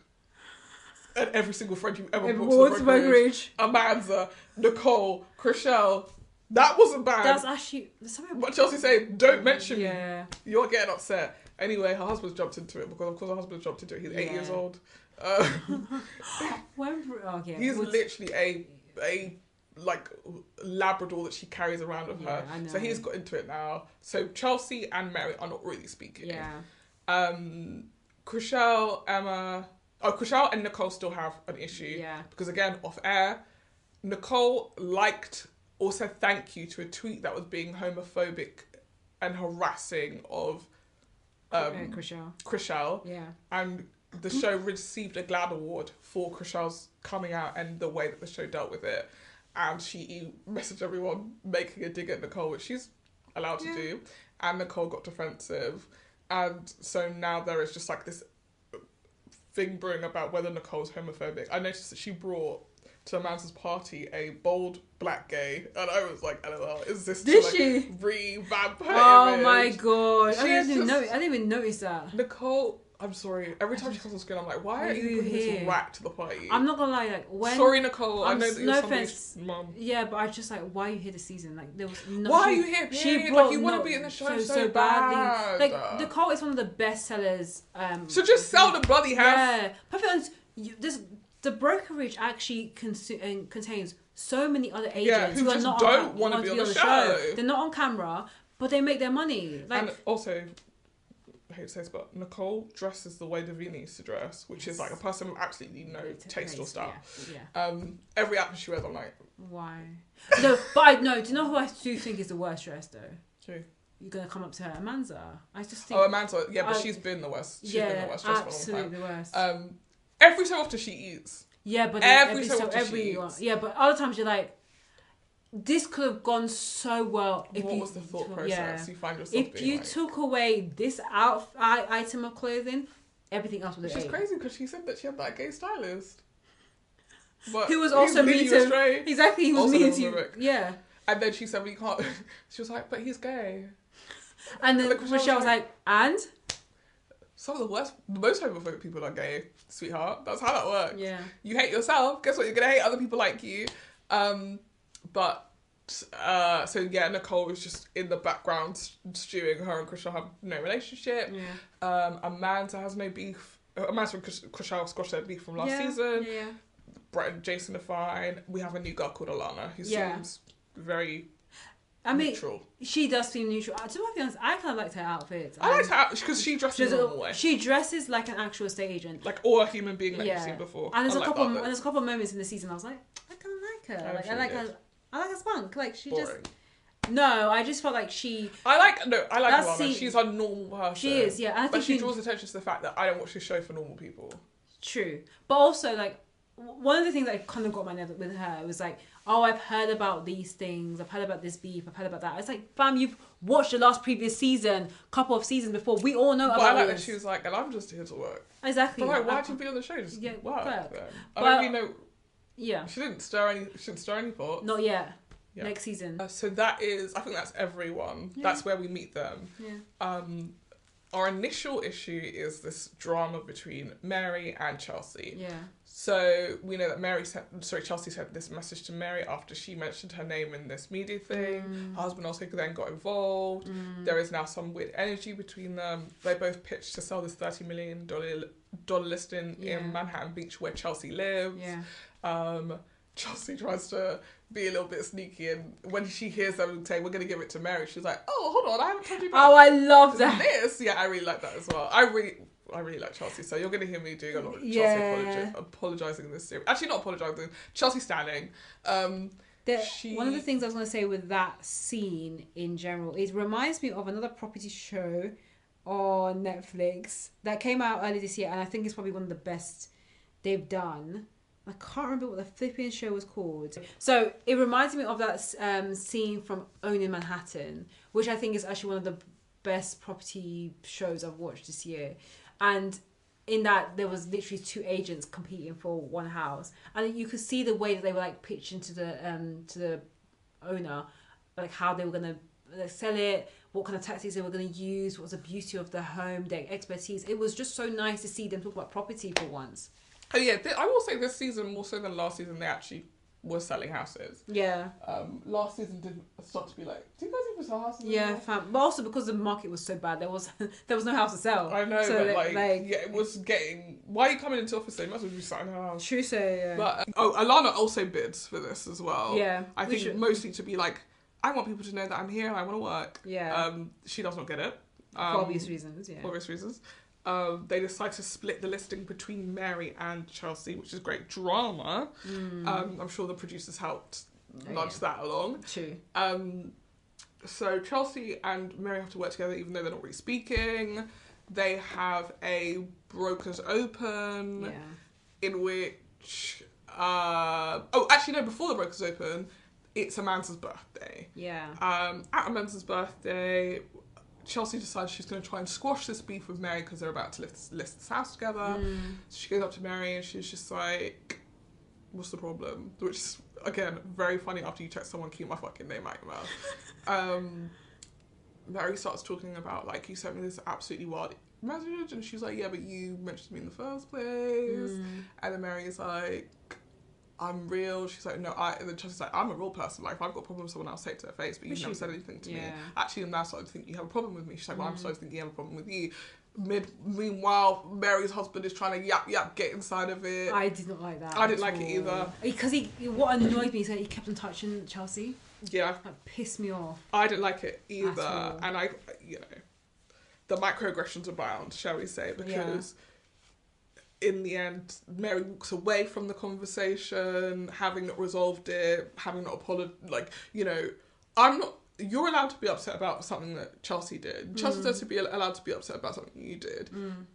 And every single friend you ever brought to the brokerage. Amanda, Nicole, Chriselle. That wasn't bad. That's actually... But Chelsea saying, don't mention me. Yeah. You're getting upset. Anyway, her husband's jumped into it, because of course her husband's jumped into it. He's 8 years old. He's literally a like Labrador that she carries around with her. So he's got into it now. So Chelsea and Mary are not really speaking. Yeah. Chriselle and Nicole still have an issue. Yeah. Because again, off air, Nicole or said thank you to a tweet that was being homophobic and harassing of Chriselle. Yeah. And the show received a GLAAD award for Chriselle's coming out and the way that the show dealt with it. And she messaged everyone making a dig at Nicole, which she's allowed to do. And Nicole got defensive. And so now there is just like this thing brewing about whether Nicole's homophobic. I noticed that she brought to Amanda's party a bold black gay, and I was like, LOL, is this she revamp her image? Oh my god, I didn't even notice that. Nicole, I'm sorry, every time she comes on screen I'm like, why are you bringing this rat to the party? I'm not gonna lie, like, when... Sorry Nicole, I know that you're somebody's mum. Yeah, but I just like, why are you here this season? Like, there was nothing... Why are you here? She like, you want to be in the show so badly. Like, Nicole is one of the best sellers. So just sell the bloody house. Yeah, perfect honest, the brokerage actually contains so many other agents who are not don't want to be on the show. They're not on camera, but they make their money. Like, and also, I hate to say this, but Nicole dresses the way Davina used to dress, which is like a person with absolutely no taste or style. Yeah. Every outfit she wears, I'm like, Why? No, but I no. Do you know who I do think is the worst dressed though? True. You're gonna come up to her, Amanza. I just think. Oh, Amanda. Yeah, but she's been the worst. She's been the worst dressed for a long absolutely time. the worst. Every so often she eats. Yeah, but every so often she every eats. yeah, but other times you're like, this could have gone so well. If What you, was the thought process? Yeah. You find yourself If being you like... took away this item of clothing, everything else would have Which is ate. crazy because she said that she had that gay stylist. But Who was also leading mean you to astray. Exactly, he was Also mean known to Rick. yeah. And then she said, well, you can't... She was like, but he's gay. And then Like, Michelle was like, and? Some of the most homophobic people are gay, sweetheart. That's how that works. Yeah. You hate yourself, guess what? You're going to hate other people like you. So yeah, Nicole was just in the background stewing. Her and Chrishell have no relationship. Yeah. Amanda has no beef. Amanda and Chrishell squashed their beef from last season. Yeah. Brett and Jason are fine. We have a new girl called Alana who seems very neutral. She does seem neutral. To be honest, I kind of liked her outfit. I liked her because she dresses in a normal way. She dresses like an actual estate agent, like or a human being that you've seen before. And there's a couple. Bartlett. There's a couple of moments in the season I was like, I kind of like her. I like her. I like her spunk. Like she Boring. just. No, I just felt like she. I like Alana. scene, She's a normal person. She is, yeah. And I think but she draws attention to the fact that I don't watch this show for normal people. True, but also like one of the things that kind of got my nerve with her was like, oh, I've heard about these things. I've heard about this beef. I've heard about that. It's like, fam, you've watched the previous season, couple of seasons before. We all know about I like this. that she was like, and I'm just here to work. Exactly. But like, why'd you be on the show? Just work. Work. Then. But, I don't really know. Yeah. She didn't stir any pot. Not yet. Yeah. Next season. So that is, I think that's everyone. Yeah. That's where we meet them. Yeah. Our initial issue is this drama between Mary and Chelsea. Yeah. So we know that Chelsea sent this message to Mary after she mentioned her name in this media thing. Her husband also then got involved. There is now some weird energy between them. They both pitched to sell this $30 million listing in Manhattan Beach where Chelsea lives. Yeah. Chelsea tries to be a little bit sneaky, and when she hears them say, we're going to give it to Mary, she's like, oh, hold on, I haven't told you about I love that. this. Yeah, I really like that as well. I really like Chelsea, so you're going to hear me doing a lot of Chelsea apologising in this series. Actually, not apologising, Chelsea standing. One of the things I was going to say with that scene in general, it reminds me of another property show on Netflix that came out early this year, and I think it's probably one of the best they've done. I can't remember what the flipping show was called. So it reminds me of that scene from Owning Manhattan, which I think is actually one of the best property shows I've watched this year. And in that, there was literally two agents competing for one house, and you could see the way that they were like pitching to the owner, like how they were gonna sell it, what kind of tactics they were gonna use, what was the beauty of the home, their expertise. It was just so nice to see them talk about property for once. Oh yeah, I will say this season more so than last season, they actually were selling houses. Yeah. Last season didn't start to be like, do you guys even sell houses? Yeah, but also because the market was so bad, there was no house to sell. I know, so but it was getting. Why are you coming into office? So you might as well be sat in her house. True, so yeah. But Alana also bids for this as well. Yeah, I think mostly to be like, I want people to know that I'm here and I want to work. Yeah. She does not get it. For obvious reasons. Yeah. Obvious reasons. They decide to split the listing between Mary and Chelsea, which is great drama. I'm sure the producers helped nudge that along. True. So Chelsea and Mary have to work together even though they're not really speaking. They have a brokers open in which... before the brokers open, it's Amanda's birthday. Yeah. At Amanda's birthday... Chelsea decides she's going to try and squash this beef with Mary because they're about to list this house together. So she goes up to Mary and she's just like, what's the problem? Which is, again, very funny after you text someone, keep my fucking name out your mouth. Mary starts talking about, like, you sent me this absolutely wild message. And she's like, yeah, but you mentioned me in the first place. And then Mary is like, I'm real. She's like, no, and then Chelsea's like, I'm a real person. Like, if I've got a problem with someone, I'll say it to their face, but you've never said anything to me. Actually, I'm now starting to think you have a problem with me. She's like, well, I'm starting to think you have a problem with you. Meanwhile, Mary's husband is trying to yap, get inside of it. I did not like that. I didn't like it either. Because what annoyed me is that he kept on touching Chelsea. Yeah. That pissed me off. I didn't like it either. And the microaggressions abound, shall we say, because... in the end, Mary walks away from the conversation, having not resolved it, having not apologized. Like, you know, I'm not. You're allowed to be upset about something that Chelsea did. Chelsea does to be allowed to be upset about something you did.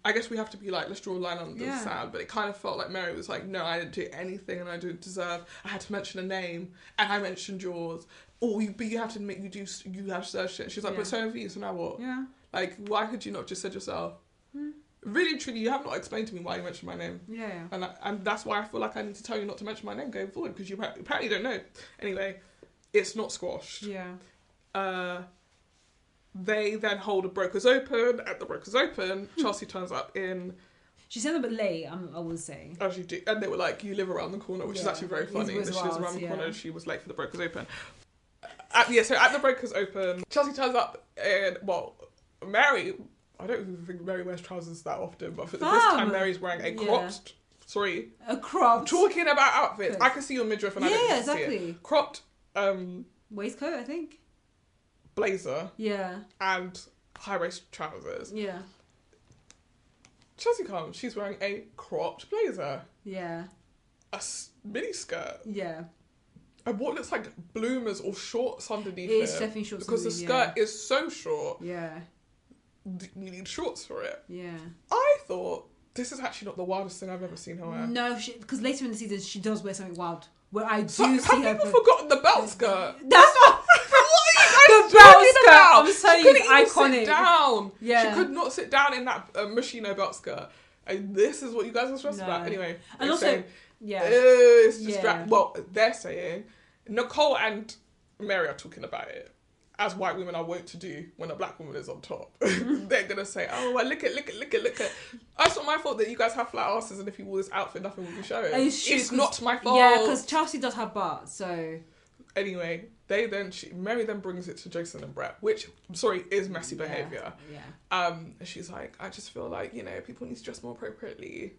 I guess we have to be like, let's draw a line under the sand. But it kind of felt like Mary was like, no, I didn't do anything and I didn't deserve. I had to mention a name and I mentioned yours. But you have to admit you have searched it. She's like, but so have you, so now what? Yeah. Like, why could you not just said yourself? Really, truly, you have not explained to me why you mentioned my name. Yeah. And that's why I feel like I need to tell you not to mention my name going forward, because you apparently don't know. Anyway, it's not squashed. Yeah. They then hold a Brokers Open. At the Brokers Open, Chelsea turns up in... She said a bit late, I would say. As you do. And they were like, you live around the corner, which is actually very funny. That she lives around the corner and she was late for the Brokers Open. So at the Brokers Open, Chelsea turns up in... Well, Mary... I don't even think Mary wears trousers that often, but for this time Mary's wearing a cropped... Sorry. A cropped... Talking about outfits. I can see your midriff and I don't exactly. see it. Cropped... waistcoat, I think. Blazer. Yeah. And high-waist trousers. Yeah. Chelsea comes, she's wearing a cropped blazer. Yeah. A mini skirt. Yeah. And what looks like bloomers or shorts underneath it. It's definitely shorts. Because the skirt is so short. Yeah. You need shorts for it. Yeah. I thought, this is actually not the wildest thing I've ever seen her wear. No, because later in the season, she does wear something wild. Where I do see have her... people forgotten the belt skirt? That's what... The belt skirt! I'm telling you, it's iconic. Sit down. Yeah. She could not sit down in that Moschino belt skirt. And this is what you guys are stressed about. Anyway. And also... saying, it's just well, they're saying... Nicole and Mary are talking about it. As white women are wont to do when a black woman is on top. They're going to say, oh, well, look at. It's not my fault that you guys have flat asses and if you wore this outfit, nothing will be showing. It's not my fault. Yeah, because Chelsea does have butt, so... Anyway, Mary then brings it to Jason and Brett, which, is messy behaviour. Yeah. And she's like, I just feel like, people need to dress more appropriately.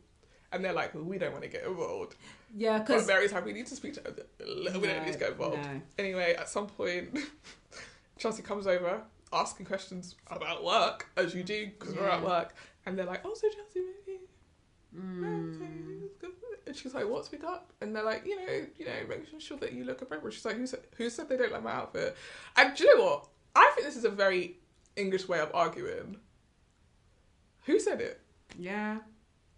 And they're like, well, we don't want to get involved. Yeah, because... But Mary's like, we need to speak to her. We don't need to get involved. No. Anyway, at some point... Chelsea comes over, asking questions about work, as you do, because we're at work. And they're like, oh, so Chelsea, maybe. And she's like, what, speak up? And they're like, making sure that you look appropriate. She's like, who said they don't like my outfit? And do you know what? I think this is a very English way of arguing. Who said it? Yeah.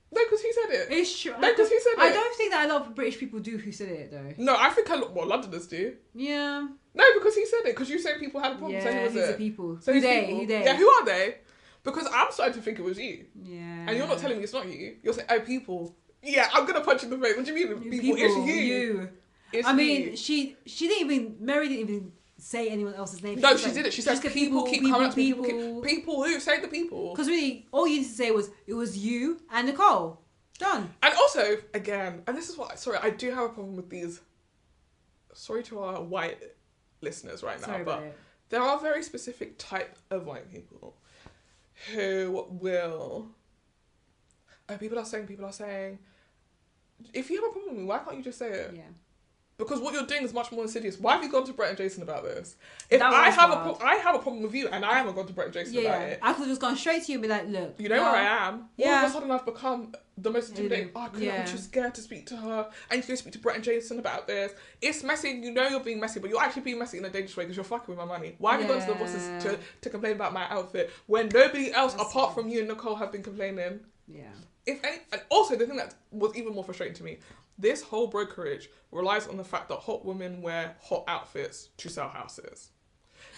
No, because he said it. It's true. No, because he said it. I don't think that a lot of British people do who said it, though. No, I think a lot more Londoners do. Yeah. No, because he said it. Because you say people had a problem. So who was it? The people. So who they? Yeah, who are they? Because I'm starting to think it was you. Yeah. And you're not telling me it's not you. You're saying, oh, people. Yeah, I'm going to punch you in the face. What do you mean, people? It's you. It's you. She didn't even... Mary didn't even say anyone else's name. No, she didn't. She said people keep coming up to me. People who? Say the people. Because really, all you need to say was, it was you and Nicole. Done. And also, again, and this is what... Sorry, I do have a problem with these... Sorry to our white listeners right now, but there are very specific type of white people who will... people are saying, if you have a problem with me, why can't you just say it? Yeah. Because what you're doing is much more insidious. Why have you gone to Brett and Jason about this? If I have a problem with you and I haven't gone to Brett and Jason about it. I could have just gone straight to you and be like, look. You know where I am? All of a sudden I've become the most intimidating. I'm too scared to speak to her. I need to go speak to Brett and Jason about this. It's messy. You know you're being messy, but you're actually being messy in a dangerous way because you're fucking with my money. Why have you gone to the bosses to complain about my outfit when nobody else apart from you and Nicole have been complaining? Yeah. And also the thing that was even more frustrating to me, this whole brokerage relies on the fact that hot women wear hot outfits to sell houses.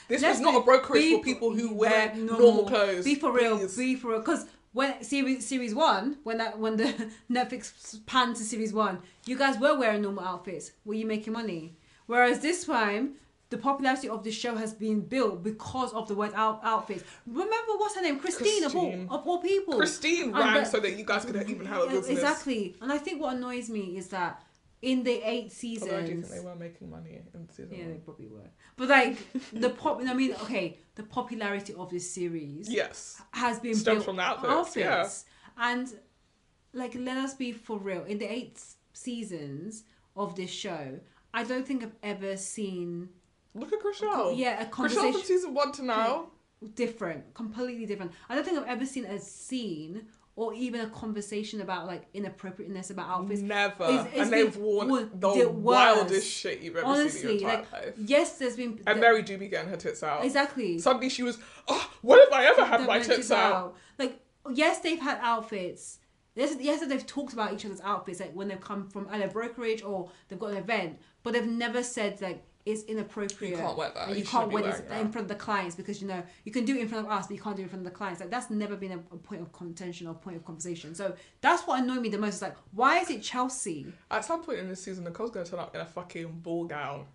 This was not a brokerage for people who wear normal clothes. Be for real. Because when series 1, when the Netflix panned to series 1, you guys were wearing normal outfits. Were you making money? Whereas this time, the popularity of this show has been built because of the white outfits. Remember, what's her name? Christine. Of all people. Christine ran so that you guys could even have a business. Exactly. And I think what annoys me is that in the 8 seasons... Although I do think they were making money in season 1. Yeah, they probably were. But the popularity of this series has been built from the outfits. Yeah. And let us be for real. In the 8 seasons of this show, I don't think I've ever seen... Look at Chrishell. A conversation... Chrishell from season 1 to now. Different. Completely different. I don't think I've ever seen a scene or even a conversation about like inappropriateness about outfits. Never. It's And they've worn the wildest shit you've ever seen in your entire life. Yes, there's been... And Mary do be getting her tits out. Exactly. Suddenly she was, oh, when have I ever had my tits out? Like, yes, they've had outfits. Yes, they've talked about each other's outfits, like when they've come from either brokerage or they've got an event, but they've never said like it's inappropriate. You can't wear that. You can't wear this in front of the clients because, you know, you can do it in front of us, but you can't do it in front of the clients. Like, that's never been a point of contention or point of conversation. So that's what annoyed me the most. Is like, why is it Chelsea? At some point in this season, Nicole's going to turn up in a fucking ball gown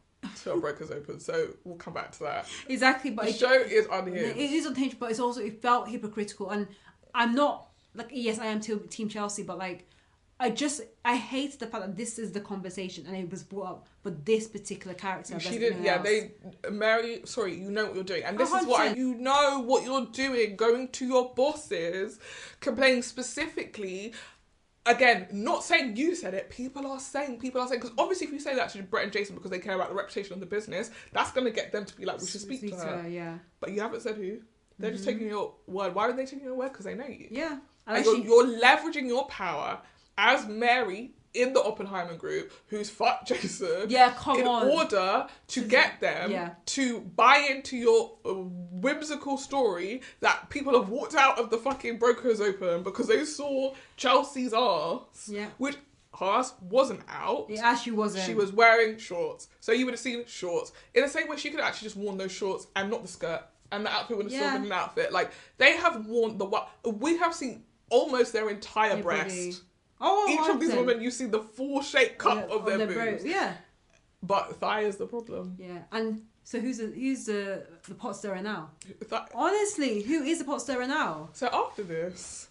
to a Brokers Open, so we'll come back to that. Exactly, but the show is unhinged. It is unhinged, but it felt hypocritical, and I'm not like, yes, I am Team Chelsea, but like, I hate the fact that this is the conversation and it was brought up, but this particular character. She didn't. Yeah, Mary. Sorry, you know what you're doing, and this is why you know what you're doing. Going to your bosses, complaining specifically. Again, not saying you said it. People are saying because obviously if you say that to Brett and Jason because they care about the reputation of the business, that's gonna get them to be like, we should speak to her. Yeah. But you haven't said who. They're just taking your word. Why are they taking your word? Because they know you. Yeah. And you're leveraging your power as Mary in the Oppenheimer group, who's fucked Jason. Yeah, come on. In order to get them to buy into your whimsical story that people have walked out of the fucking Brokers Open because they saw Chelsea's arse. Yeah. Which her ass wasn't out. It actually wasn't. She was wearing shorts. So you would have seen shorts. In the same way she could have actually just worn those shorts and not the skirt. And the outfit would have still been an outfit. Like, they have worn we have seen almost their entire breast. Oh, each of these women, you see the full shape cut of their boobs. Yeah. But thigh is the problem. Yeah. And so who's the pot stirrer now? Honestly, Honestly, who is the pot stirrer now? So after this,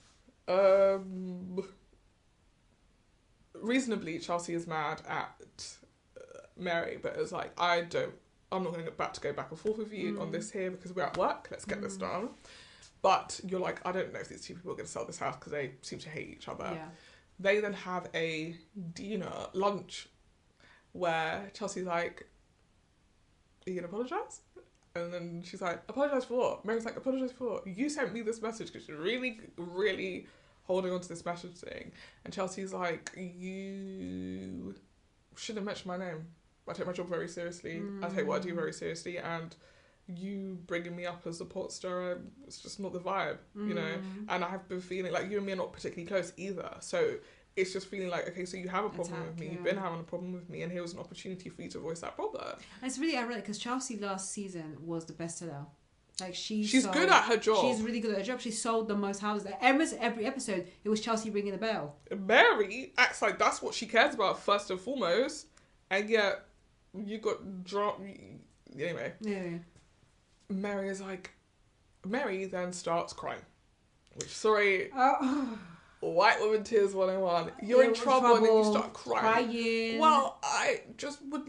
reasonably, Chelsea is mad at Mary, but it's like, I'm not about to go back and forth with you on this here because we're at work. Let's get this done. But you're like, I don't know if these two people are going to sell this house because they seem to hate each other. Yeah. They then have a lunch, where Chelsea's like, are you going to apologise? And then she's like, apologise for what? Mary's like, apologise for what? You sent me this message because you're really, really holding on to this message thing. And Chelsea's like, you shouldn't mention my name. I take my job very seriously. I take what I do very seriously. And you bringing me up as a pot stirrer, it's just not the vibe, you know? And I have been feeling like you and me are not particularly close either. So it's just feeling like, okay, so you have a problem with me. You've been having a problem with me. And here was an opportunity for you to voice that problem. And it's really ironic because Chelsea last season was the bestseller. Like, she's good at her job. She's really good at her job. She sold the most houses. Every episode, it was Chelsea ringing the bell. Mary acts like that's what she cares about first and foremost. And yet, you got dropped. Anyway. Yeah. Mary then starts crying. Which, sorry, white woman tears 101. You're in trouble and then you start crying. Well, I would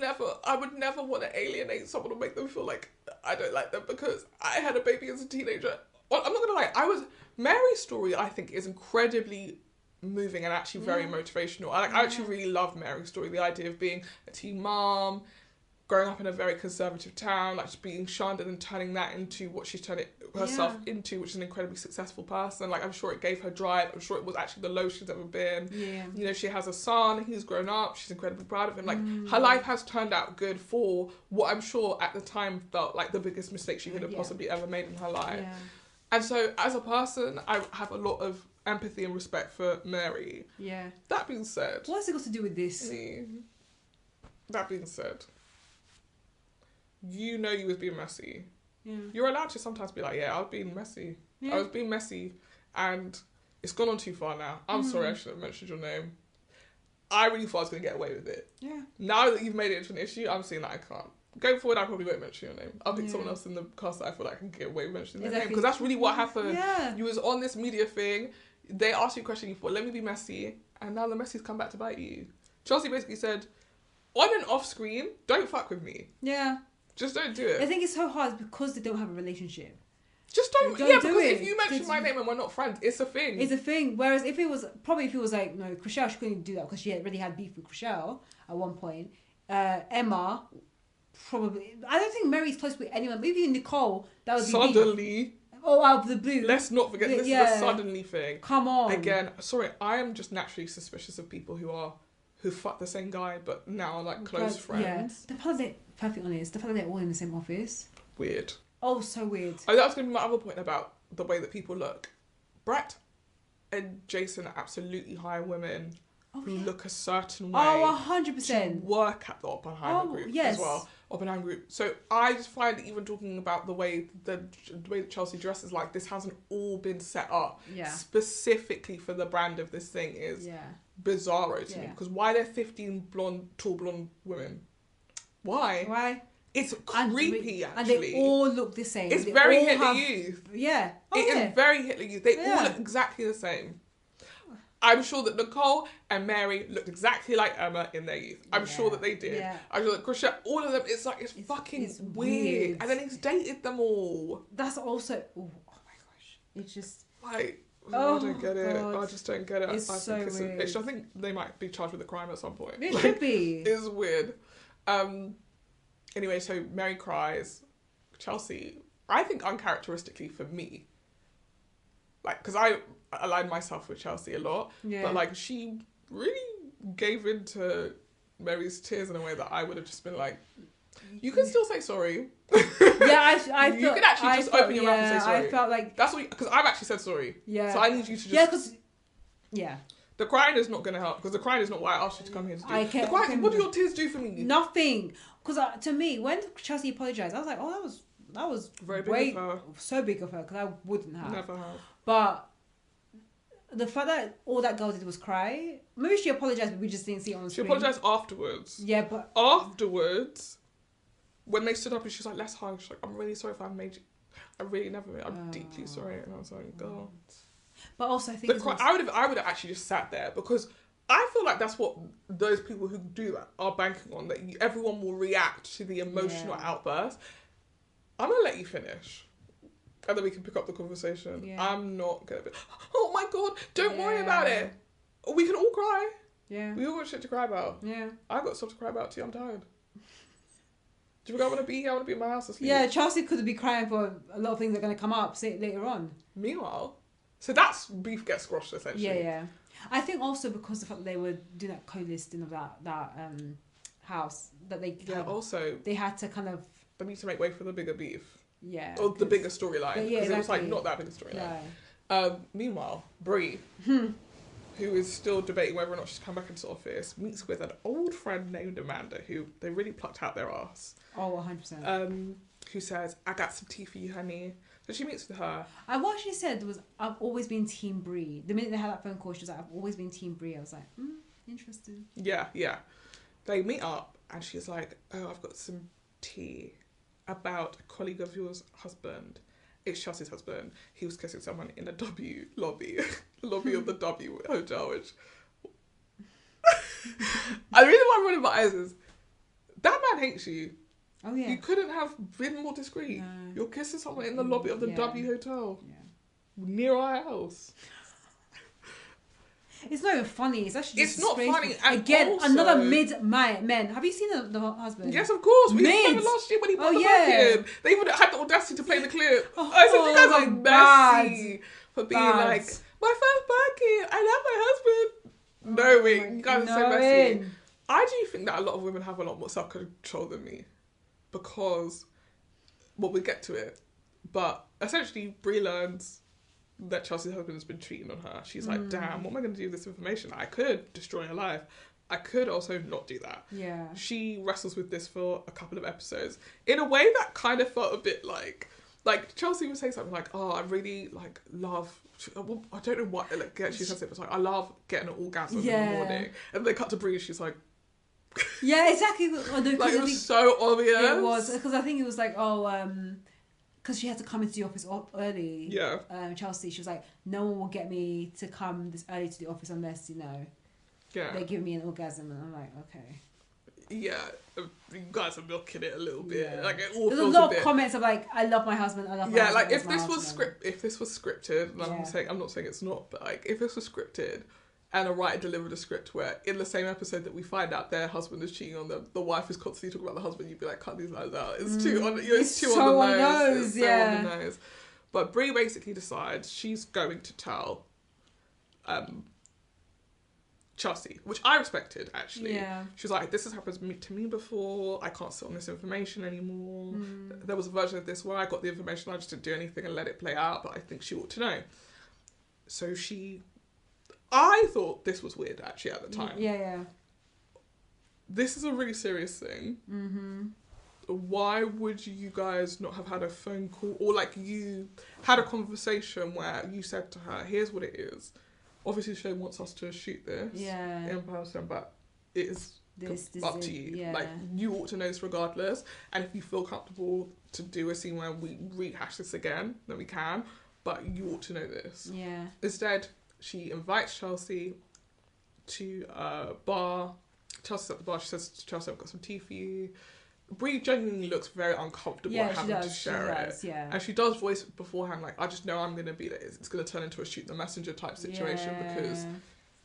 never want to alienate someone or make them feel like I don't like them because I had a baby as a teenager. Well, I'm not going to lie. Mary's story, I think, is incredibly moving and actually very motivational. I actually really love Mary's story. The idea of being a teen mom, growing up in a very conservative town, like just being shunned and then turning that into what she's turned herself into, which is an incredibly successful person. Like, I'm sure it gave her drive. I'm sure it was actually the lowest she's ever been. Yeah. You know, she has a son. He's grown up. She's incredibly proud of him. Like, her life has turned out good for what I'm sure at the time felt like the biggest mistake she could have possibly ever made in her life. Yeah. And so, as a person, I have a lot of empathy and respect for Mary. Yeah. That being said... What's it got to do with this? That being said... You know you was being messy. Yeah. You're allowed to sometimes be like, I was being messy. Yeah. I was being messy and it's gone on too far now. I'm sorry, I should have mentioned your name. I really thought I was going to get away with it. Yeah. Now that you've made it into an issue, I'm seeing that I can't. Going forward, I probably won't mention your name. I'll pick someone else in the cast that I feel like I can get away with mentioning their name. Because that's really what happened. Yeah. You was on this media thing. They asked you a question, you thought, let me be messy. And now the messy's come back to bite you. Chelsea basically said, on and off screen, don't fuck with me. Yeah. Just don't do it. I think it's so hard because they don't have a relationship. Just don't do because if you mention my name and we're not friends, it's a thing. It's a thing. Whereas if it was like, no, Chriselle, she couldn't do that because she already had beef with Chriselle at one point. Emma, probably. I don't think Mary's close with anyone. But even Nicole, that would be suddenly. out of the blue. Let's not forget, this is a suddenly thing. Come on. Again, sorry, I am just naturally suspicious of people who fuck the same guy, but now are like close friends. Yeah. The fact that, perfectly honest, the fact that they're all in the same office. Weird. Oh, so weird. Oh, that was going to be my other point about the way that people look. Brett and Jason are absolutely hire women who look a certain way. Oh, 100%. To work at the Oppenheimer group as well. Oppenheimer group. So I just find even talking about the way that Chelsea dresses, like this hasn't all been set up specifically for the brand of this thing is bizarro to me. Because why are there 15 tall blonde women? Why? It's creepy, actually. And they all look the same. It's very Hitler Youth. Yeah. It is very Hitler Youth. They all look exactly the same. I'm sure that Nicole and Mary looked exactly like Emma in their youth. I'm sure that they did. Yeah. I'm sure that Krisha, all of them, it's fucking weird. And then he's dated them all. That's also, oh my gosh. It's just... I don't get it. I just don't get it. It's so weird. I think they might be charged with a crime at some point. It should be. It's weird. Anyway, so Mary cries. Chelsea, I think uncharacteristically for me, like, because I align myself with Chelsea a lot, but like she really gave into Mary's tears in a way that I would have just been like, you can still say sorry. I felt, you can actually just open your mouth and say sorry. I felt like that's what, because I've actually said sorry. Yeah. So I need you to just yeah. The crying is not going to help, because the crying is not why I asked you to come here to do. What do your tears do for me? Nothing. Because to me, when Chelsea apologised, I was like, oh, that was very big of her. So big of her, because I wouldn't have. Never have. But the fact that all that girl did was cry, maybe she apologised, but we just didn't see it on the screen. She apologised afterwards. Yeah, but... Afterwards, when they stood up and she was like, let's hug, she's like, I'm really sorry if I've made you... I really never made... I'm deeply sorry. And I was like, God. But also, I think... I would have actually just sat there, because I feel like that's what those people who do that are banking on, that everyone will react to the emotional outburst. I'm going to let you finish. And then we can pick up the conversation. Yeah. I'm not going to be, oh my God, don't worry about it. We can all cry. Yeah. We all got shit to cry about. Yeah. I got stuff to cry about too. I'm tired. Do you think I want to be here? I want to be in my house asleep. Yeah, Chelsea could be crying for a lot of things that are going to come up later on. Meanwhile, so that's beef gets squashed essentially. Yeah. I think also because the fact that they were doing that co-listing of that house, that they also they had to kind of... They need to make way for the bigger beef. Yeah. Or the bigger storyline. Because it was like not that big a storyline. No. Meanwhile, Brie, who is still debating whether or not she's come back into the office, meets with an old friend named Amanda, who they really plucked out their ass. Oh, 100%. Who says, I got some tea for you, honey. So she meets with her. And what she said was, I've always been Team Brie. The minute they had that phone call, she was like, I've always been Team Brie. I was like, interesting. Yeah. They meet up and she's like, oh, I've got some tea about a colleague of yours husband. It's Chelsea's husband. He was kissing someone in the W lobby of the W hotel, which... The reason why I'm running my eyes is, that man hates you. Oh, yeah. You couldn't have been more discreet. No. You're kissing someone in the lobby of the W hotel. Yeah. Near our house. It's not even funny. It's actually just not funny. And again, also, another men. Have you seen the husband? Yes, of course. We saw it last year when he brought the back in. They even had the audacity to play the clip. I said, you guys are messy for being like, my first birthday. I love my husband. Knowing. You guys are so messy. I do think that a lot of women have a lot more self-control than me. Because, well, we'll get to it. But essentially, Brie learns that Chelsea's husband has been cheating on her. She's like, damn, what am I going to do with this information? I could destroy her life. I could also not do that. Yeah. She wrestles with this for a couple of episodes in a way that kind of felt a bit like Chelsea would say something like, oh, I really love, I don't know what, she says it, but like, I love getting an orgasm in the morning. And they cut to Brie, she's like, yeah, exactly. It was so obvious. It was, because I think it was like, because she had to come into the office early. Yeah. Chelsea, she was like, no one will get me to come this early to the office unless, they give me an orgasm. And I'm like, okay. Yeah, you guys are milking it a little bit. Yeah. Like, it all There's feels a lot of comments of like, I love my husband, I love my husband. Yeah, like if this was scripted, and I'm not saying it's not, but like if this was scripted and a writer delivered a script where in the same episode that we find out their husband is cheating on them, the wife is constantly talking about the husband, you'd be like, cut these lines out. It's too on, it's too so on the nose. It's so on the nose. But Brie basically decides she's going to tell Chelsea, which I respected, actually. Yeah. She was like, this has happened to me before. I can't sit on this information anymore. There was a version of this where I got the information, I just didn't do anything and let it play out, but I think she ought to know. So I thought this was weird, actually, at the time. Yeah. This is a really serious thing. Mm-hmm. Why would you guys not have had a phone call, or like you had a conversation where you said to her, here's what it is. Obviously, Shane wants us to shoot this in person, but it is this up to you. Yeah. Like, you ought to know this regardless. And if you feel comfortable to do a scene where we rehash this again, then we can. But you ought to know this. Yeah. Instead, she invites Chelsea to a bar. Chelsea's at the bar. She says to Chelsea, I've got some tea for you. Brie genuinely looks very uncomfortable having to share it. Yeah. And she does voice beforehand, like, I just know I'm going to be, it's going to turn into a shoot the messenger type situation because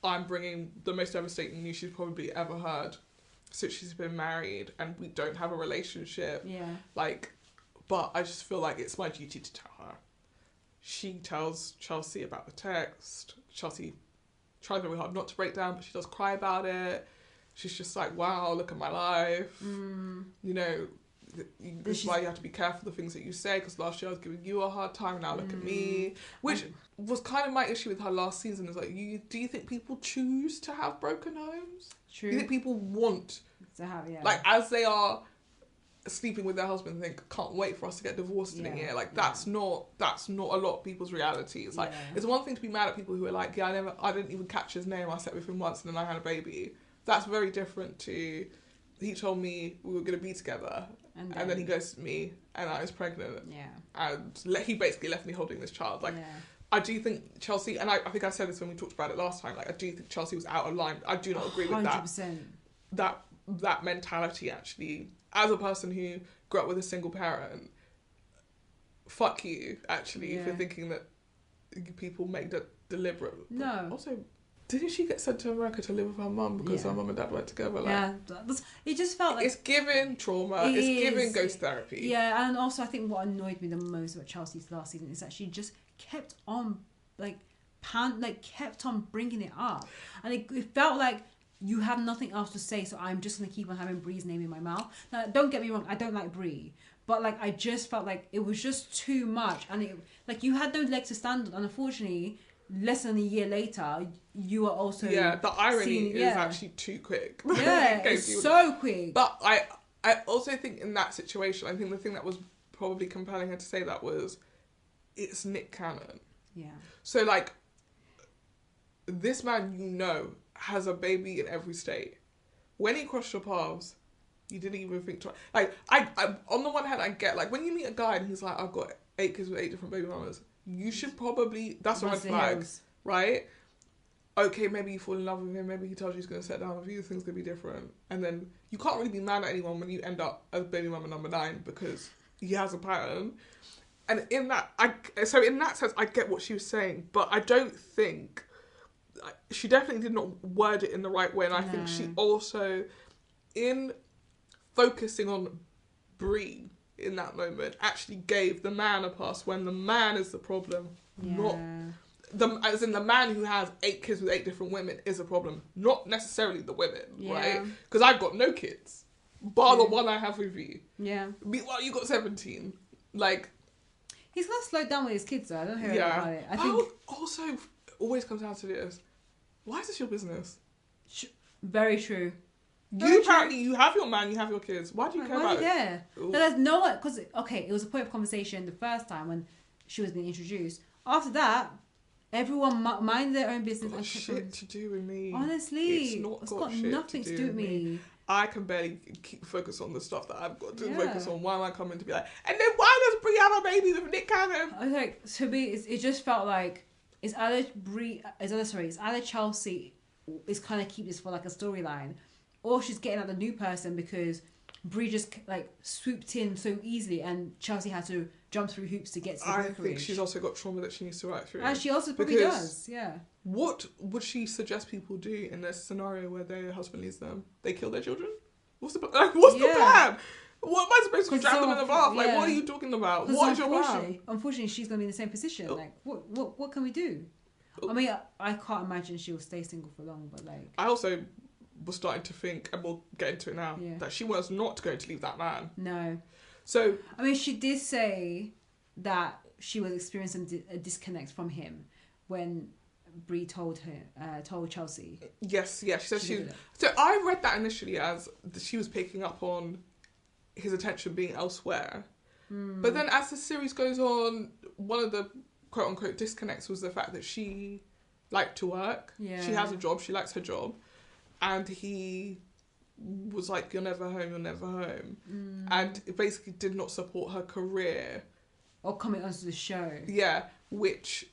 I'm bringing the most devastating news she's probably ever heard since she's been married and we don't have a relationship. Yeah. Like, but I just feel like it's my duty to tell her. She tells Chelsea about the text. Chelsea tries very hard not to break down, but she does cry about it. She's just like, wow, look at my life. You know, this is why you have to be careful the things that you say, because last year I was giving you a hard time, now look at me. Which was kind of my issue with her last season, is like, do you think people choose to have broken homes? True. Do you think people want to have, like, as they are sleeping with their husband, think, can't wait for us to get divorced in a year? Like, that's not a lot of people's reality. It's like, it's one thing to be mad at people who are like, I didn't even catch his name, I slept with him once and then I had a baby. That's very different to, he told me we were going to be together and then he goes to me and I was pregnant. Yeah. And he basically left me holding this child. Like, I do think Chelsea, and I think I said this when we talked about it last time, like, I do think Chelsea was out of line. I do not agree with 100%. that mentality, actually. As a person who grew up with a single parent, fuck you, actually, for thinking that people make that deliberate. No. Also, didn't she get sent to America to live with her mum because her mum and dad weren't together? Like, it just felt like... It's giving trauma. It's giving ghost therapy. Yeah, and also I think what annoyed me the most about Chelsea's last season is that she just kept on, kept on bringing it up. And it felt like, you have nothing else to say, so I'm just going to keep on having Brie's name in my mouth. Now, don't get me wrong, I don't like Brie. But, like, I just felt like it was just too much. And, you had no leg to stand on. And, unfortunately, less than a year later, you are also... Yeah, the irony is actually too quick. Yeah, it's so quick. But I also think in that situation, I think the thing that was probably compelling her to say that was, it's Nick Cannon. Yeah. So, like, this man, has a baby in every state. When he crossed your paths, you didn't even think twice. Like, I on the one hand, I get, like, when you meet a guy and he's like, I've got 8 kids with 8 different baby mamas, you should probably, that's a red flag, right? Okay, maybe you fall in love with him, maybe he tells you he's going to settle down with you, things could be different. And then you can't really be mad at anyone when you end up as baby mama number 9 because he has a pattern. And in that sense, I get what she was saying, but I don't think, she definitely did not word it in the right way, and I think she also, in focusing on Brie in that moment, actually gave the man a pass when the man is the problem, not as in the man who has 8 kids with 8 different women is a problem, not necessarily the women, right? Because I've got no kids, bar the one I have with you. Yeah. Meanwhile, you got 17. Like, he's gonna slow down with his kids, though. I don't hear about it. I think also always comes down to this. Why is this your business? Very true. You have your man, you have your kids. Why do you care about it? There's no one, because, it was a point of conversation the first time when she was being introduced. After that, everyone minded their own business. Got shit to do with me. Honestly, it's got nothing to do with me. I can barely keep focus on the stuff that I've got to focus on. Why am I coming to be like, and then why does Brie have a baby with Nick Cannon? I was like, to me, it just felt like it's either Chelsea is kind of keep this for like a storyline, or she's getting at the new person because Brie just like swooped in so easily and Chelsea had to jump through hoops to get to the brokerage. I think she's also got trauma that she needs to work through. And she also probably does, yeah. What would she suggest people do in this scenario where their husband leaves them? They kill their children? What's the plan? What am I supposed to do? 'Cause Drag them in the bath? Like, yeah. what are you talking about? 'Cause What is your plan? unfortunately, she's gonna be in the same position. Like, what can we do? I mean, I can't imagine she'll stay single for long, but like, I also was starting to think, and we'll get into it now, Yeah. that she was not going to leave that man. no. So, I mean, she did say that she was experiencing a disconnect from him when Brie told Chelsea. yes, she said She she... did it. So I read that initially as she was picking up on his attention being elsewhere. But then as the series goes on, one of the quote-unquote disconnects was the fact that she liked to work. Yeah. She has a job. She likes her job. And he was like, you're never home, you're never home. And it basically did not support her career. Or coming onto the show. Yeah, which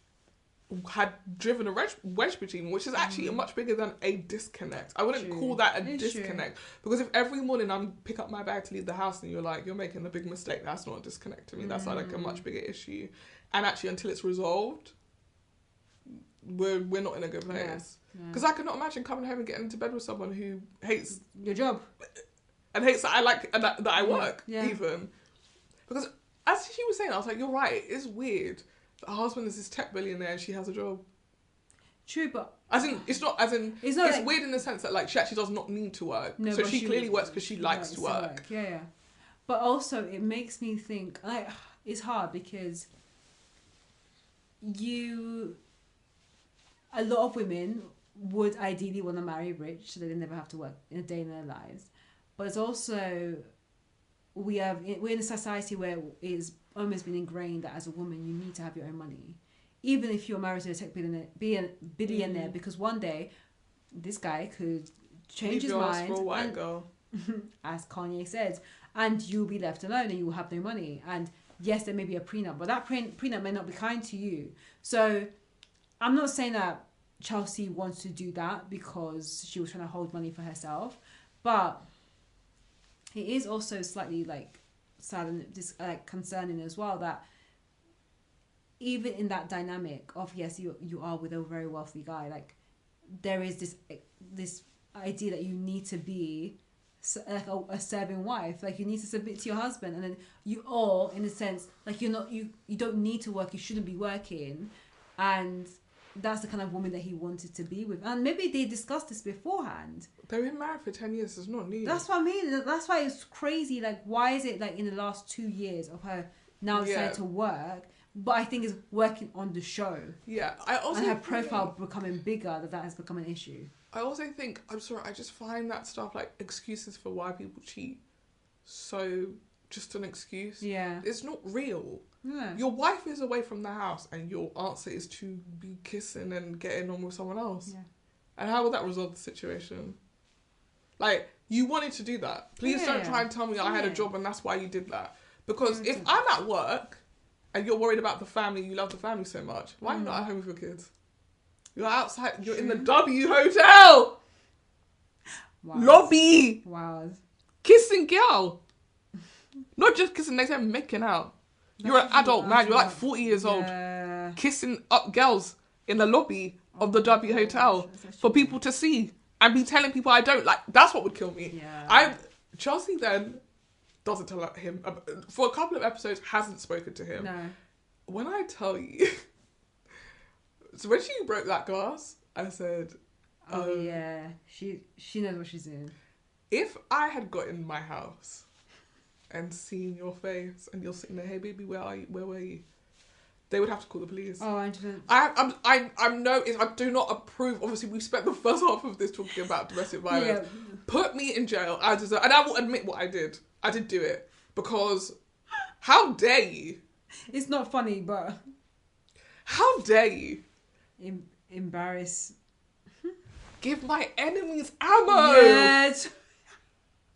had driven a wedge between them, which is actually much bigger than a disconnect. I wouldn't True. call that a It's disconnect. Because if every morning I'm pick up my bag to leave the house and you're like, you're making a big mistake, that's not a disconnect to me. That's like a much bigger issue. And actually, until it's resolved, we're not in a good place. Because I could not imagine coming home and getting into bed with someone who hates Your job. and hates that I like and that I work Yeah. even. Because as she was saying, I was like, you're right, it is weird. Her husband is this tech billionaire and she has a job. True, but As in, it's not It's not like- weird in the sense that like she actually does not need to work. No, so but she clearly works because she likes to work. Yeah. But also, it makes me think, like, it's hard because a lot of women would ideally want to marry rich so that they never have to work in a day in their lives. But it's also, we're in a society where it's almost been ingrained that as a woman you need to have your own money, even if you're married to a tech billionaire, because one day this guy could change his mind, for a white and, girl. as Kanye said, and you'll be left alone and you will have no money. And yes, there may be a prenup, but that prenup may not be kind to you. So I'm not saying that Chelsea wants to do that because she was trying to hold money for herself, but it is also slightly like sad and concerning as well that even in that dynamic of, yes, you are with a very wealthy guy, like there is this idea that you need to be like a serving wife, like you need to submit to your husband, and then you all, in a sense, like you don't need to work, you shouldn't be working, and that's the kind of woman that he wanted to be with. And maybe they discussed this beforehand. They've been married for 10 years, it's not new. That's what I mean. That's why it's crazy. Like, why is it like in the last 2 years of her now deciding to work? But I think it's working on the show. Yeah, I also and her profile becoming bigger, that has become an issue. I also think, I'm sorry, I just find that stuff like excuses for why people cheat so just an excuse. Yeah. It's not real. Yeah. Your wife is away from the house and your answer is to be kissing and getting on with someone else. Yeah. And how will that resolve the situation? Like, you wanted to do that. Please don't try and tell me I had a job and that's why you did that. Because if I'm at work and you're worried about the family, you love the family so much, why are you not at home with your kids? You're outside, you're in the W Hotel! Wow. Lobby! Wow. Kissing girl! Not just kissing, they said making out. You're an adult man, you're like 40 years old. Kissing up girls in the lobby of the W Hotel for people to see and be telling people I don't like. That's what would kill me. Yeah. Chelsea then doesn't tell him for a couple of episodes, hasn't spoken to him. No. When I tell you, so when she broke that glass, I said, Oh yeah, she knows what she's doing. if I had got in my house and seen your face and you're sitting there, hey baby, where are you? Where were you? They would have to call the police. Oh, 100%. I do not approve. Obviously, we spent the first half of this talking about domestic violence. Yeah. Put me in jail. I deserve, and I will admit what I did. I did do it because how dare you? It's not funny, but How dare you? Embarrass. Give my enemies ammo. Yes.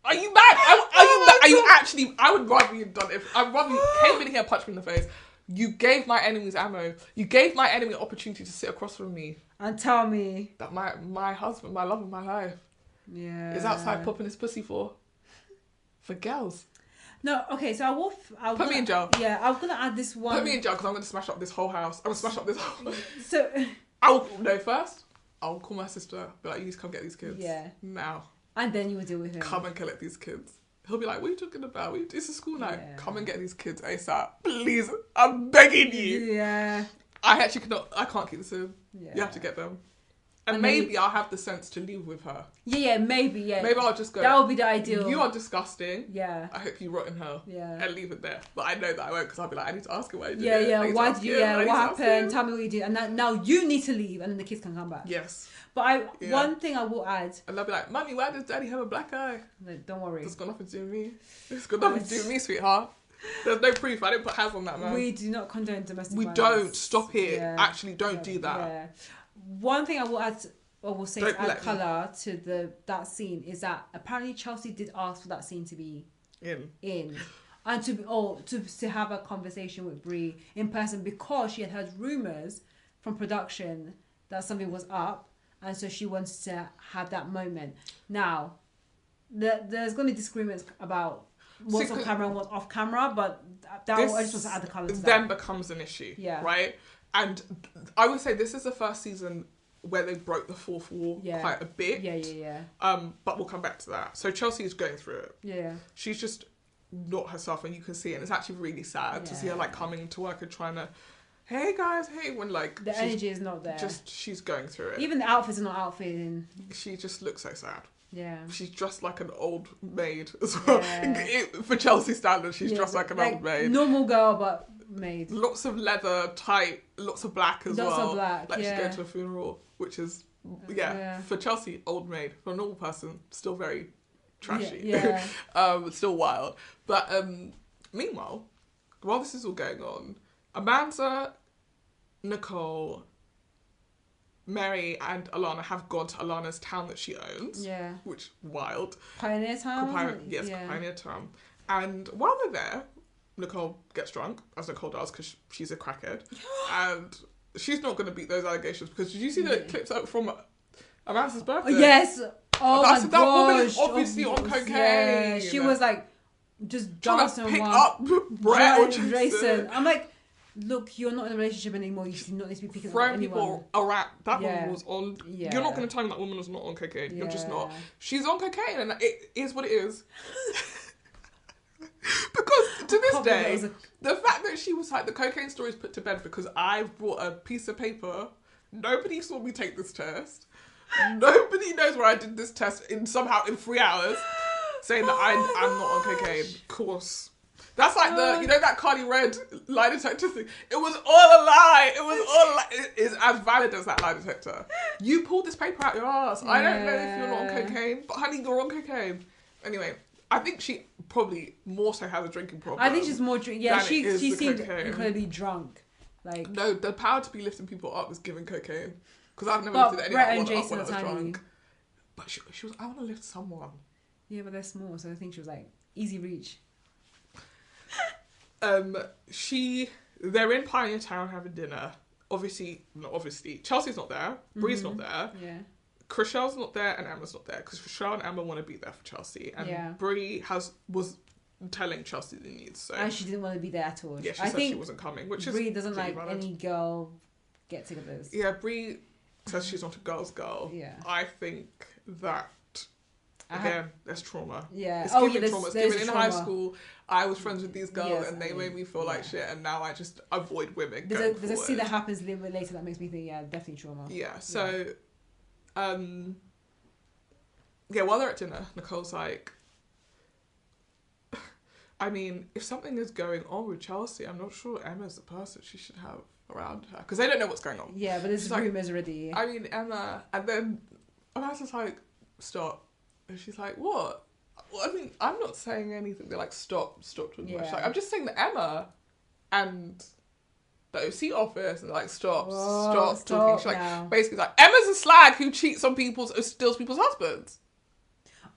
Are you mad? Are you mad? Are you actually? I would rather you done it. I'd rather you came in here and punched me in the face. You gave my enemies ammo. You gave my enemy an opportunity to sit across from me. And tell me That my husband, my love of my life, is outside popping his pussy for girls. No, okay, so I'll Put me in jail. Yeah, I'm gonna add this one. Put me in jail because I'm going to smash up this whole house. I'm going to smash up this whole... So First, I'll call my sister. Be like, you need to come get these kids. Yeah. Now. And then you will deal with him. Come and collect these kids. He'll be like, what are you talking about? It's a school night. Yeah. Come and get these kids ASAP. Please, I'm begging you. Yeah. I can't keep this in. Yeah. You have to get them. And And maybe I'll have the sense to leave with her. Yeah, maybe, yeah. Maybe I'll just go, That would be the ideal. you are disgusting. Yeah. I hope you rot in hell. Yeah. And leave it there. But I know that I won't because I'll be like, I need to ask him why you did Yeah, it. I yeah. need to Why ask did you? him. I Yeah. need What to ask happened? him. Tell me what you did. And now you need to leave, and then the kids can come back. Yes. But Yeah. one thing I will add. And they'll be like, Mummy, why does Daddy have a black eye? Like, don't worry. It's got nothing to do with me. It's got nothing to do with me, sweetheart. There's no proof. I didn't put hands on that man. We do not condone domestic We violence. don't. Stop it. Yeah. Actually, don't do that. Yeah. One thing I will add, or will say Don't to add let me. colour to that scene is that apparently Chelsea did ask for that scene to be in. And to have a conversation with Brie in person because she had heard rumours from production that something was up, and so she wanted to have that moment. Now, there's going to be disagreements about what's on camera and what's off camera, but I just want to add the colour to that. Then becomes an issue, Yeah. right? And I would say this is the first season where they broke the fourth wall quite a bit. Yeah. But we'll come back to that. So Chelsea is going through it. Yeah. She's just not herself, and you can see it. And it's actually really sad to see her like coming to work and trying to, hey guys, hey, when like The energy is not there. She's going through it. Even the outfits are not outfitting. She just looks so sad. Yeah. She's dressed like an old maid as well. Yeah. For Chelsea standards, she's dressed like an old maid. Normal girl, but maid. Lots of leather, tight, lots of black as well. Lots of black, Like she's yeah. going to a funeral, which is, Yeah. for Chelsea, old maid. For a normal person, still very trashy. Yeah. Still wild. But meanwhile, while this is all going on, Amanda, Nicole, Mary and Alana have gone to Alana's town that she owns. Yeah. Which, wild. Pioneer Town? Pioneer Town. And while they're there, Nicole gets drunk, as Nicole does, because she's a crackhead. And she's not going to beat those allegations, because did you see the clips out from Amanda's birthday? Yes. Oh my That woman is gosh. obviously on cocaine. Yeah. She was like, just trying dancing to pick around. up Brett or Jason. Jason. I'm like, look, you're not in a relationship anymore. You do not need to be picking up Throwing anyone. people around. That Yeah. woman was on. Yeah. You're not going to tell me that woman was not on cocaine. You're just not. Yeah. She's on cocaine, and it is what it is. Because to this Can't believe day, it was the fact that she was like, the cocaine story is put to bed because I brought a piece of paper. Nobody saw me take this test. Nobody knows where I did this test in 3 hours, saying that I'm not on cocaine. Of course. That's like that Cardi Red lie detector thing. It was all a lie. It was all a lie. It is as valid as that lie detector. You pulled this paper out your ass. I don't know if you're not on cocaine, but honey, you're on cocaine. Anyway, I think she probably more so has a drinking problem. I think she's more drunk. Yeah, than it is she the seemed cocaine. incredibly drunk. Like, No, the power to be lifting people up is giving cocaine. Because I've never but lifted Brett anyone and up Jason when I are was tiny. drunk. But she was, I want to lift someone. Yeah, but they're small, so I think she was like easy reach. They're in Pioneer Town having dinner. Not obviously. Chelsea's not there. Bree's not there. Yeah. Chriselle's not there, and Emma's not there because Chriselle and Emma want to be there for Chelsea, and Bree was telling Chelsea the needs. So And she didn't want to be there at all. yeah, she I said think she wasn't coming, which is Brie doesn't pretty like valid. any girl get-togethers. Yeah, Bree says she's not a girl's girl. Yeah. I think that. Again, there's trauma. Yeah. It's Oh, given yeah, trauma. It's there's given in trauma. high school. I was friends with these girls, Yes, and they made me feel like shit. And now I just avoid women. There's a scene that happens a little bit later that makes me think, yeah, definitely trauma. Yeah. So, while they're at dinner, Nicole's like, I mean, if something is going on with Chelsea, I'm not sure Emma's the person she should have around her because they don't know what's going on. Yeah, but there's She's like, rumours already. I mean, Emma, and then Amanda's like, stop. And she's like, what? Well, I mean, I'm not saying anything. They're like, stop talking much. Like, I'm just saying that Emma and the OC office and like, stop talking. She's like, basically like, Emma's a slag who cheats on steals people's husbands.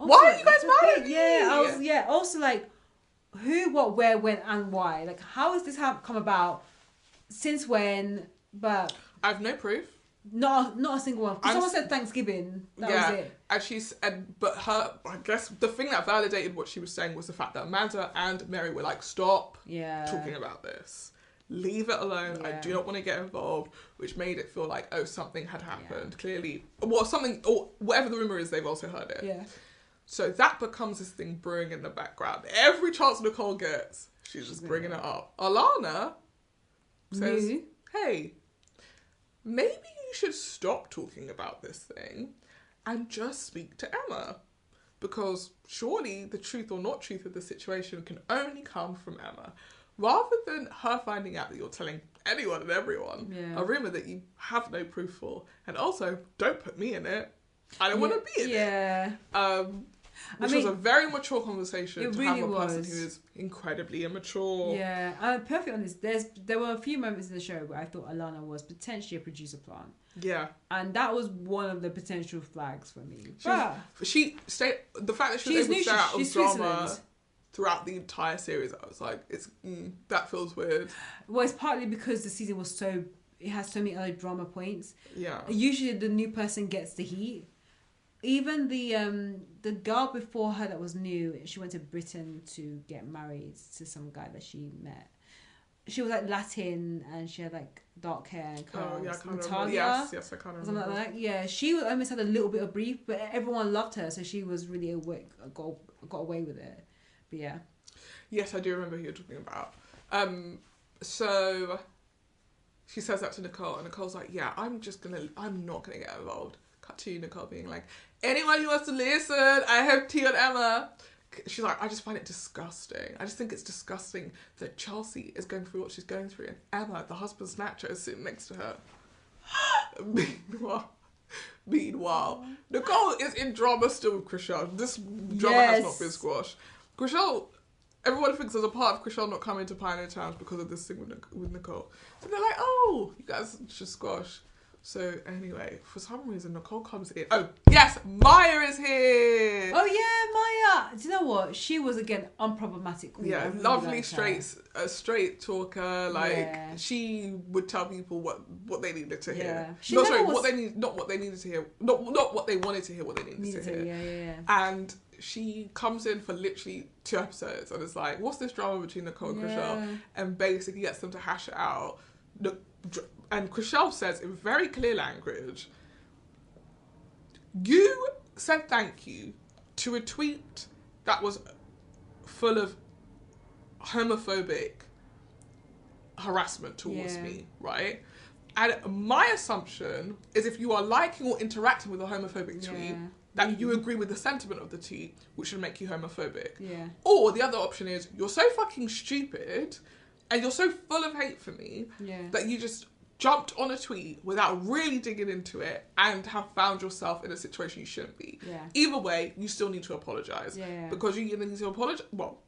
Also, Why are you guys mad at me? Yeah, also like, who, what, where, when, and why? Like, how has this come about? Since when? But I have no proof. not a single one. Because someone said Thanksgiving. That was it. But I guess the thing that validated what she was saying was the fact that Amanda and Mary were like, stop talking about this. Leave it alone. I do not want to get involved, which made it feel like, oh, something had happened. Clearly, something, or whatever the rumor is, they've also heard it. Yeah. So that becomes this thing brewing in the background. Every chance Nicole gets, she's just bringing it up. Alana says, hey, maybe you should stop talking about this thing and just speak to Emma. Because surely the truth or not truth of the situation can only come from Emma. Rather than her finding out that you're telling anyone and everyone a rumour that you have no proof for. And also, don't put me in it. I don't want to be in it. Which was a very mature conversation to have a person who is incredibly immature. Yeah, I'm perfectly honest. There were a few moments in the show where I thought Alana was potentially a producer plant. Yeah. And that was one of the potential flags for me. She stayed. The fact that she was able to stay out of drama throughout the entire series, I was like, that feels weird. Well, it's partly because the season was it has so many other drama points. Yeah. Usually the new person gets the heat. Even the girl before her that was new, she went to Britain to get married to some guy that she met. She was like Latin and she had like dark hair and curls. Oh yeah, I can't Natalia, remember. Yes, I can't remember. Something like that. Yeah, she almost had a little bit of brief, but everyone loved her, so she was really got away with it. But yeah. Yes, I do remember who you're talking about. So she says that to Nicole, and Nicole's like, "Yeah, I'm not gonna get involved." Cut to Nicole being like, "Anyone who wants to listen, I have tea on Emma." She's like, "I just find it disgusting. I just think it's disgusting that Chelsea is going through what she's going through, and Emma, the husband snatcher, is sitting next to her." Meanwhile, Nicole is in drama still with Chrishell. This drama has not been squashed. Chrishell, everyone thinks there's a part of Chrishell not coming to Pioneer Towns because of this thing with Nicole. So they're like, "Oh, you guys should squash." So anyway, for some reason, Nicole comes in. Oh, yes, Maya is here. Oh yeah, Maya. Do you know what? She was again unproblematic queen. Yeah, lovely, straight talker. Like she would tell people what they needed to hear. Not what they needed to hear. Not what they wanted to hear. What they needed to hear. Yeah. And she comes in for literally 2 episodes, and it's like, what's this drama between Nicole and Chrishell? And basically gets them to hash it out. And Chrishell says in very clear language, "You said thank you to a tweet that was full of homophobic harassment towards me, right? And my assumption is if you are liking or interacting with a homophobic tweet, that you agree with the sentiment of the tweet, which should make you homophobic. Yeah. Or the other option is you're so fucking stupid and you're so full of hate for me that you just jumped on a tweet without really digging into it and have found yourself in a situation you shouldn't be. Yeah. Either way, you still need to apologise. Yeah. Because you either need to apologise... Well,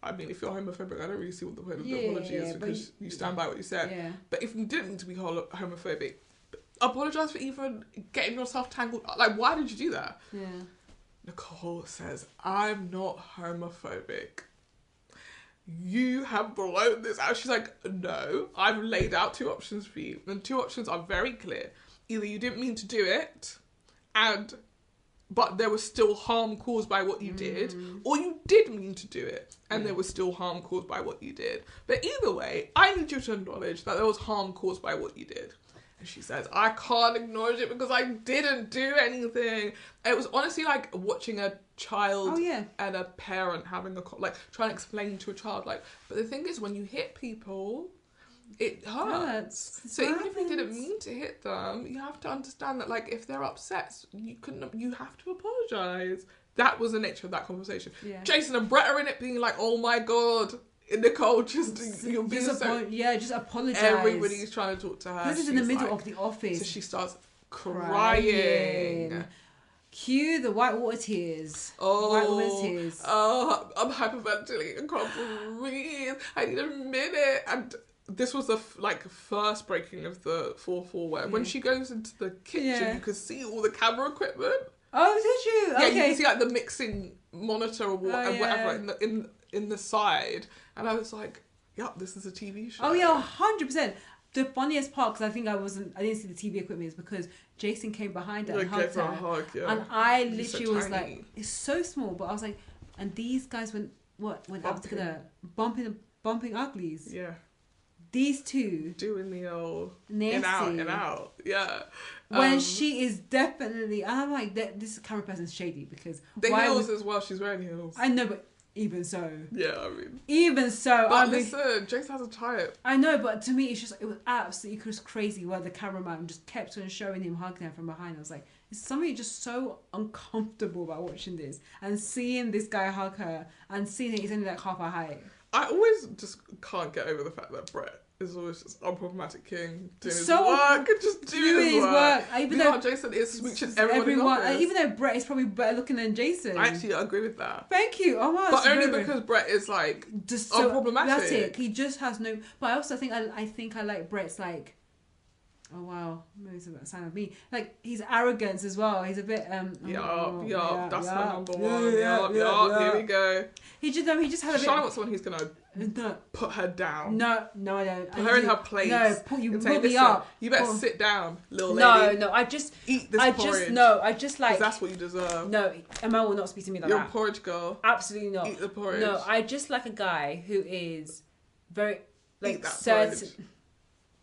I mean, if you're homophobic, I don't really see what the point of the apology is because you stand by what you said. Yeah. But if you didn't need to be homophobic, apologise for even getting yourself tangled... Like, why did you do that? Yeah. Nicole says, "I'm not homophobic. You have blown this out." She's like, "No, I've laid out 2 options for you. And 2 options are very clear. Either you didn't mean to do it, but there was still harm caused by what you did, or you did mean to do it, and there was still harm caused by what you did. But either way, I need you to acknowledge that there was harm caused by what you did." And she says, "I can't acknowledge it because I didn't do anything." It was honestly like watching a child and a parent having like trying to explain to a child, like, but the thing is, when you hit people, it hurts. So even if you didn't mean to hit them, you have to understand that, like, if they're upset, you have to apologise. That was the nature of that conversation. Yeah. Jason and Brett are in it being like, "Oh my God, Nicole, just apologise." Everybody's trying to talk to her. This is in the middle of the office. So she starts crying. Cue the whitewater tears. White woman's tears. Oh, I'm hyperventilating. I can't breathe. I need a minute. And this was the first breaking of the 4-4 where when she goes into the kitchen, you can see all the camera equipment. Oh, did you? Yeah, okay. you can see like the mixing monitor or whatever in the side. And I was like, "Yep, this is a TV show." Oh yeah, 100%. The funniest part, because I didn't see the TV equipment, is because Jason came behind her and hugged her. And I literally was like, it's so small, but I was like, and these guys went out together, bumping uglies. Yeah. these two doing the old Nancy, in out. Yeah. when she is definitely, I'm like, this camera person's shady because the heels as well. She's wearing heels. I know, but even so. Yeah, I mean. Even so, But listen, Jace has a type. I know, but to me, it's just it was absolutely just crazy where the cameraman just kept on showing him hugging her from behind. I was like, it's something just so uncomfortable about watching this and seeing this guy hug her and seeing that he's only like half her height. I always just can't get over the fact that Brett is always just unproblematic king doing his So work and just doing his work. Even you though know, Jason is smooching everyone. even though Brett is probably better looking than Jason. I actually agree with that. Thank you. Oh my, but only because Brett is like just so unproblematic. He just has no. But I also think I like Brett's like. Oh wow, maybe it's a sign of me. Like his arrogance as well. He's a bit that's my number one. Here we go. He just had a bit. Charlotte wants someone who's gonna put her down. No, I don't. Put her in her place. No, you put me up. You better sit down, little lady. No, I just eat this porridge. I just like. 'Cause that's what you deserve. No, Emma will not speak to me like You're that. a porridge girl. Absolutely not. Eat the porridge. No, I just like a guy who is very like eat that certain. porridge.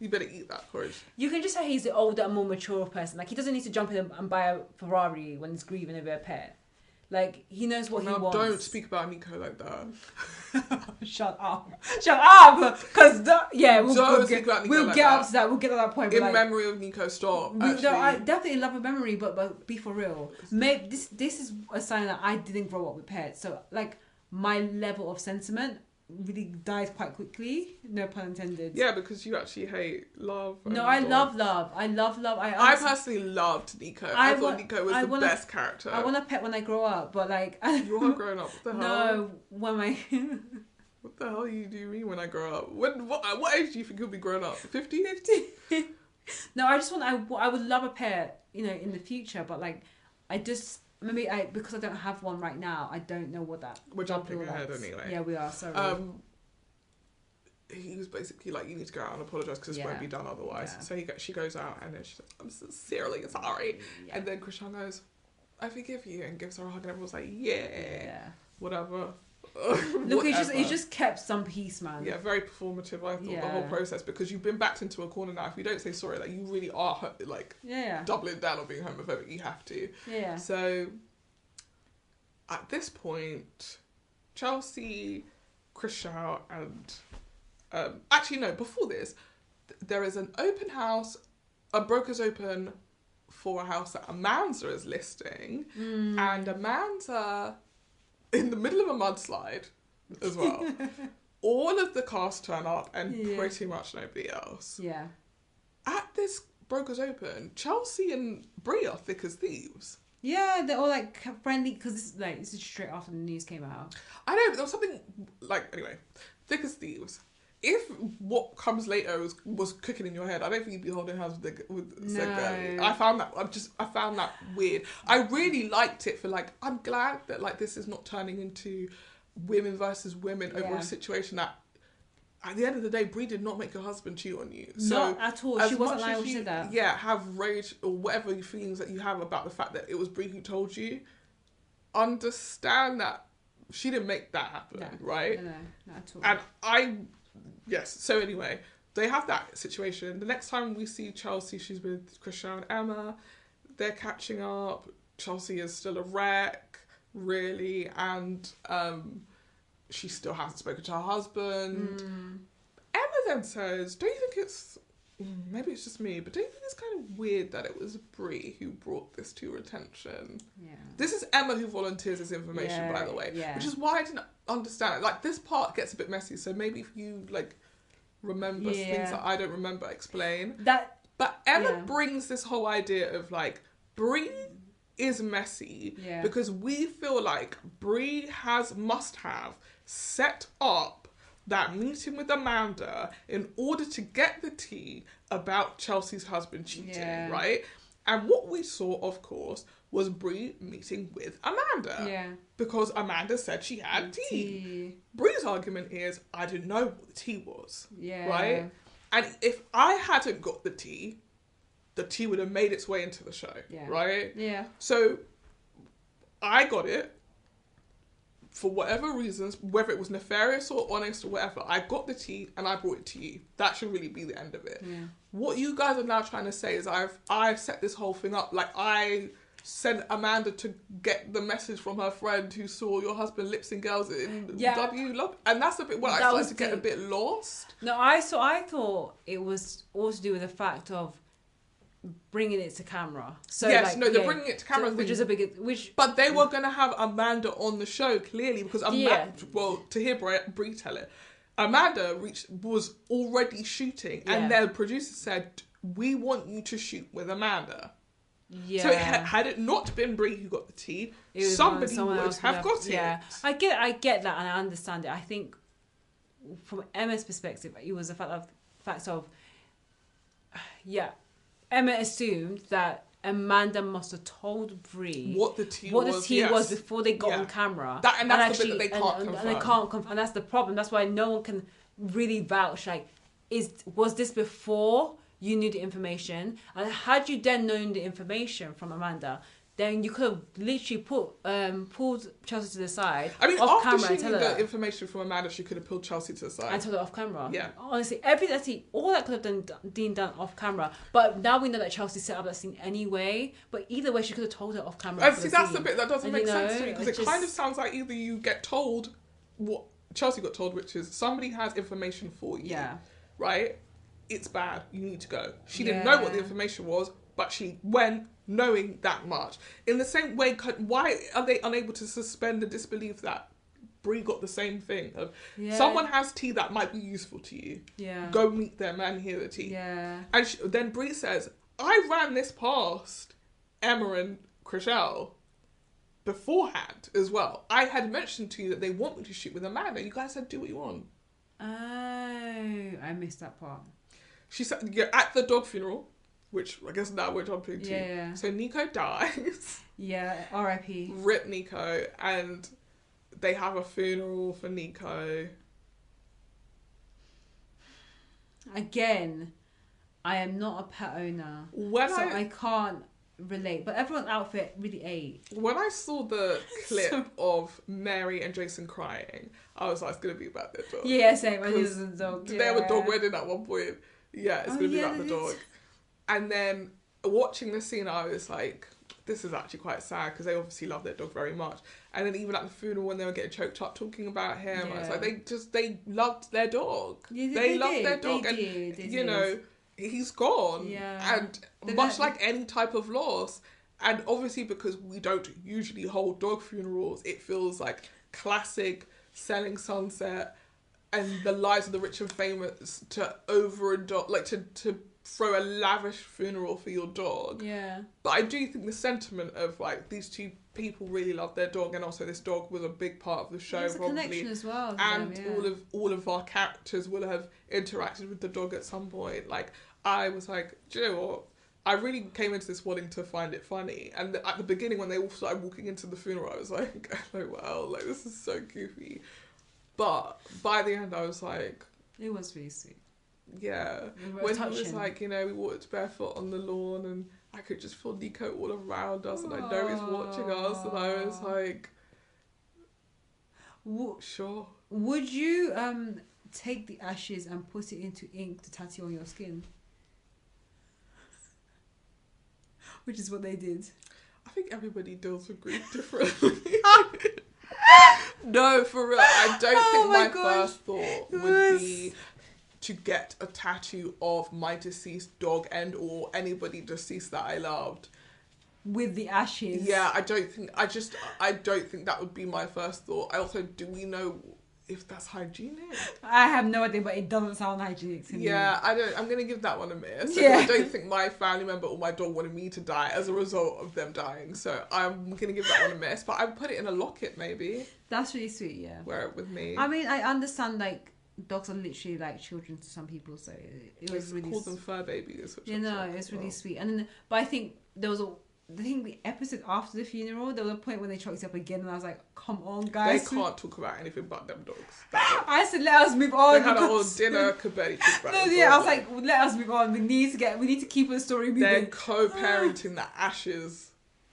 You better eat that porridge. You can just say he's the older and more mature person. Like, he doesn't need to jump in and buy a Ferrari when he's grieving over a pet. Like, he knows what he wants. Don't speak about Nico like that. Shut up. Because, we'll speak about Nico we'll like get that. up to that. We'll get to that point. In memory of Nico, stop. No, I definitely love a memory, but be for real. Maybe this is a sign that I didn't grow up with pets. So, like, my level of sentiment really dies quite quickly. No pun intended. Yeah, because you actually hate love. No, I love love. I love love. I personally loved Nico. I thought Nico was the best character. I want a pet when I grow up, but like you are growing up. What the hell? No, when I. What the hell do you mean when I grow up? What age do you think you'll be grown up? 50? 50. No, I just want. I would love a pet, in the future, but like, I just. Maybe because I don't have one right now, I don't know what that. We're jumping ahead anyway. Yeah, we are. Sorry. He was basically like, you need to go out and apologise because this won't be done otherwise. Yeah. So she goes out and then she's like, I'm sincerely sorry. Yeah. And then Christian goes, I forgive you, and gives her a hug, and everyone's like, whatever. Look, he just kept some peace, man. Yeah, very performative. I thought the whole process, because you've been backed into a corner now. If you don't say sorry, like, you really are like doubling down on being homophobic. You have to. Yeah. So at this point, Chelsea, Christian, and actually no, before this, there is an open house, a broker's open for a house that Amanda is listing, and Amanda. In the middle of a mudslide as well. All of the cast turn up and pretty much nobody else. Yeah. At this Broker's Open, Chelsea and Brie are thick as thieves. Yeah, they're all like friendly, because this is straight after the news came out. I know, but there was something anyway, thick as thieves. If what comes later was cooking in your head, I don't think you'd be holding hands with said girl. I found that weird. I really liked it for I'm glad that this is not turning into women versus women over a situation that at the end of the day, Brie did not make her husband cheat on you. So not at all. She wasn't lying when she said that. Yeah, have rage or whatever feelings that you have about the fact that it was Brie who told you. Understand that she didn't make that happen, right? No, not at all. And yes, so anyway, they have that situation. The next time we see Chelsea, she's with Christian and Emma. They're catching up. Chelsea is still a wreck, really, and she still hasn't spoken to her husband. Emma then says, don't you think it's, maybe it's just me, but don't you think it's kind of weird that it was Brie who brought this to your attention? Yeah. This is Emma who volunteers this information, by the way, which is why I didn't understand it. This part gets a bit messy, so maybe if you remember things that I don't remember, explain. But Emma brings this whole idea of Brie is messy because we feel like Brie must have set up that meeting with Amanda in order to get the tea about Chelsea's husband cheating, right? And what we saw, of course, was Brie meeting with Amanda. Yeah. Because Amanda said she had tea. Brie's argument is, I didn't know what the tea was. Yeah. Right? And if I hadn't got the tea would have made its way into the show. Yeah. Right? Yeah. So I got it. for whatever reasons, whether it was nefarious or honest or whatever, I got the tea and I brought it to you. That should really be the end of it. Yeah. What you guys are now trying to say is I've set this whole thing up. Like, I sent Amanda to get the message from her friend who saw your husband lip sync girls in W Love, and that's a bit where I started to get a bit lost. No, I thought it was all to do with the fact of bringing it to camera. So yes, they're bringing it to camera, which is a big But they were going to have Amanda on the show clearly because well, to hear Brie tell it, Amanda was already shooting, and their producer said, "We want you to shoot with Amanda." Yeah. So had it not been Brie who got the tea, somebody would have got it. Yeah, I get that, and I understand it. I think from Emma's perspective, it was a fact of Emma assumed that Amanda must have told Brie what the tea was before they got on camera. That's the bit that they can't confirm. And they can't confirm, and that's the problem. That's why no one can really vouch. Like, was this before you knew the information? And had you then known the information from Amanda, then you could have literally pulled Chelsea to the side. I mean, off after camera she knew the information from Amanda, she could have pulled Chelsea to the side and told her off camera. Yeah, honestly, all that could have been done off camera. But now we know that Chelsea set up that scene anyway. But either way, she could have told her off camera. And see, that's the bit that doesn't make sense to me, because it kind of sounds like either you get told what Chelsea got told, which is somebody has information for you. Yeah. Right? It's bad. You need to go. She didn't know what the information was, but she went knowing that much. In the same way, why are they unable to suspend the disbelief that Brie got the same thing? Someone has tea that might be useful to you. Yeah. Go meet them and hear the tea. Yeah. And then Brie says, I ran this past Emma and Chrishell beforehand as well. I had mentioned to you that they want me to shoot with Amanda. You guys said, do what you want. Oh, I missed that part. She said, at the dog funeral, which I guess now we're jumping to. Yeah. So Nico dies. Yeah, R.I.P. Rip Nico, and they have a funeral for Nico. Again, I am not a pet owner, I can't relate. But everyone's outfit really ate. When I saw the clip of Mary and Jason crying, I was like, it's going to be about their dog. Yeah, same. I was a dog. They have a dog wedding at one point. Yeah, it's going to be about the dog. And then watching the scene, I was like, this is actually quite sad, because they obviously love their dog very much. And then even at the funeral, when they were getting choked up talking about him, I was like, they loved their dog. Yeah, they loved their dog. You know, he's gone. Yeah. And much like any type of loss, and obviously because we don't usually hold dog funerals, it feels like classic Selling Sunset and the lives of the rich and famous to overindulge, like to throw a lavish funeral for your dog. Yeah. But I do think the sentiment of like these two people really love their dog, and also this dog was a big part of the show. There's probably a connection as well. And all of our characters will have interacted with the dog at some point. Like, I was like, do you know what? I really came into this wanting to find it funny, and at the beginning when they all started walking into the funeral, I was like, wow, like this is so goofy. But by the end, I was like, it was really sweet. Yeah, when he was like, you know, we walked barefoot on the lawn, and I could just feel Nico all around us, and I know he's watching us, and I was like, sure. Would you take the ashes and put it into ink to tattoo on your skin? Which is what they did. I think everybody deals with grief differently. No, for real. I don't think my first thought would be to get a tattoo of my deceased dog and or anybody deceased that I loved. With the ashes. Yeah, I don't think that would be my first thought. I also, do we know if that's hygienic? I have no idea, but it doesn't sound hygienic to me. Yeah, I'm going to give that one a miss. Yeah. I don't think my family member or my dog wanted me to die as a result of them dying. So I'm going to give that one a miss. But I would put it in a locket, maybe. That's really sweet, yeah. Wear it with me. I mean, I understand, like, dogs are literally like children to some people, so it was really... Call them fur babies. It's really sweet. And but I think there was the episode after the funeral, there was a point when they choked up again, and I was like, come on, guys. They can't talk about anything but them dogs. I said, let us move on. They had a whole dinner, could barely talk about it. I was like, let us move on. We need to keep the story moving. They're co-parenting the ashes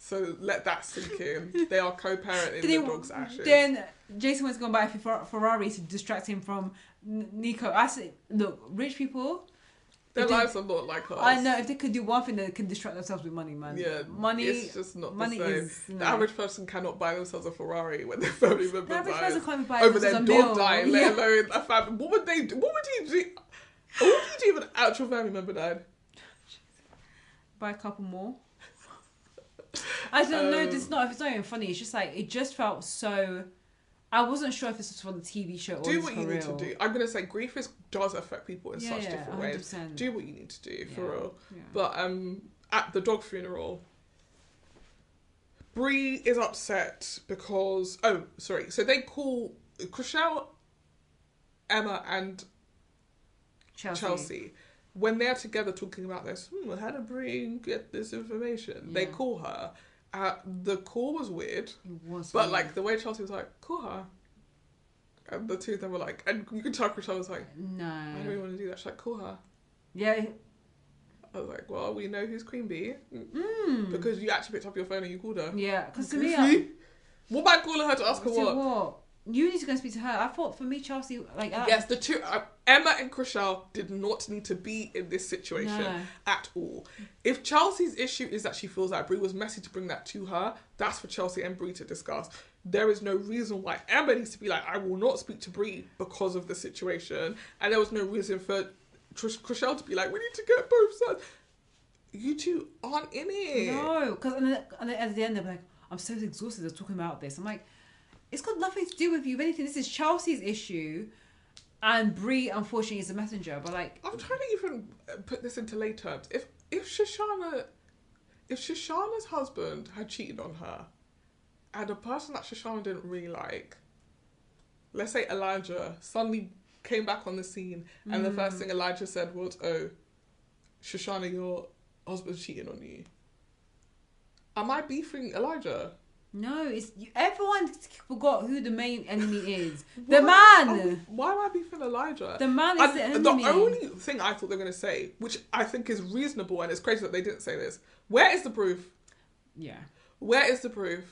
So let that sink in. They are co-parenting the dog's ashes. Then Jason was going to buy a Ferrari to distract him from Nico. I said, look, rich people, their lives are not like ours. I know, if they could do one thing, they can distract themselves with money, man. Yeah, money. It's just not money the same. is, The average person cannot buy themselves a Ferrari when their family member The average dies. person can't buy Over their dog meal. dying, let alone a family. What would they do? What would you do? What would you do if an actual family member died? Buy a couple more. I don't know. It's not even funny. It's just like it just felt so. I wasn't sure if this was for the TV show or do was what for you real. need to do. I'm gonna say grief does affect people in such different 100%. ways. Do what you need to do for real. Yeah. But at the dog funeral, Bree is upset because so they call Chriselle, Emma, and Chelsea. When they're together talking about this, how did Bree get this information? They call her. The call was weird. It was but weird. like the way Chelsea was like, call her. And the two of them were like, and you could tell Chriselle was like, no. I don't really want to do that. She's like, call her. Yeah. I was like, well, we know who's Queen Bee. Because you actually picked up your phone and you called her. Yeah, because to me, what about calling her to ask her what? You need to go and speak to her. I thought for me, Chelsea, like... Yes, the two... Emma and Chriselle did not need to be in this situation at all. If Chelsea's issue is that she feels like Brie was messy to bring that to her, that's for Chelsea and Brie to discuss. There is no reason why Emma needs to be like, I will not speak to Brie because of the situation. And there was no reason for Chriselle to be like, we need to get both sides. You two aren't in it. No, because and then at the end they're like, I'm so exhausted of talking about this. I'm like, it's got nothing to do with you. If anything, this is Chelsea's issue, and Brie, unfortunately, is the messenger. But like, I'm trying to even put this into lay terms. If Shoshana's husband had cheated on her, and a person that Shoshana didn't really like, let's say Elijah, suddenly came back on the scene, and the first thing Elijah said was, "Oh, Shoshana, your husband's cheating on you." Am I beefing Elijah? no, everyone forgot who the main enemy is. The man. Why am I beefing Elijah? The man is the enemy. The only thing I thought they were going to say, which I think is reasonable, and it's crazy that they didn't say this, where is the proof? Yeah. Where is the proof?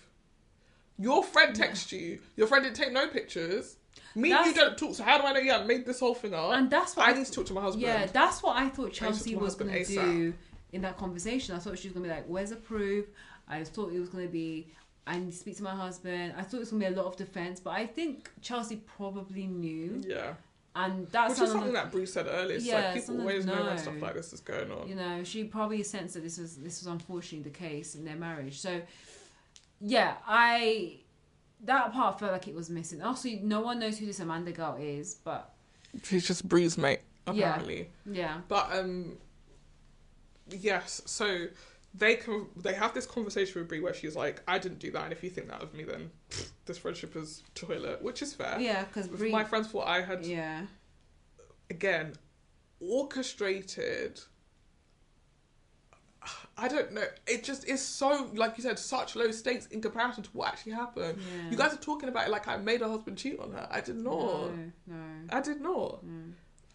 Your friend texts you. Your friend didn't take no pictures. You don't talk, so how do I know I made this whole thing up? And that's what I need to talk to my husband. Yeah, that's what I thought Chelsea to my was going to husband do in that conversation. I thought she was going to be like, where's the proof? I thought it was going to be, I need to speak to my husband. I thought it was going to be a lot of defence, but I think Chelsea probably knew. Yeah. And that's which is something that Bruce said earlier. It's like people always know when stuff like this is going on. You know, she probably sensed that this was unfortunately the case in their marriage. So, yeah, that part felt like it was missing. Also, no one knows who this Amanda girl is, but she's just Bree's mate, apparently. Yeah. But yes. So they have this conversation with Bree where she's like, "I didn't do that, and if you think that of me, then this friendship is toilet," which is fair. Yeah, because my friends thought I had. Yeah. Again, orchestrated. I don't know. It just is so, like you said, such low stakes in comparison to what actually happened. Yeah. You guys are talking about it like I made her husband cheat on her. I did not. No. I did not. Mm.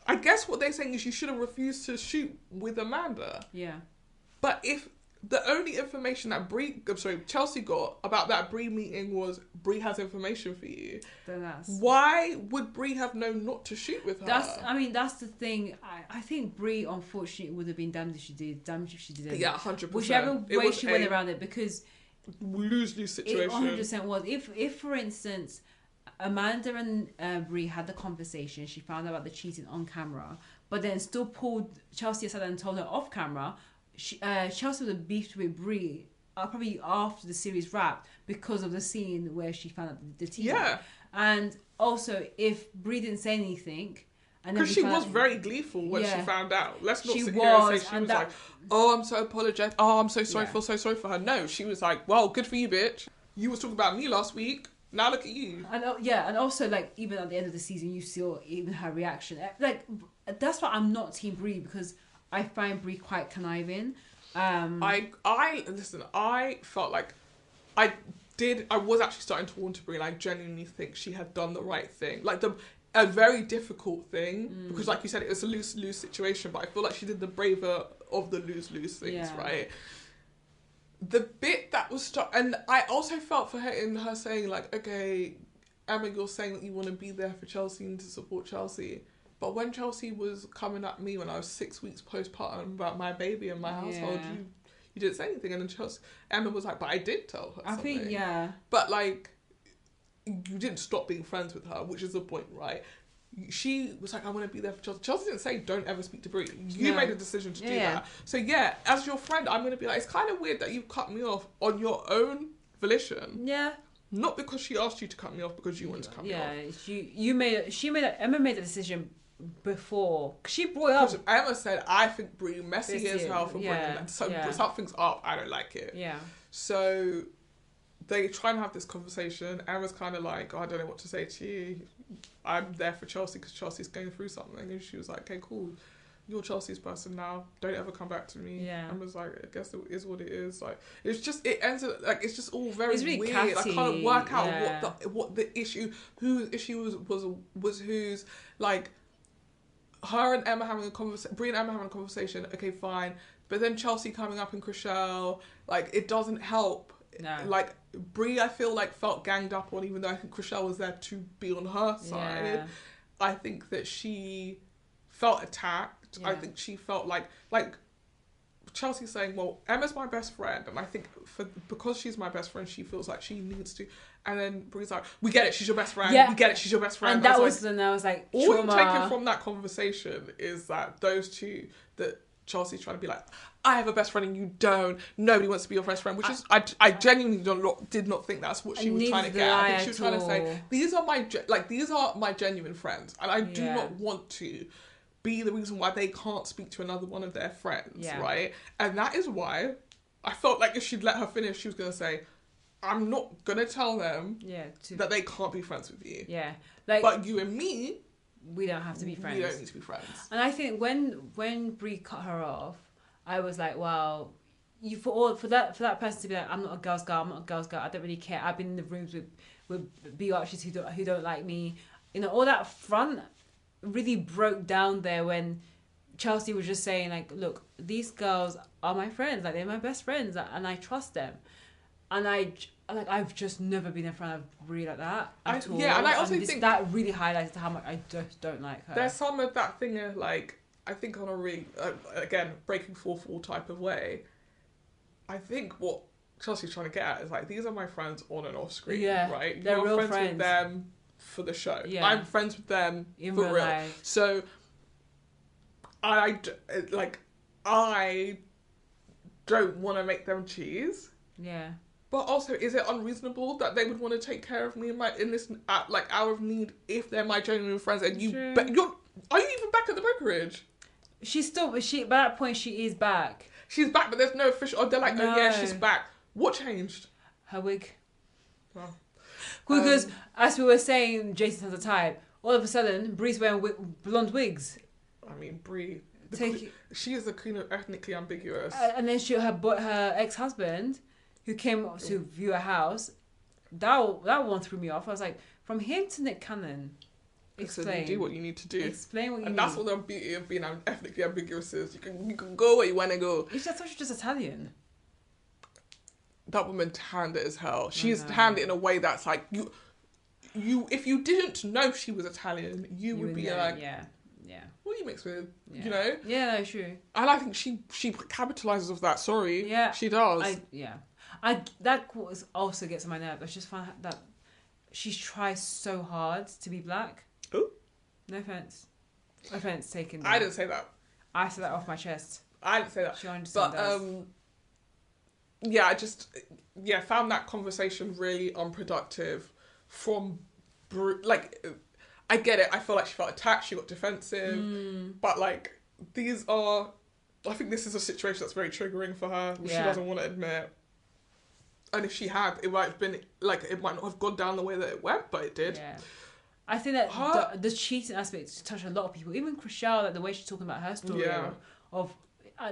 I guess what they're saying is you should have refused to shoot with Amanda. Yeah. But if the only information that Chelsea got about that Bree meeting was Bree has information for you, Then why would Bree have known not to shoot with her? That's the thing. I think Bree, unfortunately, would have been damned if she did. Damned if she didn't. Yeah, 100%. Whichever way she went around it, because lose-lose situation. It 100% was. If for instance, Amanda and Bree had the conversation, she found out about the cheating on camera, but then still pulled Chelsea aside and told her off camera. Chelsea would have beefed with Bree probably after the series wrapped because of the scene where she found out the teaser. Yeah. And also, if Bree didn't say anything, and because she was very gleeful when she found out. Let's not sit here and say she was like, "Oh, I'm so apologetic. Oh, I'm so sorry. Feel so sorry for her." No, she was like, "Well, good for you, bitch. You was talking about me last week. Now look at you." And and also like even at the end of the season, you saw even her reaction. Like that's why I'm not Team Bree, because I find Bree quite conniving. I listen. I felt like I was actually starting to want to Bree, and I genuinely think she had done the right thing. Like a very difficult thing, because like you said, it was a lose-lose situation, but I feel like she did the braver of the lose-lose things, right? the bit that was stuck, and I also felt for her in her saying like, okay, Emma, you're saying that you want to be there for Chelsea and to support Chelsea, but when Chelsea was coming at me when I was 6 weeks postpartum about my baby and my household, you didn't say anything, and then Emma was like, but I did tell her something. I think, yeah. But like, you didn't stop being friends with her, which is the point, right? She was like, I want to be there for Chelsea. Chelsea didn't say, don't ever speak to Brie. You made a decision to do that. So yeah, as your friend, I'm going to be like, it's kind of weird that you cut me off on your own volition. Yeah. Not because she asked you to cut me off, because you wanted to cut me off. Yeah, Emma made a decision before. She brought it up. Emma said, I think Brie messy as hell for bringing that. So something's up, I don't like it. Yeah. So they try and have this conversation. Emma's kind of like, oh, I don't know what to say to you. I'm there for Chelsea because Chelsea's going through something. And she was like, okay, cool. You're Chelsea's person now. Don't ever come back to me. Yeah. Emma's like, I guess it is what it is. Like, it's just, it ends up, like, it's just all very really weird. catty. I can't work out what the issue, whose issue was whose, like, her and Emma having a conversation, Brie and Emma having a conversation, okay, fine. But then Chelsea coming up in Chrishell, like, it doesn't help. No. Like, Brie, I feel like, felt ganged up on, even though I think Chrishell was there to be on her side. Yeah. I think that she felt attacked. Yeah. I think she felt like Chelsea saying, well, Emma's my best friend, and I think because she's my best friend, she feels like she needs to. And then Brie's like, we get it, she's your best friend. Yeah. We get it, she's your best friend. And that was when I was like, all trauma. I'm taking from that conversation is that those two, that Chelsea's trying to be like, I have a best friend and you don't. Nobody wants to be your best friend, which is, I genuinely did not think that's what she was trying to get. I think she was trying to say, these are my genuine friends, and I do not want to be the reason why they can't speak to another one of their friends, right? And that is why I felt like if she'd let her finish, she was going to say, I'm not going to tell them that they can't be friends with you. Yeah. Like, but you and me, we don't have to be friends. We don't need to be friends. And I think when Brie cut her off, I was like, well, for that person to be like, I'm not a girl's girl, I don't really care. I've been in the rooms with B archers who don't like me. You know, all that front really broke down there when Chelsea was just saying like, look, these girls are my friends, like they're my best friends, and I trust them. And I've just never been in front of Brie like that at all. Yeah, and I also think that really highlighted how much I just don't like her. There's some of that thing of like, I think on a really, again, breaking fourth wall type of way, I think what Chelsea's trying to get at is like, these are my friends on and off screen, right? They're real friends with them for the show. Yeah. I'm friends with them in for real life. So, I don't want to make them cheese. Yeah. But also, is it unreasonable that they would want to take care of me in this hour of need if they're my genuine friends? And are you even back at the brokerage? By that point she is back. She's back, but there's no official. They're like, oh yeah, she's back. What changed? Her wig. Oh. Because as we were saying, Jason has a type. All of a sudden, Brie's wearing blonde wigs. I mean, Brie. She is the queen of ethnically ambiguous. And then her ex-husband, who came to view a house, that one threw me off. I was like, from him to Nick Cannon, explain. You do what you need to do. Explain what you need. And that's what the beauty of being ethnically ambiguous is. You can go where you want to go. I thought she was just Italian. That woman tanned it as hell. She's tanned it in a way that's like, you if you didn't know she was Italian, you would be like, yeah. What do you mix with? Yeah. You know? Yeah, no, true. And I think she capitalizes off that. Sorry. Yeah. She does. That also gets on my nerves. I just find that she tries so hard to be black. Oh. No offense. Offense taken. I didn't say that. I said that off my chest. I didn't say that. She understands. But I just found that conversation really unproductive. I get it. I feel like she felt attacked. She got defensive. But like, I think this is a situation that's very triggering for her, which she doesn't want to admit. And if she had, it might have been like, it might not have gone down the way that it went, but it did. Yeah. I think that the cheating aspect touched a lot of people. Even Chrishell, like the way she's talking about her story of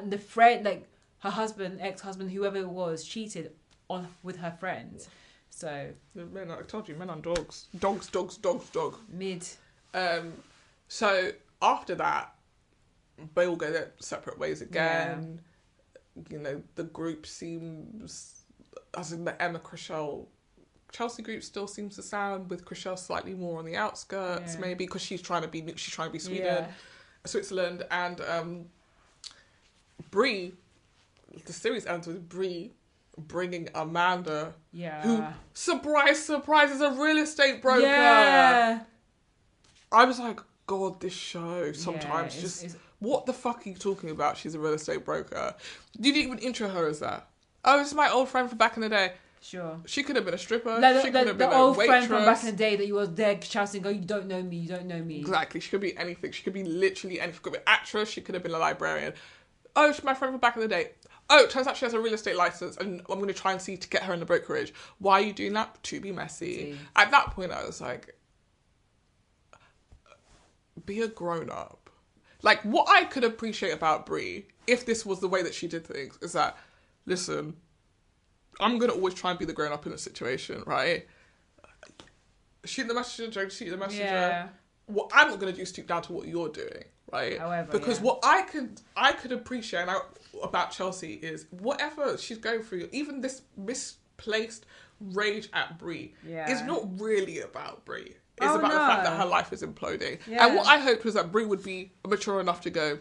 the friend, like her husband, ex-husband, whoever it was, cheated with her friend. So men, I told you, men and dogs. Dog. Mid. So after that, they all go their separate ways again. you know, the group seems, as in the Emma Chriselle Chelsea group still seems to sound, with Chriselle slightly more on the outskirts, maybe because she's trying to be Sweden, Switzerland, and Brie. The series ends with Brie bringing Amanda, who, surprise, is a real estate broker. Yeah. I was like, God, this show sometimes what the fuck are you talking about? She's a real estate broker. You didn't even intro her as that. Oh, this is my old friend from back in the day. Sure. She could have been a stripper. Like she could have been the a old waitress. friend from back in the day that you was there shouting, "Go! You don't know me. You don't know me." Exactly. She could be anything. She could be literally anything. She could be an actress. She could have been a librarian. Oh, she's my friend from back in the day. Oh, it turns out she has a real estate license, and I'm going to try and see to get her in the brokerage. Why are you doing that? To be messy. At that point, I was like, be a grown up. Like, what I could appreciate about Brie, if this was the way that she did things, is that, listen, I'm going to always try and be the grown up in a situation, right? Shoot the messenger, Joe, shoot the messenger. Yeah. What I'm not going to do is stoop down to what you're doing, right? However, because what I could appreciate about Chelsea is whatever she's going through, even this misplaced rage at Brie, is not really about Brie. It's about the fact that her life is imploding. Yeah. And what I hoped was that Brie would be mature enough to go,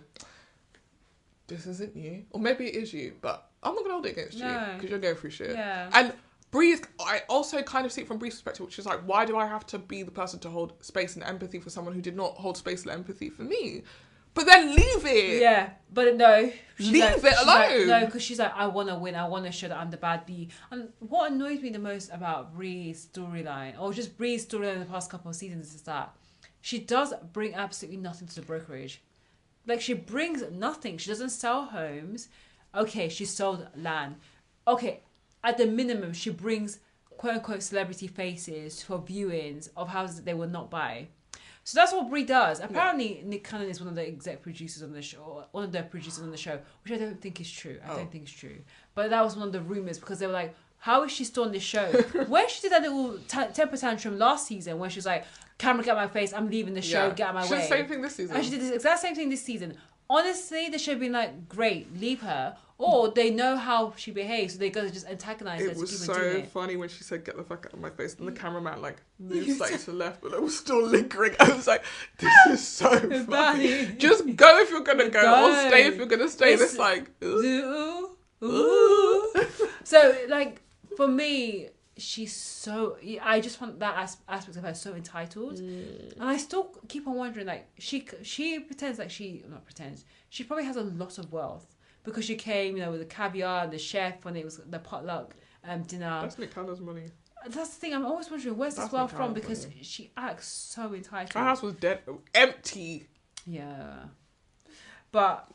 this isn't you. Or maybe it is you, but I'm not going to hold it against you because you're going through shit. Yeah. And Brie, I also kind of see it from Brie's perspective, which is like, why do I have to be the person to hold space and empathy for someone who did not hold space and empathy for me? But then leave it. Yeah, but no. Leave it alone. No, because she's like, I want to win. I want to show that I'm the bad bee. And what annoys me the most about Brie's storyline, or just Brie's storyline in the past couple of seasons, is that she does bring absolutely nothing to the brokerage. Like, she brings nothing. She doesn't sell homes. Okay, she sold land. Okay, at the minimum, she brings quote-unquote celebrity faces for viewings of houses that they will not buy. So that's what Brie does. Apparently, Nick Cannon is one of the exec producers on the show, or one of the producers on the show, which I don't think is true. I don't think it's true. But that was one of the rumours, because they were like, how is she still on this show? When she did that little temper tantrum last season, when she was like, camera, get out of my face, I'm leaving the show, get out of my way. She did the same thing this season. And she did the exact same thing this season. Honestly, they should have been like, great, leave her. Or they know how she behaves, so they go to just antagonize her. It was so funny when she said, get the fuck out of my face. And the cameraman moved slightly to the left, but it was still lingering. I was like, this is so funny. Just go if you're going to go, or stay if you're going to stay. It's like, ooh. So, like, for me, she's so... I just find that aspect of her so entitled. And I still keep on wondering, like, she pretends like she... Not pretends. She probably has a lot of wealth. Because she came, with the caviar and the chef when it was the potluck dinner. That's Nick Cannon's money. That's the thing. I'm always wondering, where's this wealth from? Because she acts so entitled. Her house was dead, empty. Yeah. But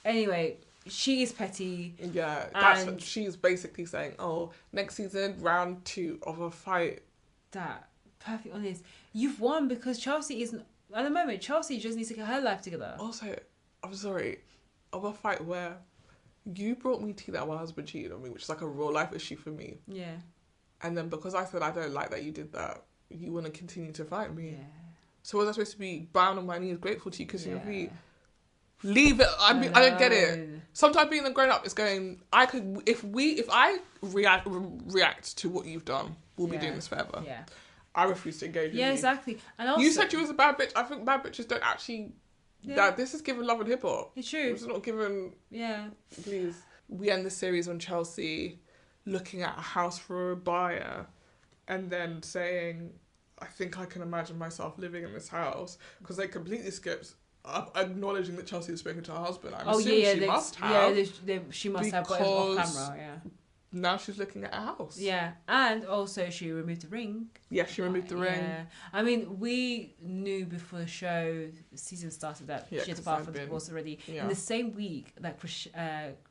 anyway, she is petty. Yeah, she's basically saying, oh, next season, round 2 of a fight. That, perfectly honest. You've won because Chelsea isn't... At the moment, Chelsea just needs to get her life together. Also, I'm sorry, of a fight where... You brought me tea that my husband cheated on me, which is like a real life issue for me. Yeah. And then because I said I don't like that you did that, you want to continue to fight me. Yeah. So was I supposed to be bound on my knees, grateful to you, kissing your feet? Leave it. I don't get it. Sometimes being a grown up is going. I could if I react to what you've done, we'll be doing this forever. Yeah. I refuse to engage. Yeah, exactly. And also, you said you was a bad bitch. I think bad bitches don't actually. Yeah. This is given love and hip hop. It's true. It's not given. Yeah. Please. We end the series on Chelsea looking at a house for a buyer and then saying, I think I can imagine myself living in this house, because they completely skipped acknowledging that Chelsea has spoken to her husband. I'm assuming she must have. Yeah, she must have, but it was off camera, yeah. Now she's looking at a house. Yeah, and also she removed the ring. Yeah, she removed the ring. Yeah. I mean, we knew before the season started that she had to file for divorce already. Yeah. In the same week that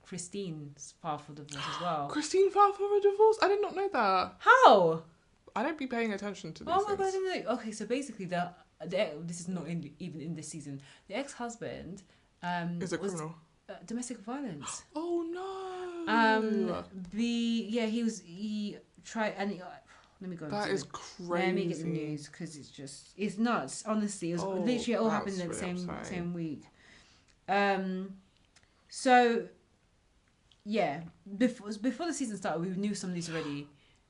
Christine's filed for divorce as well. Christine filed for a divorce? I did not know that. How? I don't be paying attention to these things. God, I didn't know. Okay, so basically this is not even in this season. The ex-husband is a criminal. Domestic violence. Oh no. He tried and let me go. That is crazy. Let me get the news because it's nuts. Honestly, it was literally all happened in the same week. So yeah, before the season started, we knew some of these already.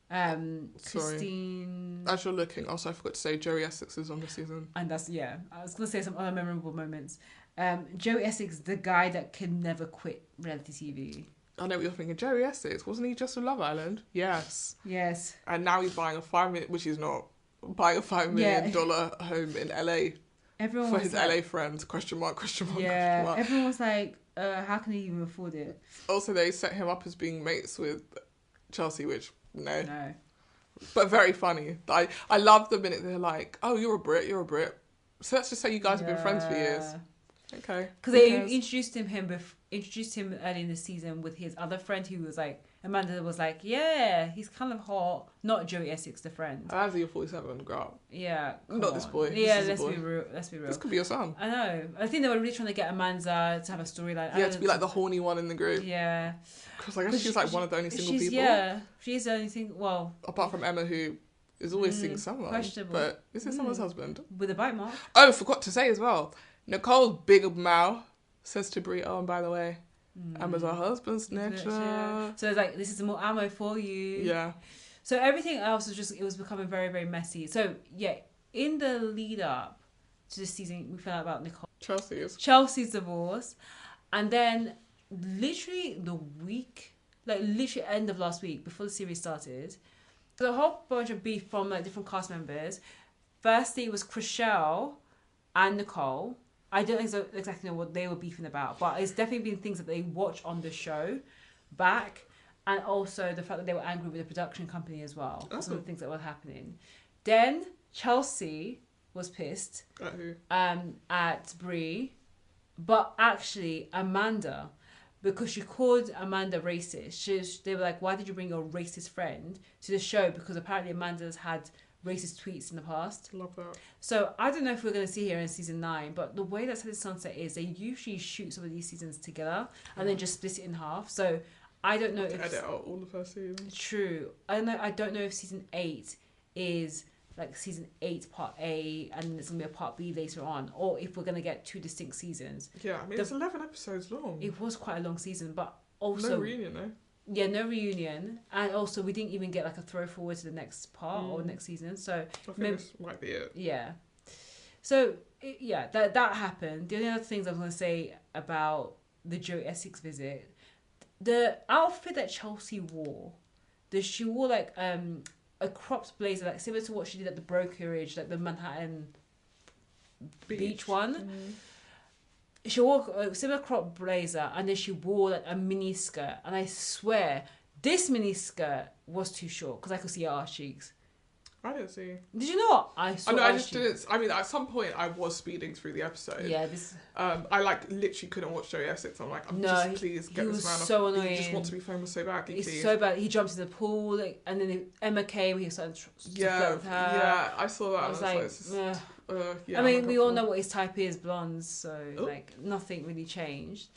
Christine. As you're looking, also I forgot to say Joey Essex is on the season. And that's, yeah, I was going to say some other memorable moments. Joey Essex, the guy that can never quit reality TV. I know what you're thinking. Joey Essex, wasn't he just on Love Island? Yes. Yes. And now he's buying a $5 million, which he's not, buying a $5 million home in LA. Everyone for was his like, LA friends, question mark, question mark, yeah, question mark. everyone was like, how can he even afford it? Also, they set him up as being mates with Chelsea, which, no. No. But very funny. I love the minute they're like, oh, you're a Brit. So let's just say you guys have been friends for years. Okay. Because they introduced him early in the season with his other friend who was like, Amanda was like, yeah, he's kind of hot. Not Joey Essex, the friend. As you're 47, grow up. Yeah. Not this boy. Yeah, let's be real. Let's be real. This could be your son. I know. I think they were really trying to get Amanda to have a storyline. Yeah, to be like the horny one in the group. Yeah. Because I guess she's like one of the only single people. Yeah, she's the only thing. Well, apart from Emma, who is always seeing someone. Questionable. But is it someone's husband? With a bite mark. Oh, forgot to say as well. Nicole's big mouth says to Brie, oh, and by the way, Emma's our husband's snitcher. So it's like, this is more ammo for you. Yeah. So everything else was it was becoming very, very messy. So yeah, in the lead up to this season, we found out about Chelsea's divorce. And then literally the week, like literally end of last week, before the series started, there's a whole bunch of beef from like different cast members. Firstly, it was Chrishell and Nicole. I don't exactly know what they were beefing about, but it's definitely been things that they watch on the show back, and also the fact that they were angry with the production company as well. Some of the things that were happening. Then Chelsea was pissed at Brie, but actually Amanda, because she called Amanda racist. They were like, why did you bring your racist friend to the show? Because apparently Amanda's had racist tweets in the past. Love that. So I don't know if we're going to see here in season 9, but the way that Selling Sunset is, they usually shoot some of these seasons together and then just split it in half. So I don't know if edit out all the first seasons. True. I don't know if season 8 is like season 8 part A and there's going to be a part B later on, or if we're going to get 2 distinct seasons. Yeah, I mean it's 11 episodes long. It was quite a long season, but also no reunion though. Yeah, no reunion, and also we didn't even get like a throw forward to the next part or next season. So I think this might be it. Yeah. So that happened. The only other things I was going to say about the Joey Essex visit, the outfit that Chelsea wore, she wore like a cropped blazer, like similar to what she did at the brokerage, like the Manhattan Beach one. Mm-hmm. She wore a similar crop blazer, and then she wore like a mini skirt. And I swear, this mini skirt was too short because I could see her arse cheeks. I didn't see. Did you know what? I saw. I just didn't. I mean, at some point, I was speeding through the episode. Yeah, this. I like literally couldn't watch Joey Essex. I'm like, please get this man off. So annoying. He just wants to be famous so badly. It's so bad. He jumps in the pool, like, and then Emma came. He started to flirt with her. Yeah, I saw that. I was like, yeah, I mean, we all know what his type is, blondes. So like, nothing really changed.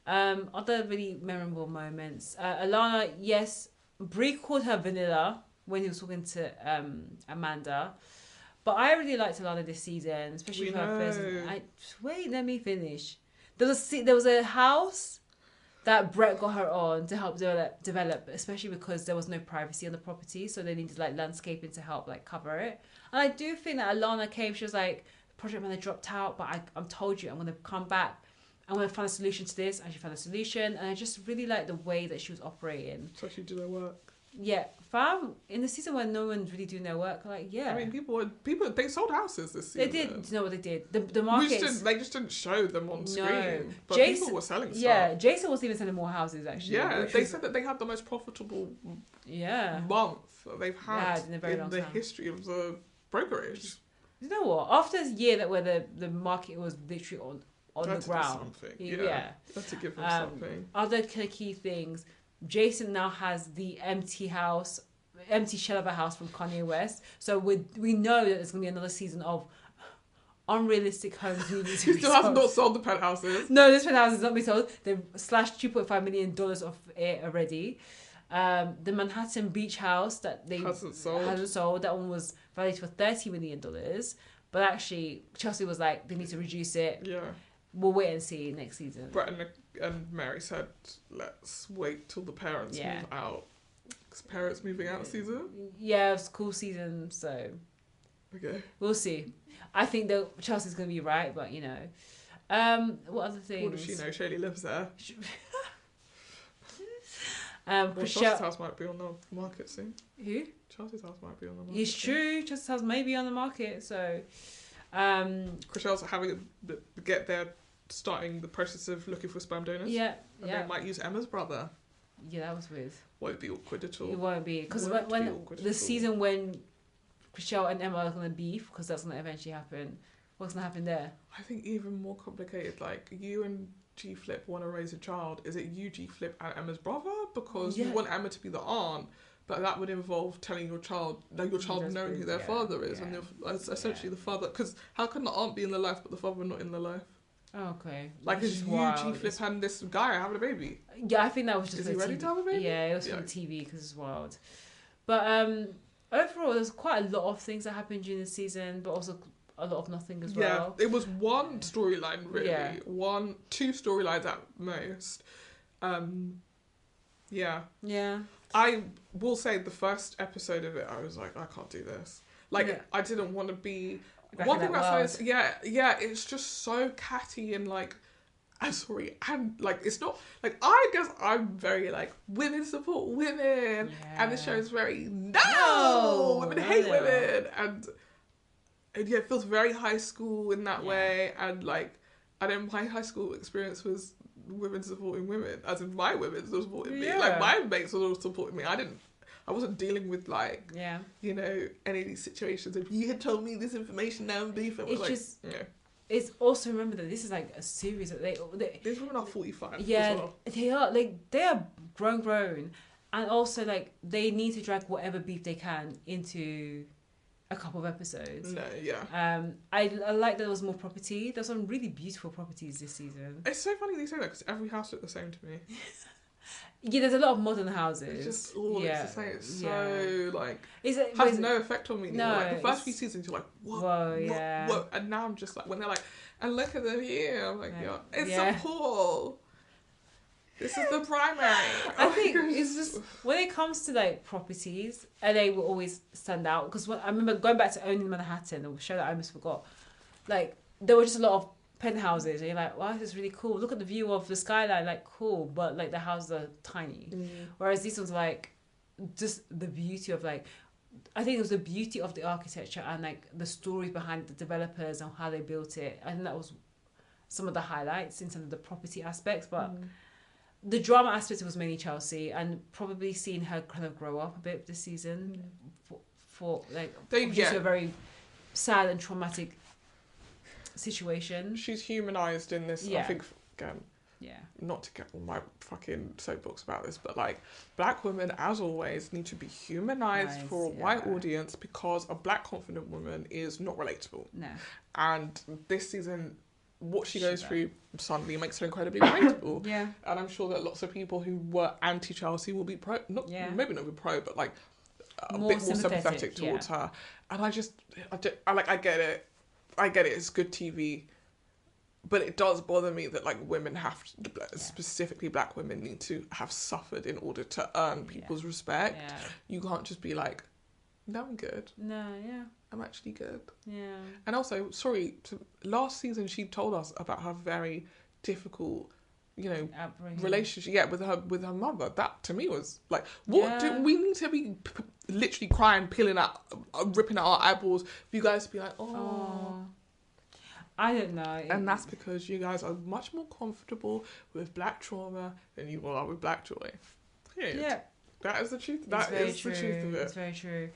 Other really memorable moments. Alana, yes, Brie called her vanilla when he was talking to Amanda. But I really liked Alana this season, especially for her first. Wait, let me finish. There was a house that Brett got her on to help develop, especially because there was no privacy on the property, so they needed like landscaping to help like cover it. And I do think that Alana came, she was like, project manager dropped out, but I'm told you I'm going to come back. I'm going to find a solution to this. And she found a solution. And I just really liked the way that she was operating. So she did her work. Yeah. Fam, in the season where no one's really doing their work, like, yeah. I mean, people, they sold houses this season. They did. Do you know what they did? The market. They just didn't show them on screen. No. But people were selling stuff. Yeah, Jason was even selling more houses, actually. Yeah, they said that they had the most profitable month that they've had in the history of the brokerage. You know what? After a year where the market was literally on the ground. Yeah. That's to give them something. Other key things. Jason now has the empty shell of a house from Kanye West. So we know that there's going to be another season of unrealistic homes needing to be sold. He still has not sold the penthouses. No, this penthouse has not been sold. They've slashed $2.5 million off it already. The Manhattan Beach house that they hasn't sold. That one was valued for $30 million. But actually, Chelsea was like, they need to reduce it. Yeah. we'll wait and see next season. Brett and Mary said, let's wait till the parents move out. Because parents moving out season? Yeah, it's cool season, so okay, we'll see. I think that Chelsea's going to be right, but you know. What other things? What does she know? Shirley lives there. Chelsea's Chelsea's house might be on the market soon. Who? Chelsea's house might be on the market. It's true. Chelsea's house may be on the market, so. Chriselle's starting the process of looking for sperm donors. Yeah, and they might use Emma's brother. Yeah, that was weird. Won't be awkward at all. It won't be because when the season when Chriselle and Emma are gonna beef, because that's gonna eventually happen. What's gonna happen there? I think even more complicated. Like, you and G Flip want to raise a child. Is it you, G Flip, and Emma's brother? Because you want Emma to be the aunt, but that would involve telling your child, knowing who their father is, and essentially the father. Because how can the aunt be in their life but the father not in their life? Okay. Like, is you, G Flip, and this guy having a baby? Yeah, I think that was just. Is he ready to have a baby? Yeah, it was for the TV because it's wild. But overall, there's quite a lot of things that happened during the season, but also a lot of nothing as well. Yeah, it was one storyline really. Yeah. Two storylines at most. Yeah. I will say the first episode of it, I was like, I can't do this. Like, I didn't want to be. One thing about science, it's just so catty and like, I'm sorry, and like, it's not like, I guess I'm very like, women support women, and the show is very women hate women, and yeah, it feels very high school in that way, and like, I know my high school experience was women supporting women, as in my women supporting me, like my mates were all supporting me. I wasn't dealing with like, you know, any of these situations. If you had told me this information, now I'm beefing. It's like, just, it's also, remember that this is like a series that these women are 45. Yeah, as well. they are grown, and also like they need to drag whatever beef they can into a couple of episodes. I like that there was more property. There's some really beautiful properties this season. It's so funny they say that because every house looked the same to me. Yeah, there's a lot of modern houses. It's just all looks the same. It's so like has no effect on me anymore. Like the first few seasons, you're like, what? And now I'm just like, when they're like, and look at the view, I'm like, it's a pool. This is the primary. I think it's just when it comes to like properties, LA will always stand out because I remember going back to Owning Manhattan, a show that I almost forgot. Like there were just a lot of penthouses, and you're like, wow, this is really cool. Look at the view of the skyline, like cool, but like the houses are tiny. Whereas these ones like just the beauty of like, I think it was the beauty of the architecture and like the stories behind the developers and how they built it. I think that was some of the highlights in terms of the property aspects, but. The drama aspect was mainly Chelsea, and probably seeing her kind of grow up a bit this season for like a very sad and traumatic situation. She's humanised in this. I think again. Not to get all my fucking soapbox about this, but like black women, as always, need to be humanised for a white audience because a black confident woman is not relatable. No. And this season, what she goes through suddenly makes her incredibly relatable. And I'm sure that lots of people who were anti-Chelsea will be maybe not be pro, but like a bit more sympathetic towards her. And I get it. It's good TV. But it does bother me that like women have to, specifically black women, need to have suffered in order to earn people's respect. You can't just be like, no, I'm good. I'm actually good. And also, last season she told us about her very difficult, you know, relationship with her mother. That to me was like, what do we need to be literally crying, ripping out our eyeballs for you guys to be like, oh. I don't know. And that's because you guys are much more comfortable with black trauma than you are with black joy. Yeah. That is the truth. That is the truth of it. It's very true.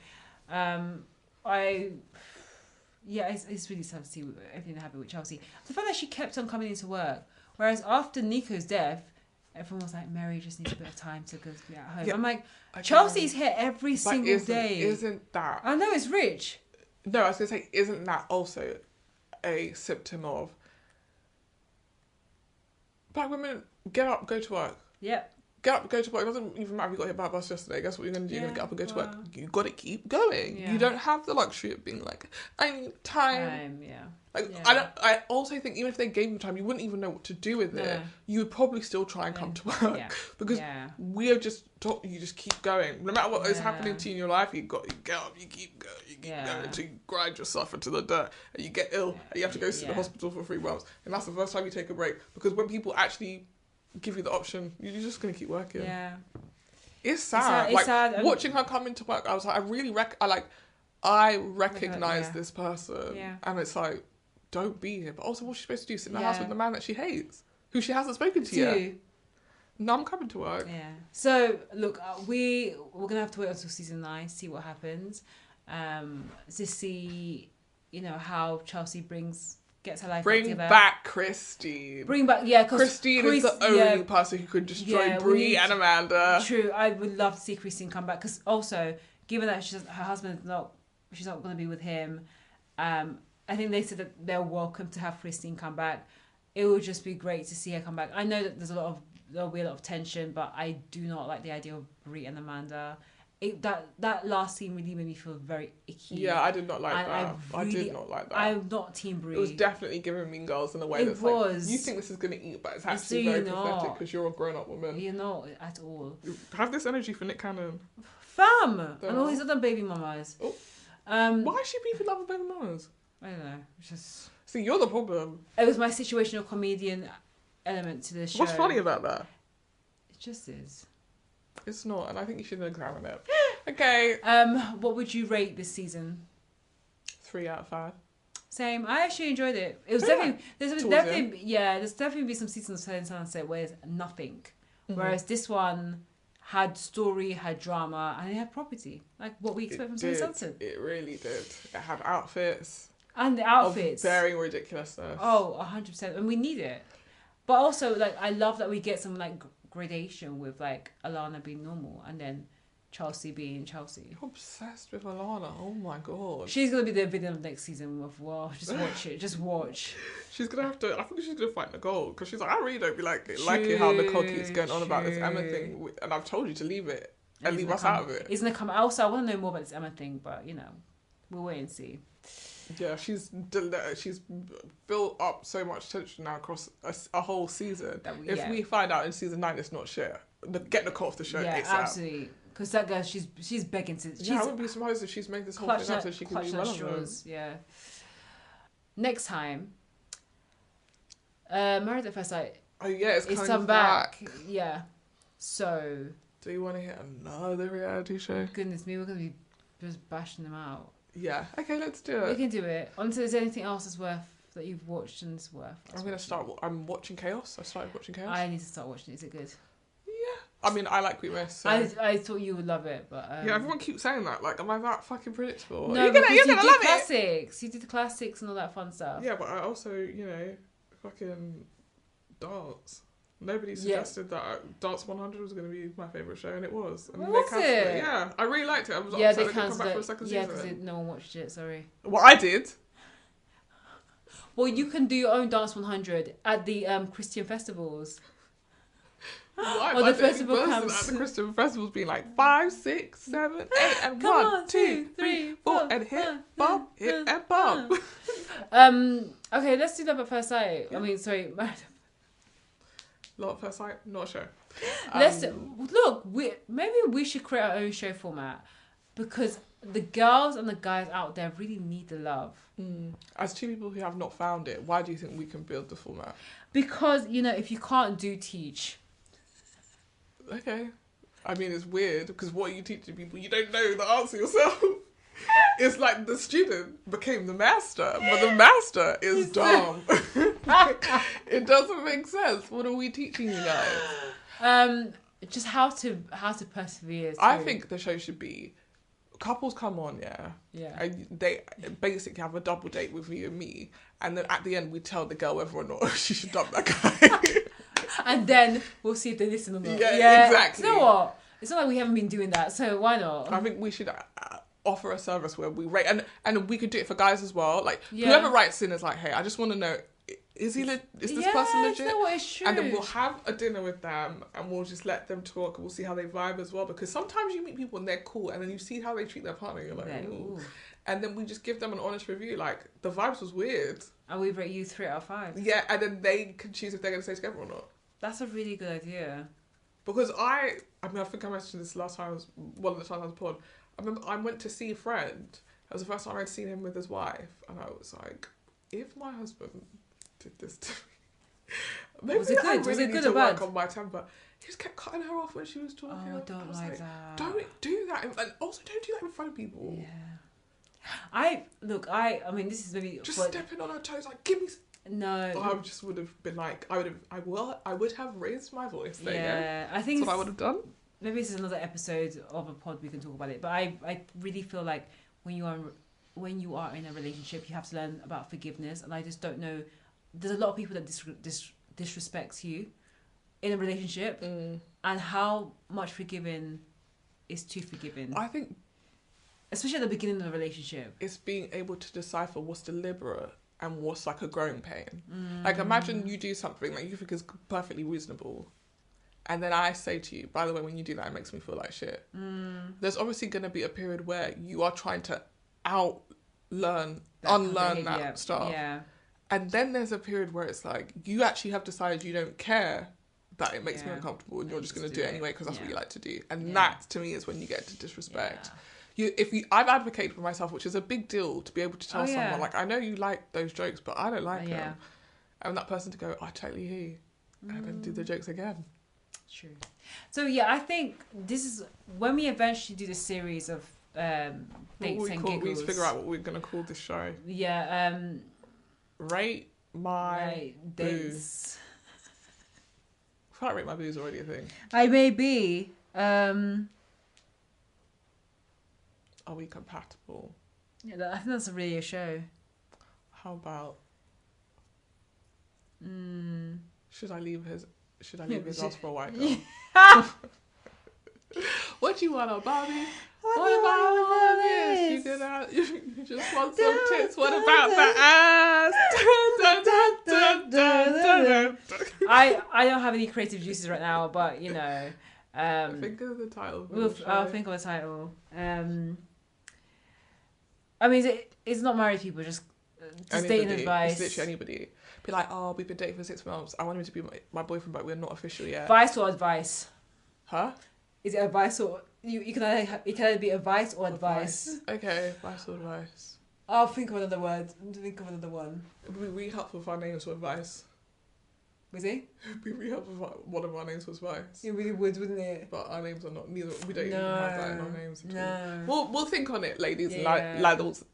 It's really sad to see everything that happened with Chelsea. The fact that she kept on coming into work, whereas after Nico's death, everyone was like, Mary just needs a bit of time to go be at home. I'm like, Chelsea's here every single day. Isn't that? I know, it's rich. No, I was going to say, isn't that also a symptom of black women get up, go to work? Yep. get up, go to work. It doesn't even matter if you got hit by a bus yesterday. Guess what you're going to do? You're going to get up and go to work. You got to keep going. Yeah. You don't have the luxury of being like, I need time. Yeah. Like, Yeah. I also think even if they gave you time, you wouldn't even know what to do with it. You would probably still try and come to work because we have just taught you just keep going. No matter what is happening to you in your life, you get up, you keep going, going until you grind yourself into the dirt and you get ill and you have to go to the hospital for 3 months. And that's the first time you take a break, because when people actually give you the option, you're just gonna keep working. Yeah. It's sad. It's sad. Watching her come into work, I was like, I recognize this person. Yeah. And it's like, don't be here. But also, what's she supposed to do? Sit in the house with the man that she hates, who she hasn't spoken to yet. No, I'm coming to work. Yeah. So look, we're gonna have to wait until season 9, see what happens, to see, how Chelsea gets her life back together. Bring back Christine. Because Christine is the only person who could destroy Brie and Amanda. True, I would love to see Christine come back, because also, given that her husband's she's not going to be with him, I think they said that they're welcome to have Christine come back. It would just be great to see her come back. I know that there'll be a lot of tension, but I do not like the idea of Brie and Amanda. That last scene really made me feel very icky. Yeah, I did not like that. I did not like that. I'm not Team Brie. It was definitely giving Mean Girls in a way that's like, you think this is going to eat, but it's actually very pathetic because you're a grown-up woman. You're not at all. Have this energy for Nick Cannon. Fam! And all these other baby mamas. Oh. Why is she beefing up with baby mamas? I don't know. It's just... See, you're the problem. It was my situational comedian element to the show. What's funny about that? It just is. It's not, and I think you should examine it. Okay. What would you rate this season? 3 out of 5. Same. I actually enjoyed it. It was definitely there's definitely be some seasons of Selling Sunset where it's nothing, whereas this one had story, had drama, and it had property, like what we expect from Selling Sunset. It really did. It had outfits. And the outfits. Of varying ridiculousness. Oh, 100%. And we need it. But also, like, I love that we get some, like, gradation with, like, Alana being normal and then Chelsea being Chelsea. I'm obsessed with Alana. Oh, my God. She's going to be the villain of next season. Just watch it. Just watch. She's going to have to... I think she's going to fight Nicole. Because she's like, I really don't be liking how Nicole keeps going on about this Emma thing. And I've told you to leave it. And leave us out of it. It's going to come... Also, I want to know more about this Emma thing. But, we'll wait and see. Yeah, she's built up so much tension now across a whole season. If we find out in season 9 it's not shit, get Nicole off the show. Yeah, absolutely. Because that girl, she's begging to. I wouldn't be surprised if she's made this whole thing up so she can be relevant. Yeah. Next time, Married at First Sight. Oh yeah, it's come back. Yeah. So. Do you want to hear another reality show? Goodness me, we're gonna be just bashing them out. Yeah. Okay, let's do it. We can do it. Until there's anything else that you've watched and is worth. I'm watching Chaos. I started watching Chaos. I need to start watching it. Is it good? Yeah. I mean, I like Queen Miss. So. I thought you would love it, but yeah, everyone keeps saying that. Like, am I that fucking predictable? No, you're gonna love classics. You did the classics and all that fun stuff. Yeah, but I also, fucking dance. Nobody suggested that Dance 100 was going to be my favourite show, and it was. And was it? Yeah, I really liked it. I was upset they cancelled come back for a second season. Yeah, because no one watched it, sorry. Well, I did. Well, you can do your own Dance 100 at the Christian festivals. Why? Or the festival camps. At the Christian festivals being like 5, 6, 7, 8, and 1, 2, 3, 4, and hit, bump, hit, and bump. Okay, let's do Love at First Sight. Yeah. I mean, sorry. Love at First Sight, not a show. Maybe we should create our own show format, because the girls and the guys out there really need the love. As two people who have not found it, why do you think we can build the format? Because, if you can't teach. Okay. I mean, it's weird, because what are you teaching people? You don't know the answer yourself. It's like the student became the master, but the master is dumb. It doesn't make sense. What are we teaching you guys? Just how to persevere. I think the show should be couples come on, yeah, and they basically have a double date with you and me, and then at the end we tell the girl whether or not she should dump that guy. And then we'll see if they listen or not. Yeah, exactly. You know what? It's not like we haven't been doing that, so why not? I think we should offer a service where we rate, and we could do it for guys as well. Like, whoever writes in is like, hey, I just want to know, Is this person You legit? know what, it's true. And then we'll have a dinner with them and we'll just let them talk and we'll see how they vibe as well. Because sometimes you meet people and they're cool and then you see how they treat their partner and you're like, Okay, ooh. ooh. And then we just give them an honest review. Like, the vibes was weird. And we rate you 3 out of 5. Yeah, and then they can choose if they're going to stay together or not. That's a really good idea. Because I think I mentioned this last time, one of the times I was pod. I remember I went to see a friend. It was the first time I'd seen him with his wife. And I was like, if my husband did this to me, maybe Was it I good? really Was it need good to or work bad? on my temper. He just kept cutting her off when she was talking. Oh, I I don't was like that. Don't do that. And also, don't do that in front of people. Yeah. I mean, this is maybe... Just stepping on her toes, like, give me... No. I just would have been like, I would have raised my voice. There Yeah, I That's think what I would have done. maybe this is another episode of a pod, we can talk about it. But I really feel like when you are in a relationship, you have to learn about forgiveness. And I just don't know. There's a lot of people that disrespects you in a relationship, and how much forgiving is too forgiving. I think, especially at the beginning of a relationship. it's being able to decipher what's deliberate and what's like a growing pain. Like, imagine you do something that you think is perfectly reasonable, and then I say to you, by the way, when you do that, it makes me feel like shit. There's obviously going to be a period where you are trying to unlearn that stuff. Yeah. And then there's a period where it's like, you actually have decided you don't care that it makes me Yeah. uncomfortable, and you're just going to Just do do it it. anyway because that's what Yeah. you like to do. And Yeah. that, to me, is when you get to disrespect. Yeah. I've advocated for myself, which is a big deal, to be able to tell Oh, yeah. someone, like, I know you like those jokes, but I don't like Yeah. them. And that person to go, I totally hear you, and then do the jokes again. True. So yeah, I think this is when we eventually do the series of What dates and giggles. we need to figure out what we're going to call this show. Yeah. Rate my Right, dates. I feel like Rate My Boo is already a thing. I may be. Are we compatible? Yeah, I think that's really a show. How about Mm. should I leave his but ass for a white girl? What do you want, a Barbie? What about this? You just want some tits. What about the ass? I don't have any creative juices right now, but you know, Think of the title. I'll think of a title. I mean, it's not married people, just dating advice. It's literally anybody. Be like, oh, we've been dating for 6 months. I want him to be my boyfriend, but we're not official yet. Advice or advice? Huh? Is it advice or you can either be advice or advice? Okay, advice or advice. I'll think of another word. Think of another one. It would be really helpful if our names were advice. Was it? It would be really helpful if one of our names was advice. It really would, wouldn't it? But our names are not. Neither we don't even have that in our names at all. No. We'll think on it, ladies and Yeah. ladles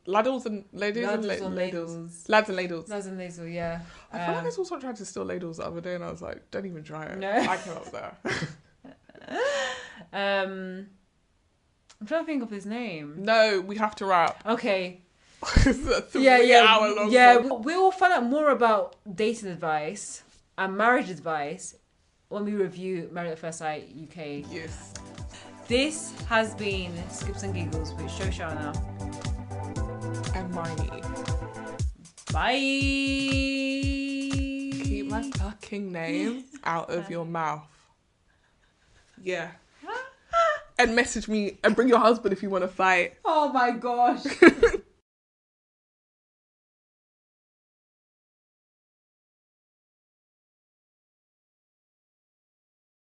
and ladies and Lads on ladles. ladles. Lads and ladles. Lads and ladles, yeah. I feel like I was also trying to steal ladles the other day, and I was like, don't even try it. No. I came up with that. I'm trying to think of his name. No, we have to wrap. Okay. It's a 3-hour long. Yeah, pod. we will find out more about dating advice and marriage advice when we review Married at First Sight UK. Yes. This has been Skips and Giggles with Shoshana. And Miney. Bye. Keep my fucking name out of your mouth. Yeah. And message me and bring your husband if you want to fight. Oh my gosh.